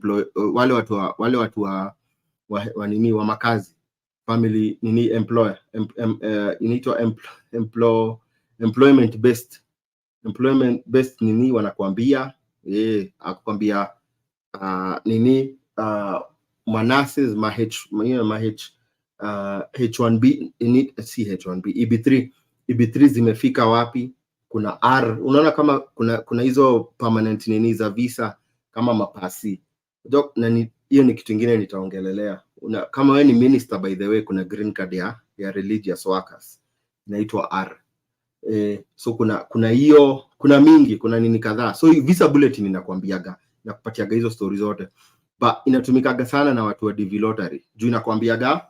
wale watu wa nini wa makazi, family nini employer, inaitwa employment based nini, wanakuambia akukwambia nini manases H1B EB3 zimefika wapi, kuna R, unaona kama kuna hizo permanent nini za visa kama mapasi. Na hiyo ni kitu kingine nitaongelelea. Kama wewe ni minister, by the way, kuna green card ya religious workers inaitwa R. So kuna hiyo, kuna mingi, kuna nini kadhaa. So visa bulletin inakwambiaga, nakupatiaga hizo stories zote, but inatumikaga sana na watu wa DV lottery juu inakwambiaga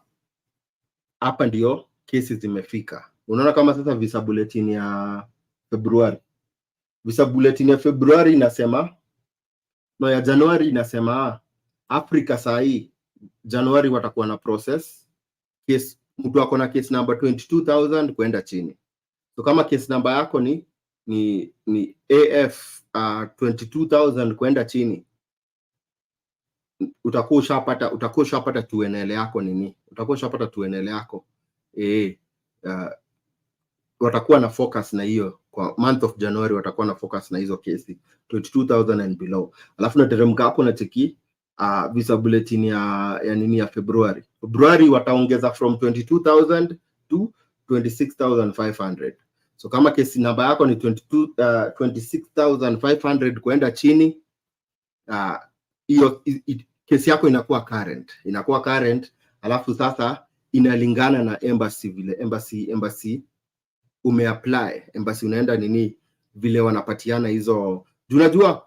hapa ndio cases zimefika. Unaona kama sasa visa bulletin ya February inasema, no, ya Januari inasema Afrika saa hii Januari watakuwa na process case, mtu wako na case number 22,000 kwenda chini. So kama case number yako ni AF 22,000 kwenda chini, utakuwa ushapata tuenele yako nini, utakuwa ushapata tuenele yako. Watakuwa na focus na hiyo kwa month of January, watakuwa na focus na hizo kesi 22,000 and below. Alafu nateremka hapo na cheki visa bulletin ya nini ya February wataongeza from 22,000 to 26,500. So kama kesi namba yako ni 26,500 kwenda chini, hiyo kesi yako inakuwa current, alafu sasa inalingana na embassy, vile embassy umeapply, embassy unaenda nini, vile wanapatiana hizo, unajua.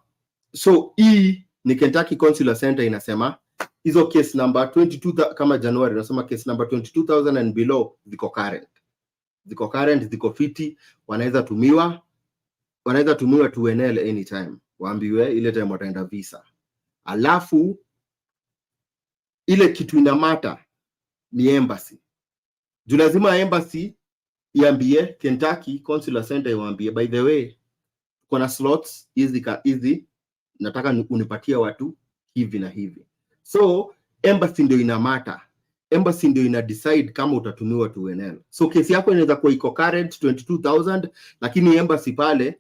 So hii ni Kentucky Consular Center inasema hizo case number 22 kama January nasema case number 22,000 and below ziko current, ziko fiti, wanaweza tumiwa to NL anytime, waambiwe ile time wataenda visa. Alafu ile kitu inamata ni embassy. Juu lazima embassy iambie Kentucky Consular Center, iwaambie by the way kuna slots hizi nataka unipatie watu hivi na hivi. So embassy ndio inamata, embassy ndio ina decide kama utatumiwa to NL. So kesi yako inaweza kuwa iko current 22,000, lakini embassy pale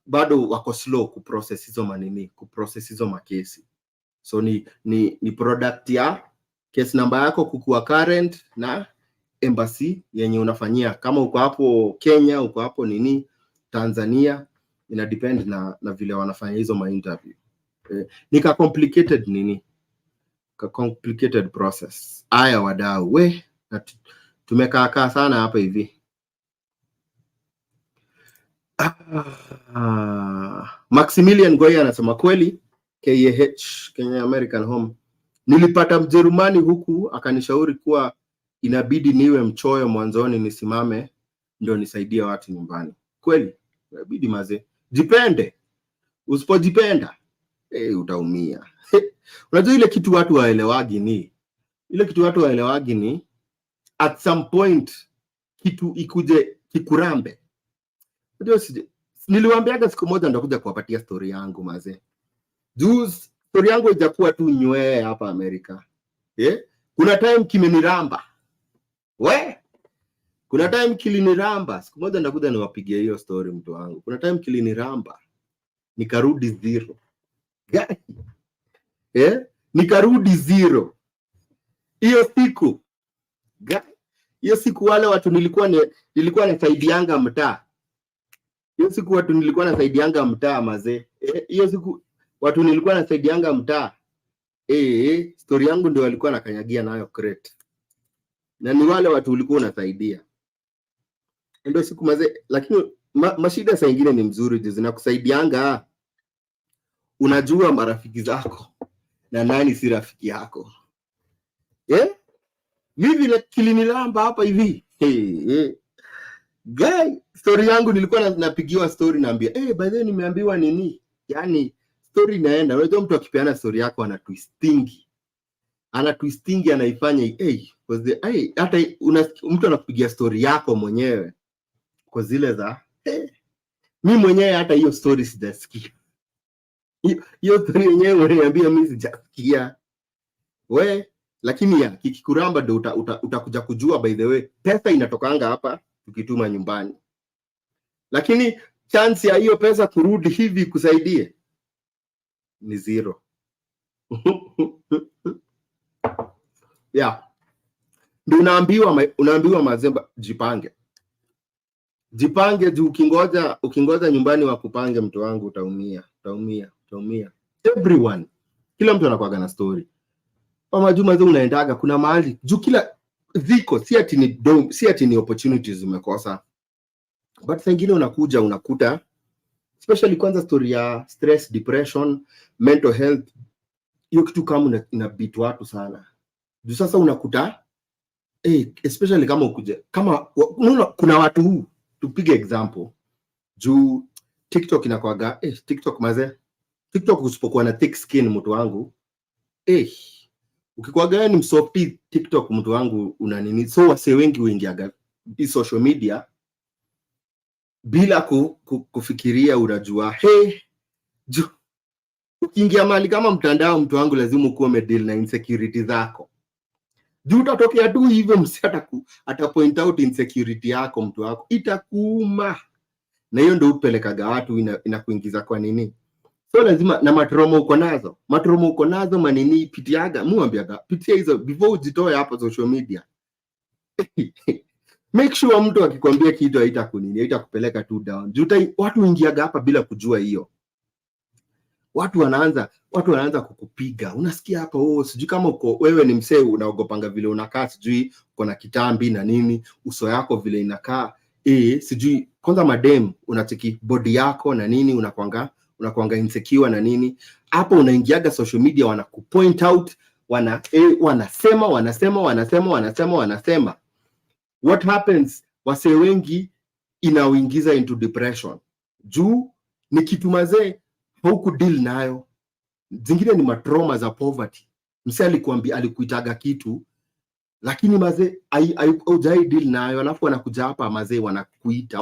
bado wako slow kuprocess hizo makesi. So ni product ya case number yako kukua current na embassy yenye unafanyia. Kama uko hapo Kenya, uko hapo nini Tanzania, ina depend na vile wanafanya hizo ma interview. Ni complicated process. Aya wadau, tumekaa sana hapa hivi. Maximilian Goya anasema kweli KAH, Kenya American Home. Nilipata Mjerumani huku akanishauri kuwa inabidi niwe mchoyo mwanzoni nisimame ndio nisaidie watu nyumbani. Kweli, inabidi maze. Jipende. Usipojipenda, utaumia. Unajua ile kitu watu waelewagi ni at some point kitu ikuje kikurambe. Unajua niliwaambiaga siku moja ndakuja kuwapatia story yangu maze. Story yangu haijakuwa tu nywee hapa Amerika. Kuna time kimeniramba. Kuna time kiliniramba. Siku moja ndakuja niwapigie hiyo story mtu wangu. Kuna time kiliniramba. Nikarudi zero. Nikarudi zero. Hiyo siku wale watu nilikuwa nasaidianga mtaa. Hiyo siku watu nilikuwa nasaidianga mtaa maze. Hiyo siku watu nilikuwa nasaidianga mtaa. Story yangu ndio walikuwa nakanyagia nayo crate. Na ni wale watu ulikuwa unasaidia. Ndio siku maze, lakini mashida saa nyingine ni mzuri jizi na kusaidianga. Unajua marafiki zako na nani si rafiki yako. Mimi kilinilamba hapa hivi. Guy, story yangu nilikuwa napigiwa story naambia, by the way nimeambiwa nini? Yaani story inaenda. Unajua mtu akipeana story yako anatwistingi. Anaifanya hata mtu anakupigia story yako mwenyewe kwa zile za mimi mwenyewe hata hiyo story sijasikia. Hiyo story yenyewe unaniambia mimi sijasikia. Lakini kikikuramba ndio utakuja kujua by the way pesa inatokanga hapa tukituma nyumbani. Lakini chance ya hiyo pesa kurudi hivi kusaidie ni zero. Ndio unaambiwa mazemba jipange. Jipange juu ukingoja nyumbani wakupange mtu wangu utaumia. Everyone. Kila mtu anakuaga na story. Kama Juma zao unaendaga kuna mahali juu kila ziko si ati ni opportunities umekosa. But sengine unakuta especially kwanza story ya stress, depression, mental health, hiyo kitu kama inabit watu sana. Juu sasa unakuta especially kama kuna watu huu tupige example juu TikTok inakuaga TikTok maze. TikTok usipokuwa na thick skin mtu wangu ukikuaga ni msofty TikTok mtu wangu una nini. So wase wengi uingiaga hii social media bila kufikiria. Unajua ukiingia mahali kama mtandao mtu wangu lazima ukuwe umedeal na insecurity zako. Juu utatokea tu hivyo msata ata point out insecurity yako mtu wako itakuuma. Na hiyo ndio upelekaga watu inakuingiza kwa nini. So lazima na matromo uko nazo manini pitiaga muambiaga pitia hizo before ujitoe hapo social media. Make sure mtu akikwambia kitu haitakupeleka tu down. Juu watu ingiaga hapa bila kujua hiyo. Watu wanaanza kukupiga. Unasikia hapa sijui kama wewe ni msee unaogopanga vile unakaa, sijui uko na kitambi na nini, uso yako vile inakaa. Sijui kwanza madem unacheki body yako na nini, unakuanga insecure na nini. Hapo unaingiaga social media wanakupoint out, wanasema. What happens? Wase wengi inauingiza into depression. Juu ni kitu mazee huku deal nayo. Zingine ni matrauma za poverty. Msee alikuitaga kitu lakini mazee hujai deal nayo, alafu wanakuja hapa mazee wanakuita,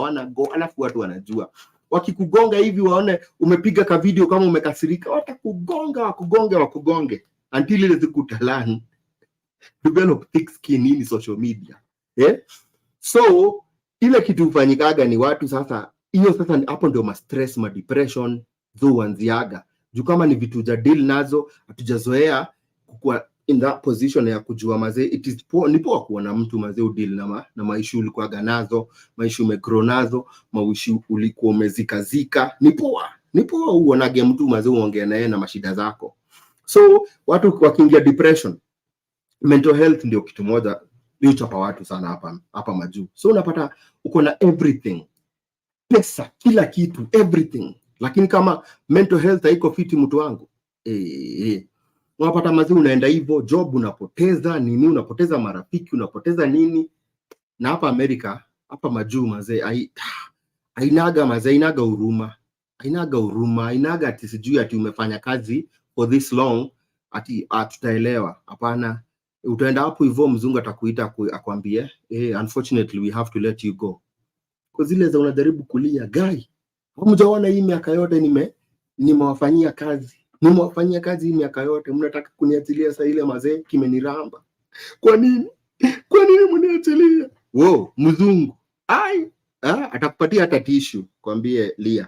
alafu watu wanajua. Wakikugonga hivi waone umepiga ka video kama umekasirika, wakugonge until ile siku utalani develop thick skin in social media. So ile kitu ufanyikaga ni watu sasa hapo ndio ma stress, ma depression huanziaga. Juu kama ni vitu ja deal nazo hatujazoea kukua in that position ya kujua mazee ni poa kuona mtu mazee udeal na maishu ulikuwaga nazo, maishu umegrow nazo, maishu ulikuwa umezika. Ni poa uonage mtu mazee uongea naye na mashida zako. So watu wakiingia depression, mental health ndio kitu moja lichopa watu sana hapa majuu. So unapata uko na everything pesa, kila kitu, everything. Lakini kama mental health haiko fiti mtu wangu, unapata mazee, unaenda hivyo job unapoteza nini, unapoteza marafiki, unapoteza nini. Na hapa Amerika, hapa majuu mazee, hainaga mazee, hainaga huruma, hainaga ati sijui ati umefanya kazi for this long ati tutaelewa. Hapana, utaenda hapo hivyo, mzungu atakuita akwambie, unfortunately we have to let you go. Kwa zile za unajaribu kulia, guy, hamjaona hii miaka yote nimewafanyia kazi hii miaka yote, mnataka kuniachilia saa ile mazee, kimeniramba. Kwa nini mniachilia? Wow, mzungu atakupatia hata tishu, kwambie lia,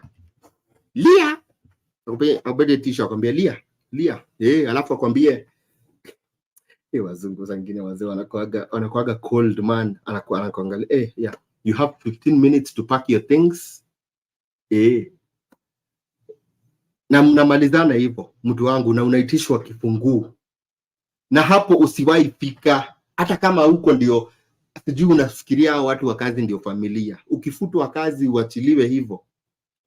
akupate tishu, akwambie lia, alafu akwambie, wazungu zingine wazee wanakuaga cold man, anakuangalia, yeah, you have 15 minutes to pack your things, na mnamalizana hivyo mtu wangu, na unaitishwa kifunguu. Na hapo usiwahi fika, hata kama huko ndio sijui unafikiria watu wa kazi ndio familia. Ukifutwa kazi uachiliwe hivyo,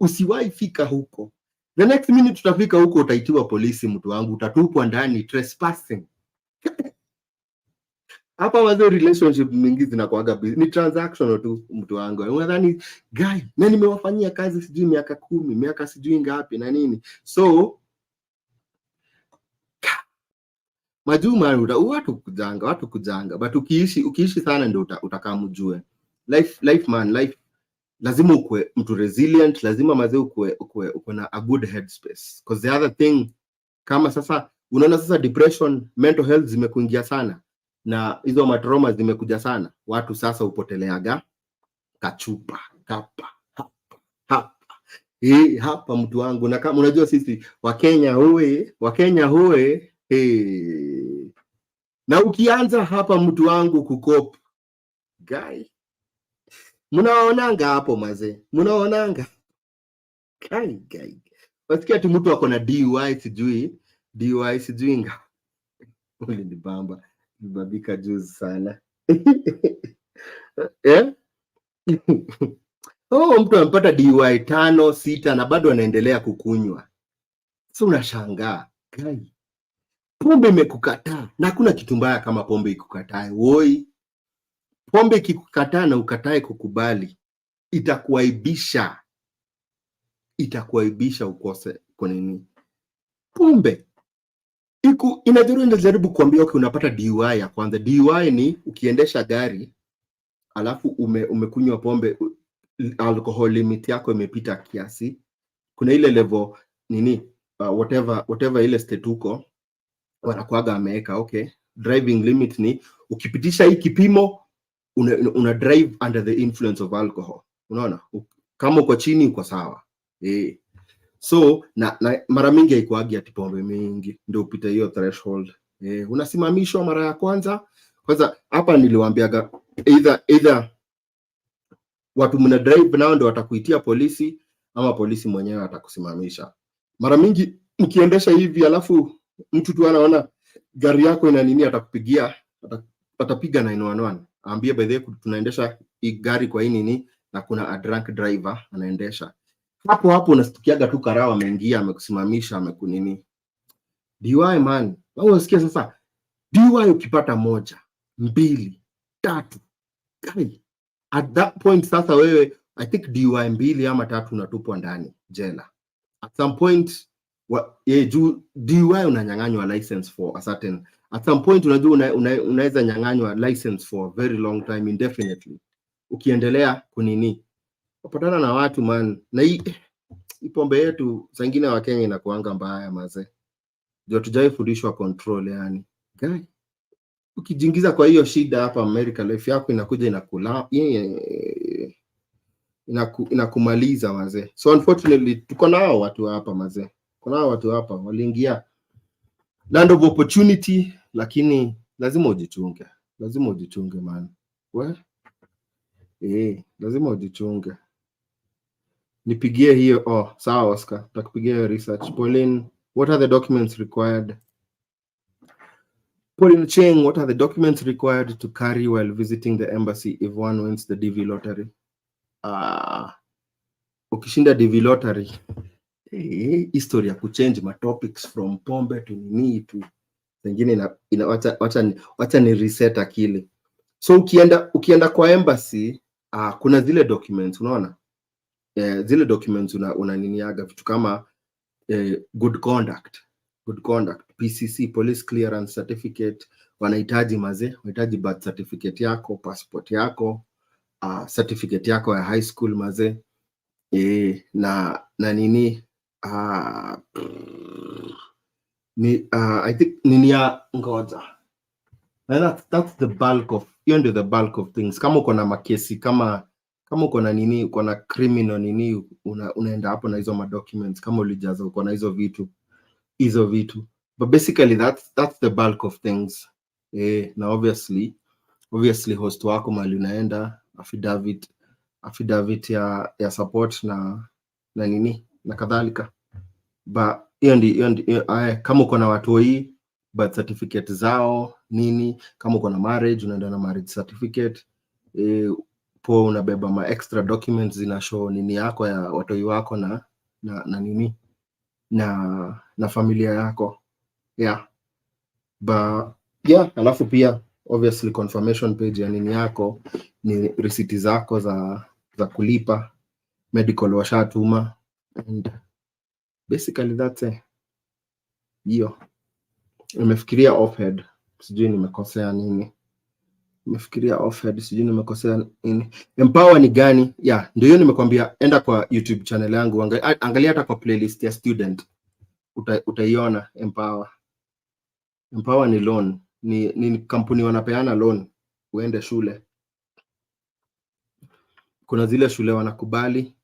usiwahi fika huko. The next minute tutafika huko, utaitiwa polisi mtu wangu, utatupwa ndani, trespassing. Hapa wazo relationship mingi zinakuaga ni transactional tu mtu wangu. Unadhani guy, na nimewafanyia kazi sijui miaka 10, miaka sijui ngapi na nini. So majuma watu kujanga, but ukiishi sana ndio utakamjue. Life lazima ukue mtu resilient, lazima mazee ukue na a good headspace. Because the other thing, kama sasa unaona sasa depression, mental health zimekuingia sana, na hizo matrauma zimekuja sana, watu sasa upoteleaga kachupa hapa mtu wangu. Na kama unajua sisi Wakenya hoe, na ukianza hapa mtu wangu kukop, guy, mnaonanga hapo mazee, mnaonanga guy, wasikia ati mtu ako na DUI sijui nga ule ni bamba babika juzi sana. Mtu amepata DUI 5, 6 na bado anaendelea kukunywa. So unashangaa, guy, pombe imekukataa, na hakuna kitu mbaya kama pombe ikukataa. Woi, pombe ikikukataa na ukatae kukubali, itakuaibisha ukose kwa nini. Pombe inajaribu kuambia, okay, unapata DUI ya kwanza. DUI ni ukiendesha gari alafu umekunywa pombe, alcohol limit yako imepita kiasi. Kuna ile level nini, whatever ile state huko wanakuaga ameweka, okay, driving limit ni ukipitisha hii kipimo una drive under the influence of alcohol. Unaona, kama uko chini uko sawa. So na mara mingi haikuagi ati pombe mingi ndio upite hiyo threshold. Unasimamishwa mara ya kwanza. Hapa niliwaambiaga either watu mna drive nao ndio watakuitia polisi, ama polisi mwenyewe atakusimamisha. Mara mingi mkiendesha hivi alafu mtu tu anaona gari yako ina nini, atapiga 911, aambie by the way tunaendesha hii gari kwa hii nini, na kuna a drunk driver anaendesha. Hapo unastukiaga tu karao ameingia, amekusimamisha, amekunini. DUI man, wewe unasikia sasa DUI ukipata 1, 2, 3, kai, at that point sasa wewe, I think DUI 2 ama 3 unatupwa ndani jela. At some point DUI unanyang'anywa license for a certain, at some point unajua unaweza nyang'anywa license for a very long time, indefinitely. Ukiendelea kunini, upatana na watu man. Na hii pombe yetu zingine wa Kenya inakuanga mbaya mazee, ndio tujaifundishwa control. Yani guy, ukijingiza kwa hiyo shida hapa America, life yako inakuja inakumaliza mazee. So unfortunately tuko nao watu hapa mazee, kuna watu hapa waliingia land of opportunity, lakini lazima ujichunge man. Lazima ujichunge. Nipigie hiyo. Sawa Oscar, takupigia hiyo research. Pauline, what are the documents required? Pauline Cheng, what are the documents required to carry while visiting the embassy if one wins the DV lottery? ukishinda DV lottery, history ya kuchange ma topics from pombe to nini to wengine wacha ni reset akili. So ukienda kwa embassy, kuna zile documents unaona, zile documents unaniniaga vitu kama good conduct, PCC, police clearance certificate, wanahitaji birth certificate yako, passport yako, certificate yako ya high school na nini, I think nini ya ngoja, that's the bulk of, hiyo ndio the bulk of things. Kama uko na makesi, kama uko na nini, uko na criminal nini, unaenda hapo na hizo ma documents, kama ulijaza uko na hizo vitu, but basically that's the bulk of things. Na obviously host wako mali unaenda, affidavit ya support na nini na kadhalika. But hiyo kama uko na watoi, birth certificate zao nini, kama uko na marriage unaenda na marriage certificate, po unabeba ma extra documents zina show nini yako ya watoi wako na nini na familia yako, but alafu pia obviously confirmation page ya nini yako ni receipt zako za kulipa, medical washatuma, and basically that's it. Hiyo nimefikiria offhead, sijui nimekosea nini. Empower ni gani? Ndio hiyo nimekwambia, enda kwa YouTube channel yangu, angalia hata kwa playlist ya student, utaiona. Empower ni loan, ni kampuni wanapeana loan uende shule. Kuna zile shule wanakubali,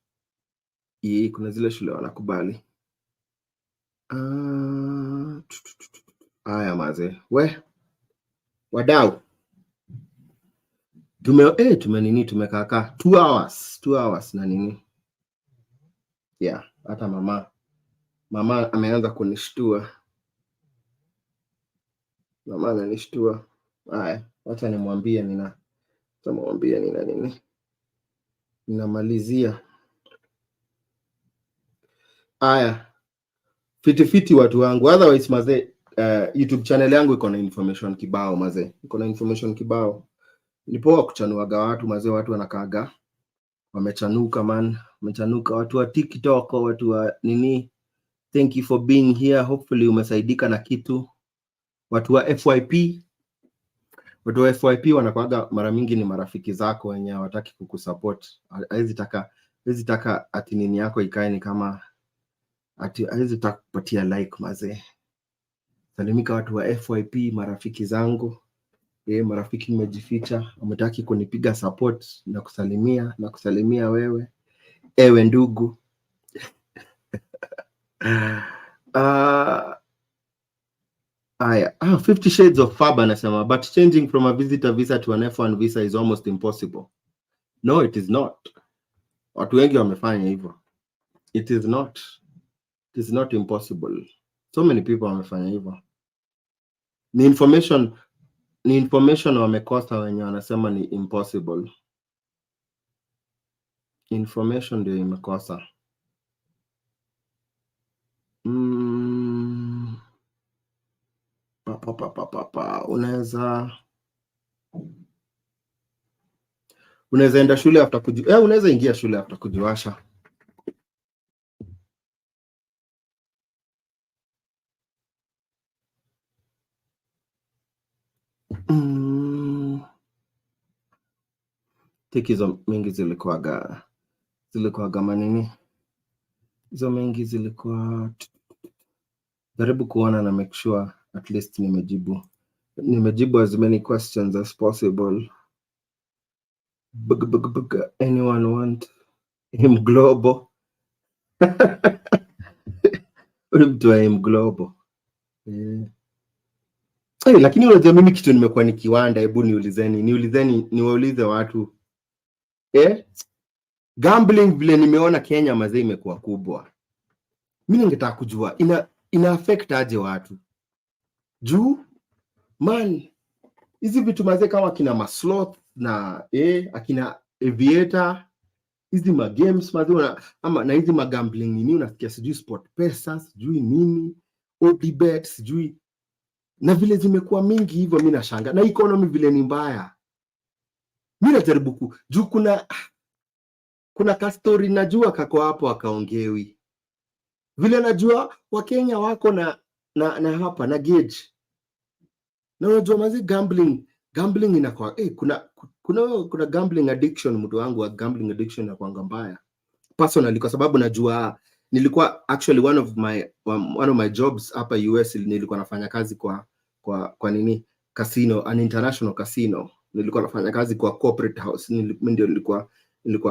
haya maze, wadau tumekaa 2 hours na nini. Hata mama ameanza kunishtua, haya wacha nimwambie nini ninamalizia. Haya fiti watu wangu, otherwise maze, YouTube channel yangu iko na information kibao maze, nipoa kuchanuaga watu maze, watu wanakaga wamechanuka watu wa TikTok, watu wa nini. Thank you for being here, hopefully umesaidika na kitu. Watu wa FYP wanakaga mara mingi ni marafiki zako wenye hawataki kukusupport. Hawezi taka ati nini yako ikae ni kama ati hawezi taka kupatia like maze. Salimika watu wa FYP, marafiki zangu. Marafiki nimejificha, wametaki kunipiga support na kusalimia wewe, ewe ndugu. Aya, 50 Shades of Fab anasema, but changing from a visitor visa to an F1 visa is almost impossible. No, it is not. Watu wengi wamefanya hivyo. It is not impossible. So many people wamefanya hivyo. Ni information wamekosa wenye wanasema ni impossible. Information ndio imekosa. Unaweza enda shule after unaweza ingia shule after kujiwasha. Tiki hizo mingi zilikuwaga manini. Hizo mingi zilikuwa jaribu kuona na make sure at least nimejibu as many questions as possible. Anyone want him global? Mtu wa him global. Lakini unajua mimi kitu nimekuwa nikiwanda, hebu niwaulize watu. Gambling vile nimeona Kenya mazee imekuwa kubwa. Mimi ningetaka kujua ina affect aje watu. Juu man, hizi vitu mazee kama kina masloth na akina aviator, hizi ma games madhona ama na hizi ma gambling nini, unasikia sijui Mpesa, sijui nini, Odibet, sijui, na vile zimekuwa mingi hivyo, mimi nashanga na economy vile ni mbaya. Mimi najaribu juu kuna ka story najua kako hapo akaongewi. Vile najua Wakenya wako na hapa na gauge. Na unajua mazi gambling inakuwa kuna gambling addiction, mtu wangu wa gambling addiction inakuwa mbaya. Personally kwa sababu najua nilikuwa actually one of my jobs hapa US, nilikuwa nafanya kazi kwa nini casino, an international casino. Nilikuwa nafanya kazi kwa corporate house, ndio nilikuwa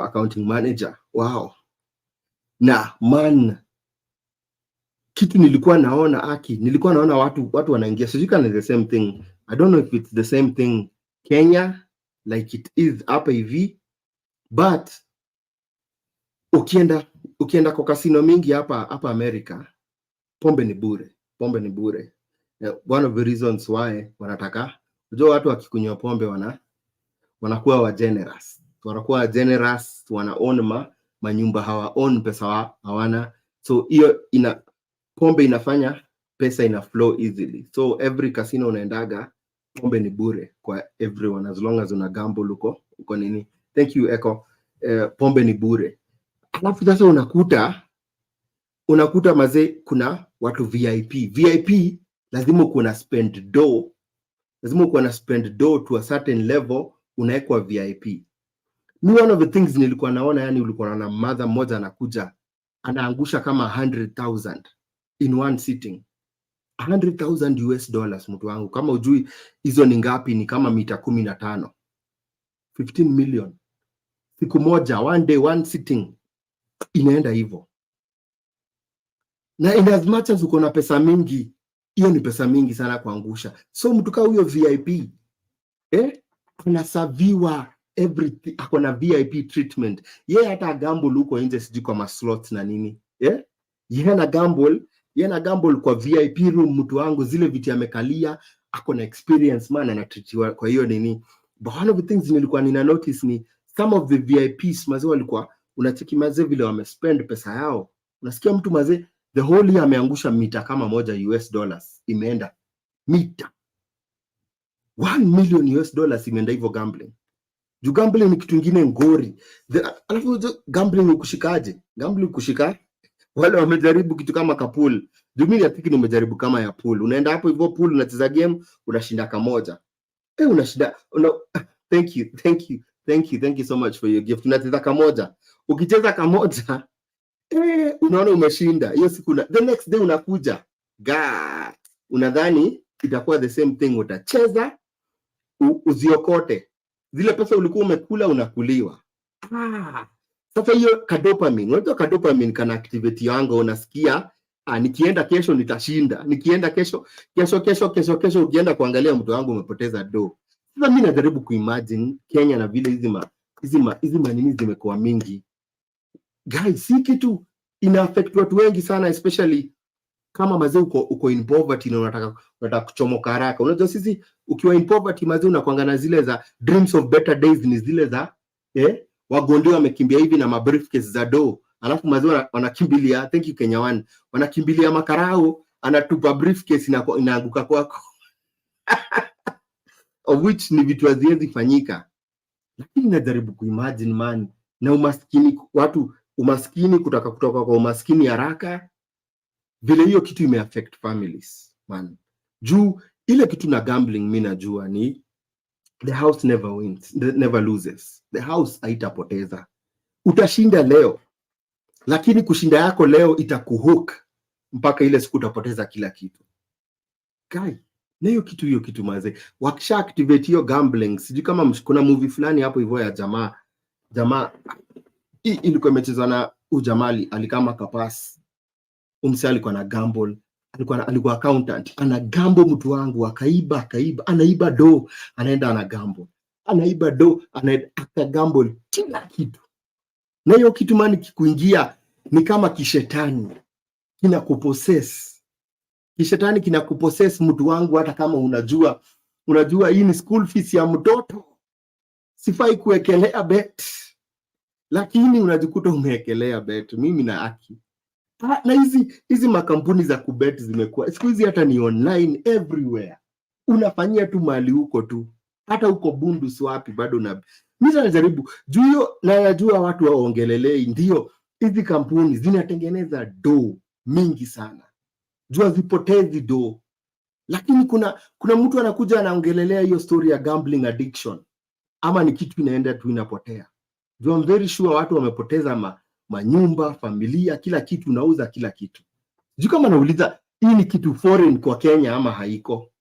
accounting manager. Wow. Na man, kitu nilikuwa naona watu wanaingia, sijui kama the same thing. I don't know if it's the same thing Kenya like it is hapa hivi, but ukienda kwa casino mingi hapa America, pombe ni bure. One of the reasons why wanataka, unajua watu wakikunywa pombe wanakuwa generous, wana own manyumba, hawa own pesa hawana, so hiyo pombe inafanya pesa ina flow easily. So every casino unaendaga, pombe ni bure kwa everyone as long as una gamble uko nini. Thank you Echo. Pombe ni bure. Alafu sasa unakuta mazee, kuna watu VIP lazima kuna spend dough to a certain level, unaekwa VIP. Ni one of the things nilikuwa naona, yani ulikuwa na mother mmoja anakuja anaangusha kama 100,000 in one sitting. 100,000 US dollars, mtu wangu. Kama ujui hizo ni ngapi, ni kama mita 15. 15 million. Siku moja, one day, one sitting. Inaenda hivyo. Na in as much as uko na pesa mingi, hiyo ni pesa mingi sana kuangusha. So mtu kama huyo VIP, anasaviwa everything, ako na VIP treatment. Yeye hata gamble huko nje sijui kwa maslots na nini. Yeye ana gamble kwa VIP room, mtu wangu, zile viti amekalia, ako na experience man, anatreatiwa kwa hiyo nini. But one of the things nilikuwa nina notice ni some of the VIPs mazee walikuwa, unacheki mazee vile wamespend pesa yao. Unasikia mtu mazee the whole year ameangusha mita kama moja US dollars, imeenda mita 1 million US dollars imeenda hivyo gambling. Juu gambling ni kitu kingine ngori. Alafu gambling ukushikaje? Gambling kushika wale wamejaribu kitu kama kapul. Juu mimi natiki nimejaribu kama ya pool. Unaenda hapo hivyo pool, unacheza game, unashinda kamoja. Unashinda thank you so much for your gift. Unacheza kamoja. Ukicheza kamoja, unaona umeshinda. Hiyo siku the next day unakuja. God, unadhani itakuwa the same thing, utacheza uziokote. Zile pesa ulikuwa umekula unakuliwa. Sasa hiyo dopamine, unajua dopamine kana activate yangu, unasikia nikienda kesho nitashinda. Nikienda kesho ukienda kuangalia mtu wangu umepoteza do. Sasa mimi najaribu kuimagine Kenya na vile hizi manini zimekuwa mingi. Guys, si kitu ina affect watu wengi sana, especially kama mazee uko in poverty na unataka kuchomoka haraka. Unajua sisi ukiwa in poverty mazee unakuanga na zile za dreams of better days, ni zile za wagonde wamekimbia hivi na briefcase za do, alafu mazee wanakimbilia, thank you Kenya One, wanakimbilia makarao, anatupa briefcase inaanguka kwako. Of which ni vitu haziwezi fanyika. Lakini najaribu kuimagine man, na umaskini kutoka kwa umaskini haraka, vile hiyo kitu imeaffect families man. Juu ile kitu na gambling mimi najua ni the house never loses. The house haitapoteza. Utashinda leo, lakini kushinda yako leo itakuhook mpaka ile siku utapoteza kila kitu. Guy, na hiyo kitu maze, wakisha activate hiyo gambling, sijui kama kuna movie fulani hapo hivyo ya jamaa ilikuwa imechezwa na ujamali, alikama kapas. Umse alikuwa na gamble, alikuwa accountant, ana gamble mtu wangu, akaiba, anaiba do, anaenda ana gamble. Anaiba do, anaenda gamble kila kitu. Na hiyo kitu mani kikuingia ni kama kishetani kinakupossess. Kishetani kinakupossess mtu wangu, hata kama unajua hii ni school fees ya mtoto, sifai kuwekelea bet. lakini unajikuta umeekelea bet. Mimi na Aki na hizi makampuni za kubet zimekuwa siku hizi hata ni online everywhere, unafanyia tu mali huko tu, hata huko Bundus wapi bado na mimi najaribu juu hiyo, na najua watu waongelelei, ndio hizi kampuni zinatengeneza do mingi sana, jua zipotezi do, lakini kuna mtu anakuja anaongelelea hiyo story ya gambling addiction, ama ni kitu inaenda tu inapotea. Jua I'm very sure watu wamepoteza manyumba, familia, kila kitu, nauza kila kitu. Juu kama nauliza hii ni kitu foreign kwa Kenya ama haiko?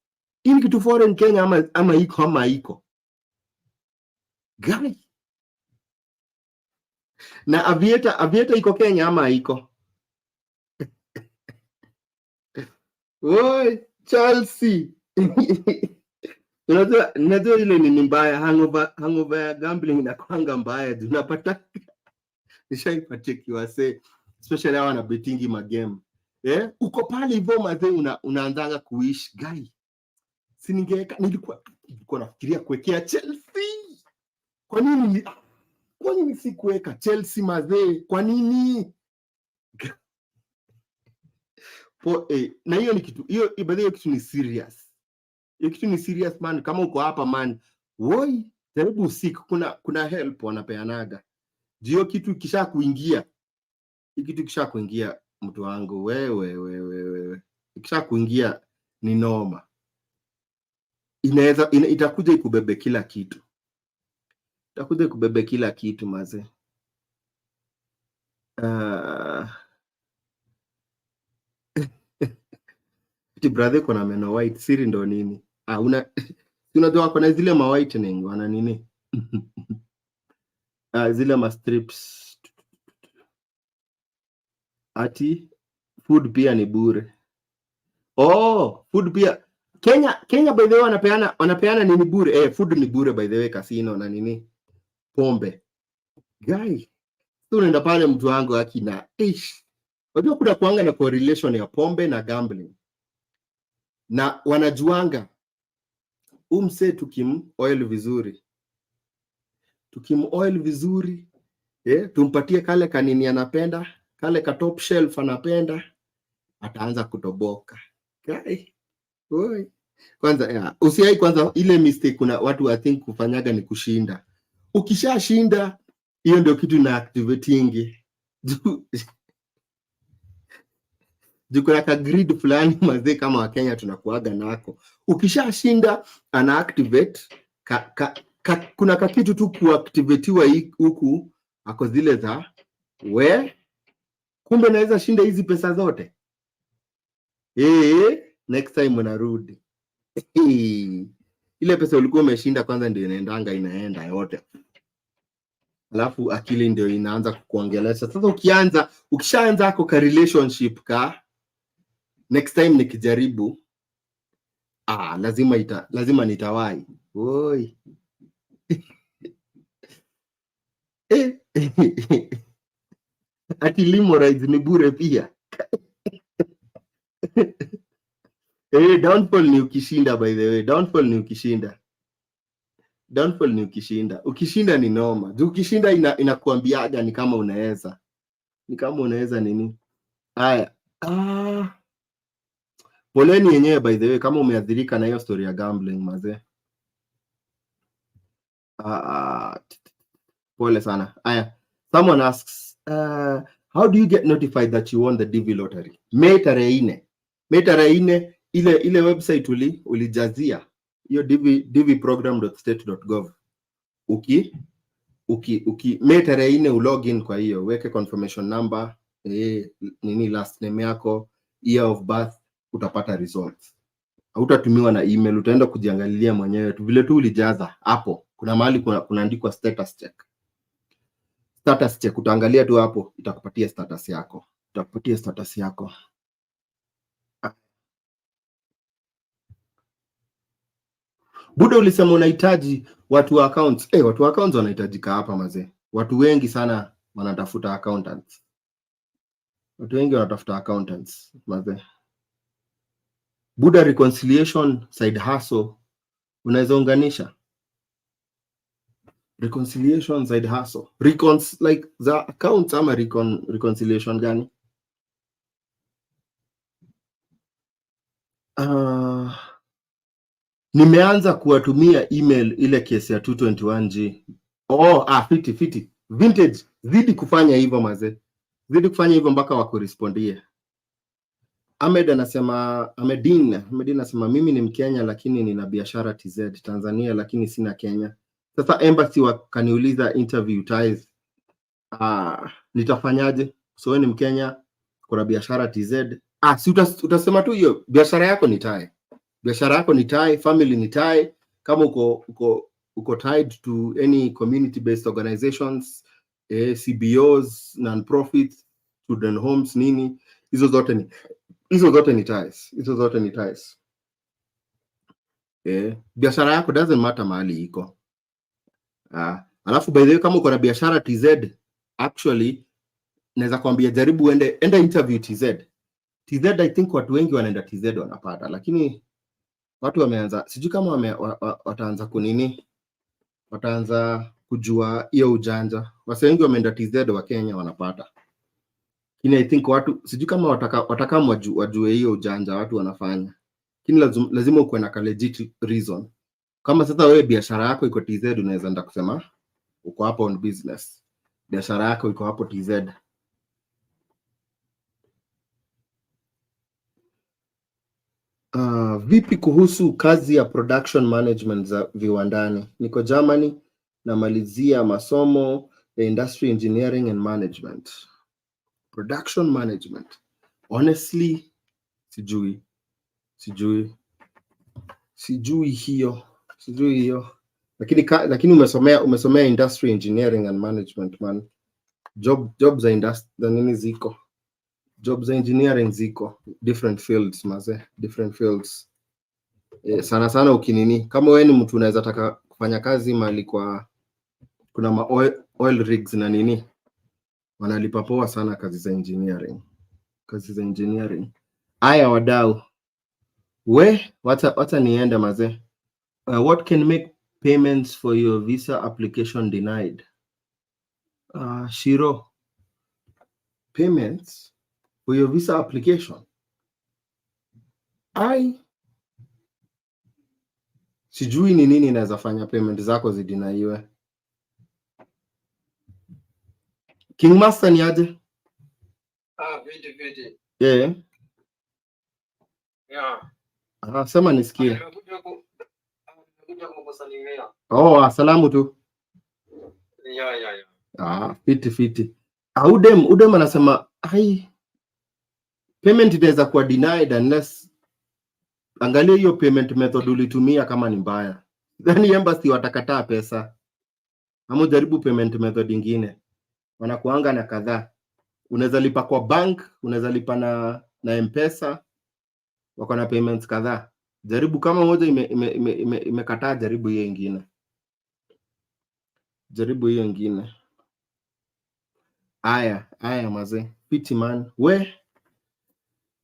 Hii ni kitu foreign Kenya ama iko ama haiko? Gani? Na avieta iko Kenya ama haiko? Oi, Chelsea. Unajua ile ni mbaya, hangover ya gambling inakuanga mbaya. Unapata nishaipatia kiwase, especially hawa na bettingi magame. Uko pale hivyo mazee, unaanzanga kuishi guy. Si nilikuwa nafikiria kuwekea Chelsea. Kwa nini si kuweka Chelsea mazee? Kwa nini? Na hiyo ni kitu, hiyo kitu ni serious. Hiyo kitu ni serious man. Kama uko hapa man, woi, jaribu usiku, kuna help wanapeanaga. Hiyo kitu kisha kuingia, mtu wangu, wewe kisha kuingia ni noma. Itakuja ikubebe kila kitu. Itakuja ikubebe kila kitu maze. Brother kuna meno white, siri ndo nini? Unajua kuna zile ma whitening wana nini? Zile ma strips. Ati food pia ni bure. Food pia Kenya by the way wanapeana nini bure? Food ni bure by the way, casino na nini? Pombe. Guy, unaenda pale mtu wangu akina unajua kuna kuanga na correlation ya pombe na gambling. Na wanajuanga umse tukimoil vizuri, tumpatie kale kanini anapenda, kale ka top shelf anapenda, ataanza kutoboka. Oi. Kwanza usiai kwanza ile mistake kuna watu I think kufanyaga ni kushinda. Ukishashinda hiyo ndio kitu na activating. Kuna ka grid fulani mazee kama wa Kenya tunakuaga nako. Ukishashinda ana activate kuna ka kitu tu kuactivatiwa huku ako zile za kumbe naweza shinda hizi pesa zote. Next time unarudi. Ile pesa ulikuwa umeshinda kwanza ndio inaenda yote. Alafu akili ndio inaanza kukuongelesha. Sasa ukishaanza ako ka relationship next time nikijaribu lazima nitawai. Oi. Ati limo rides ni bure pia. Downfall ni ukishinda by the way. Downfall ni ukishinda. Ukishinda ni noma. Ukishinda inakuambiaga ni kama unaweza. Nini? Haya. Poleni yenyewe by the way kama umeadhirika na hiyo story ya gambling mazee. Pole sana. Haya. Someone asks, how do you get notified that you won the DV lottery? Mei tarehe 4 ile website ulijazia hiyo dvprogram.state.gov. Mei tarehe 4 ulogin kwa hiyo, weke confirmation number, nini last name yako, year of birth, utapata results. Hautatumiwa na email, utaenda kujiangalilia mwenyewe tu vile tu ulijaza hapo. Kuna mahali kunaandikwa status check. Status check utaangalia tu hapo, itakupatia status yako. Buda ulisema unahitaji watu wa accounts. Watu wa accounts wanahitajika hapa mazee. Watu wengi sana wanatafuta accountants. Mazee. Buda reconciliation side hustle unaweza unganisha. Reconciliation side hustle. Like the accounts ama reconciliation gani? Nimeanza kuwatumia email ile kesi ya 221G. Fiti. Vintage. Zidi kufanya hivyo mazee. Zidi kufanya hivyo mpaka wakurespondie. Ahmed anasema mimi ni Mkenya lakini nina biashara TZ Tanzania lakini sina Kenya. Sasa embassy wakaniuliza interview ties. Nitafanyaje? So wewe ni Mkenya, kuna biashara TZ. Si utasema tu hiyo biashara yako ni tie. Biashara yako ni tie, family ni tie. Kama uko tied to any community based organizations, CBOs, non-profits, student homes, nini, hizo zote ni ties. Biashara yako doesn't matter mahali iko. Alafu by the way, kama uko na biashara TZ, actually naweza kuambia jaribu enda interview TZ. I think watu wengi wanaenda TZ wanapata, lakini watu wameanza, sijui kama wataanza wataanza kujua hiyo ujanja. Wase wengi wameenda TZ wa Kenya wanapata. Lakini I think watu sijui kama wataka wajue hiyo ujanja watu wanafanya. Lakini lazima uwe na legit reason. Kama sasa wewe biashara yako iko TZ, unaweza enda kusema uko hapo on business. Biashara yako iko hapo TZ. Vipi kuhusu kazi ya production management za viwandani? Niko Germany na malizia masomo ya industry engineering and management. Production management. Honestly, sijui hiyo. Lakini umesomea industry engineering and management, man. Job za nini ziko? Jobs za engineering ziko different fields different fields. Sana ukinini, kama wewe ni mtu unaweza taka kufanya kazi mahali kuna oil rigs na nini, wanalipa poa sana kazi za engineering. Aya wadau, wata niende mazee. What can make payments for your visa application denied? Shiro, payments for your visa application? Sijui ni nini inaweza fanya payment zako zidinaiwe. King Master ni aje? Viti. Yeah. Sema nisikie. Salamu tu. Yeah. Fiti. Udem anasema payment itaweza kuwa denied unless angalia hiyo payment method ulitumia kama ni mbaya. Then embassy watakataa pesa. Ama jaribu payment method ingine. Wanakuanga na kadhaa. Unaweza lipa kwa bank, unaweza lipa na Mpesa. Wako na payments kadhaa. Jaribu kama moja imekataa, jaribu hiyo ingine. Aya mazee. Pity man.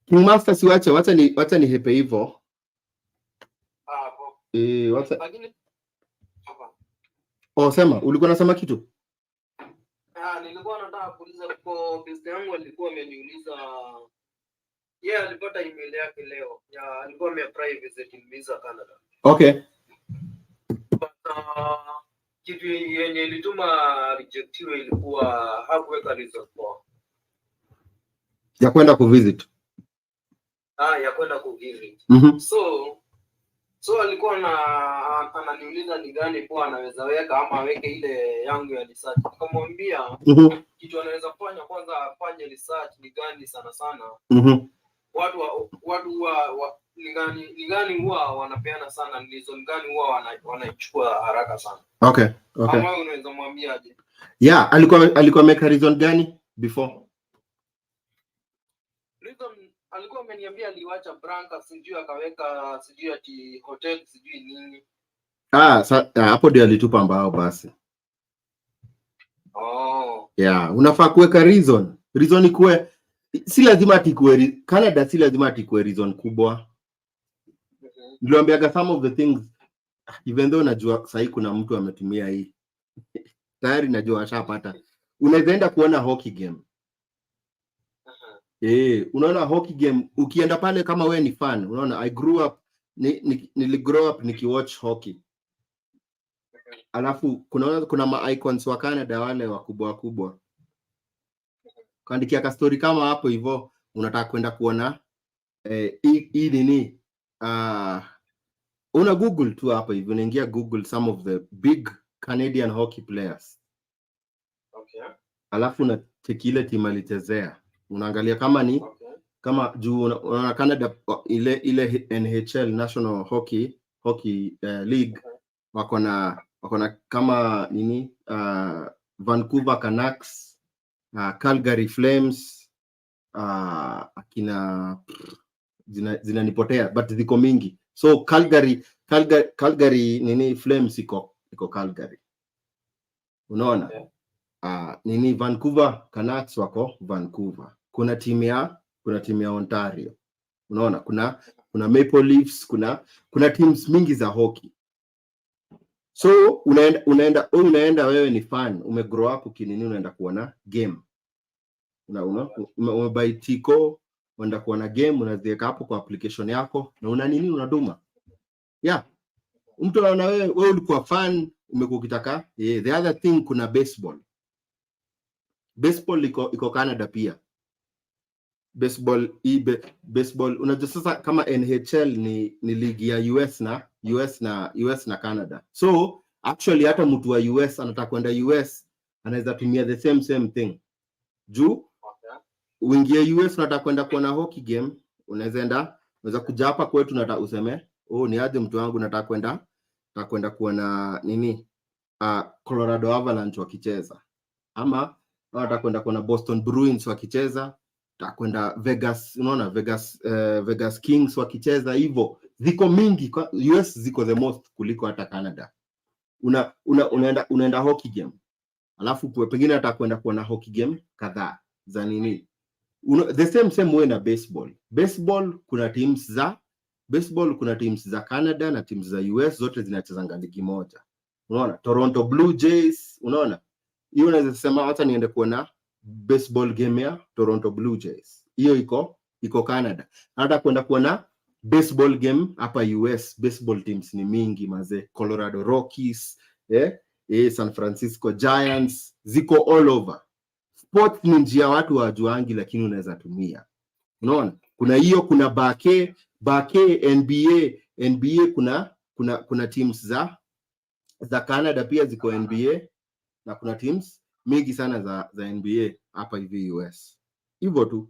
King Master siwache, wacha ni hepe hivyo. Sema, ulikuwa unasema kitu? Nilikuwa nataka kuuliza kwa besti yangu alikuwa ameniuliza. Alipata email yake leo. Alikuwa ameapply visa Canada. Okay. But kitu yenye ilituma rejectiwe ilikuwa hakuweka reason for ya kwenda kuvisit. Ya kwenda kuvisit. So alikuwa ananiuliza ni gani kwa anaweza weka ama aweke ile yangu ya research. Nikamwambia kitu anaweza kufanya kwanza afanye research ni gani sana. Watu ni gani huwa wanapeana sana, reason gani huwa wanaichukua haraka sana. Okay. Kama unaweza mwambia aje? Alikuwa make reason gani before? Reason alikuwa ameniambia aliwacha Branca, sijui akaweka sijui ati hotel sijui nini. Hapo ndio alitupa mbao basi. Unafaa kuweka reason. Reason ikuwe si lazima atikuwe Canada, si lazima atikuwe reason kubwa. Niliambiaga some of the things even though najua sasa kuna mtu ametumia hii. tayari najua ashapata. Unaweza enda kuona hockey game. Unaona hockey game ukienda pale kama we ni fan, unaona I grew up niligrow up nikiwatch hockey. Alafu kuna ma icons wa Canada wale wakubwa. Kaandikia ka story kama hapo hivyo unataka kwenda kuona hii nini una Google tu hapo hivyo, unaingia Google some of the big Canadian hockey players. Okay. Alafu na check ile timu alichezea. Unaangalia kama ni kama juu unaona Canada ile NHL National Hockey League wako na kama nini Vancouver Canucks, Calgary Flames, akina zinanipotea but ziko mingi. So Calgary nini Flames iko Calgary. Unaona? Nini Vancouver Canucks wako Vancouver. Kuna timu ya Ontario. Unaona? Kuna Maple Leafs, kuna teams mingi za hockey. So unaenda wewe ni fan, umegrow up ukinini unaenda kuona game. Umebuy tiko, unaenda kuona game, unaziweka hapo kwa application yako na unaduma. Yeah. Mtu anaona wewe ulikuwa fan, umekuwa ukitaka. The other thing kuna baseball. Baseball iko Canada pia. Baseball unajua sasa kama NHL ni ligi ya US na Canada. So actually hata mtu wa US anataka kwenda US anaweza tumia the same thing. Juu uingie US unataka kwenda kuona hockey game, unaweza kuja hapa kwetu na useme ni aje mtu wangu nataka kwenda kuona nini Colorado Avalanche wakicheza, ama nataka kwenda kuona Boston Bruins wakicheza, nataka kwenda Vegas, unaona Vegas Kings wakicheza. Hivyo ziko mingi US, ziko the most kuliko hata Canada. Unaenda hockey game, alafu pengine nataka kwenda kuona hockey game kadhaa za nini. The same way na baseball kuna teams za Canada na teams za US, zote zinacheza ligi moja. Unaona Toronto Blue Jays, unaona hiyo unaweza sema hata niende kuona baseball game ya Toronto Blue Jays, hiyo iko Canada. Hata kwenda kuona baseball game hapa US, baseball teams ni mingi maze, Colorado Rockies, San Francisco Giants, ziko all over. Sports ni njia watu wajuangi, lakini unaweza tumia. Unaona kuna hiyo, kuna bake NBA, kuna teams za Canada pia ziko NBA, na kuna teams mingi sana za NBA hapa hivi US. Hivyo tu.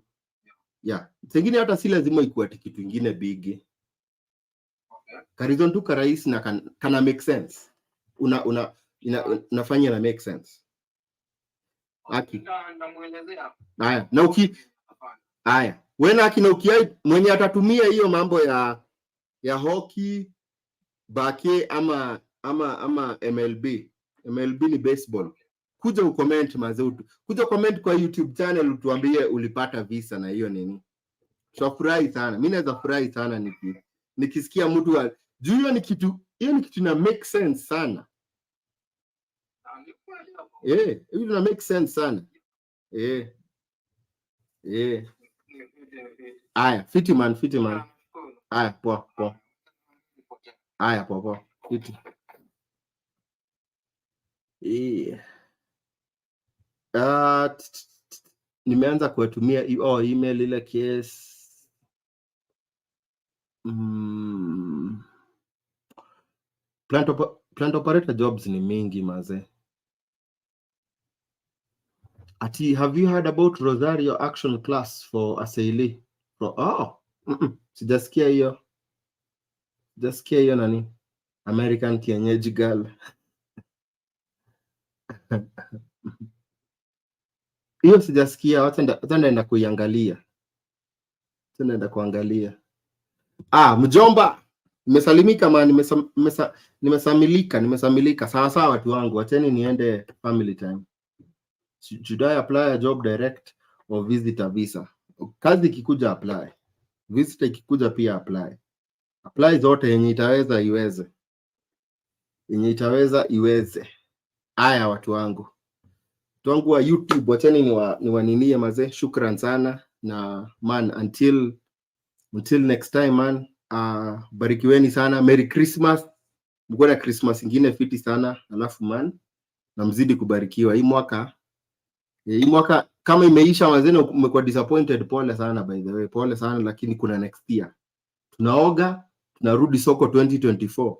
Yeah. Sengine hata si lazima ikuwa kitu kingine big. Karizon tu karais na kana make sense. Unafanya na make sense. Namuelezea. Haya, na haya. Wewe akina ukiai mwenye atatumia hiyo mambo ya hockey, bake ama MLB ni baseball. Kuja ucomment mazeutu. Kuja comment kwa YouTube channel utuambie ulipata visa na hiyo nini. Tutafurahi sana. Mimi naweza furahi sana nikisikia mtu juu hiyo ni kitu na make sense sana. Hiyo na make sense sana. Aya, fiti man. Aya, poa. Aya, poa. Fiti. Nimeanza kuwatumia email ile case. Plant operator jobs ni mingi maze. Ati, have you heard about Rosario action class for Asaili? Sijasikia hiyo. Nani? American kienyeji girl. Hiyo sijasikia, hata naenda kuiangalia. Mjomba, nimesalimika man, nimesamilika. Sawa watu wangu, acheni niende family time. Should I apply a job direct or visitor visa? Kazi ikikuja apply. Visitor ikikuja pia apply. Apply zote yenye itaweza iweze. Haya watu wangu wa YouTube, wacheni ni waninie mazee. Shukran sana na man, until next time man. Barikiweni sana. Merry Christmas. Mko na Christmas ingine fiti sana. Alafu man, na mzidi kubarikiwa. Hii mwaka kama imeisha mazee na umekuwa disappointed, pole sana by the way. Pole sana, lakini kuna next year. Tunaoga, tunarudi soko 2024.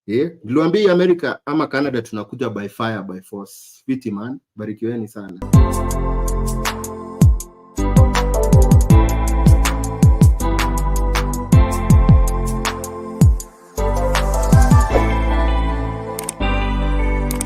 Niliwaambia America ama Canada tunakuja by fire by force. Fiti man. Barikiweni sana.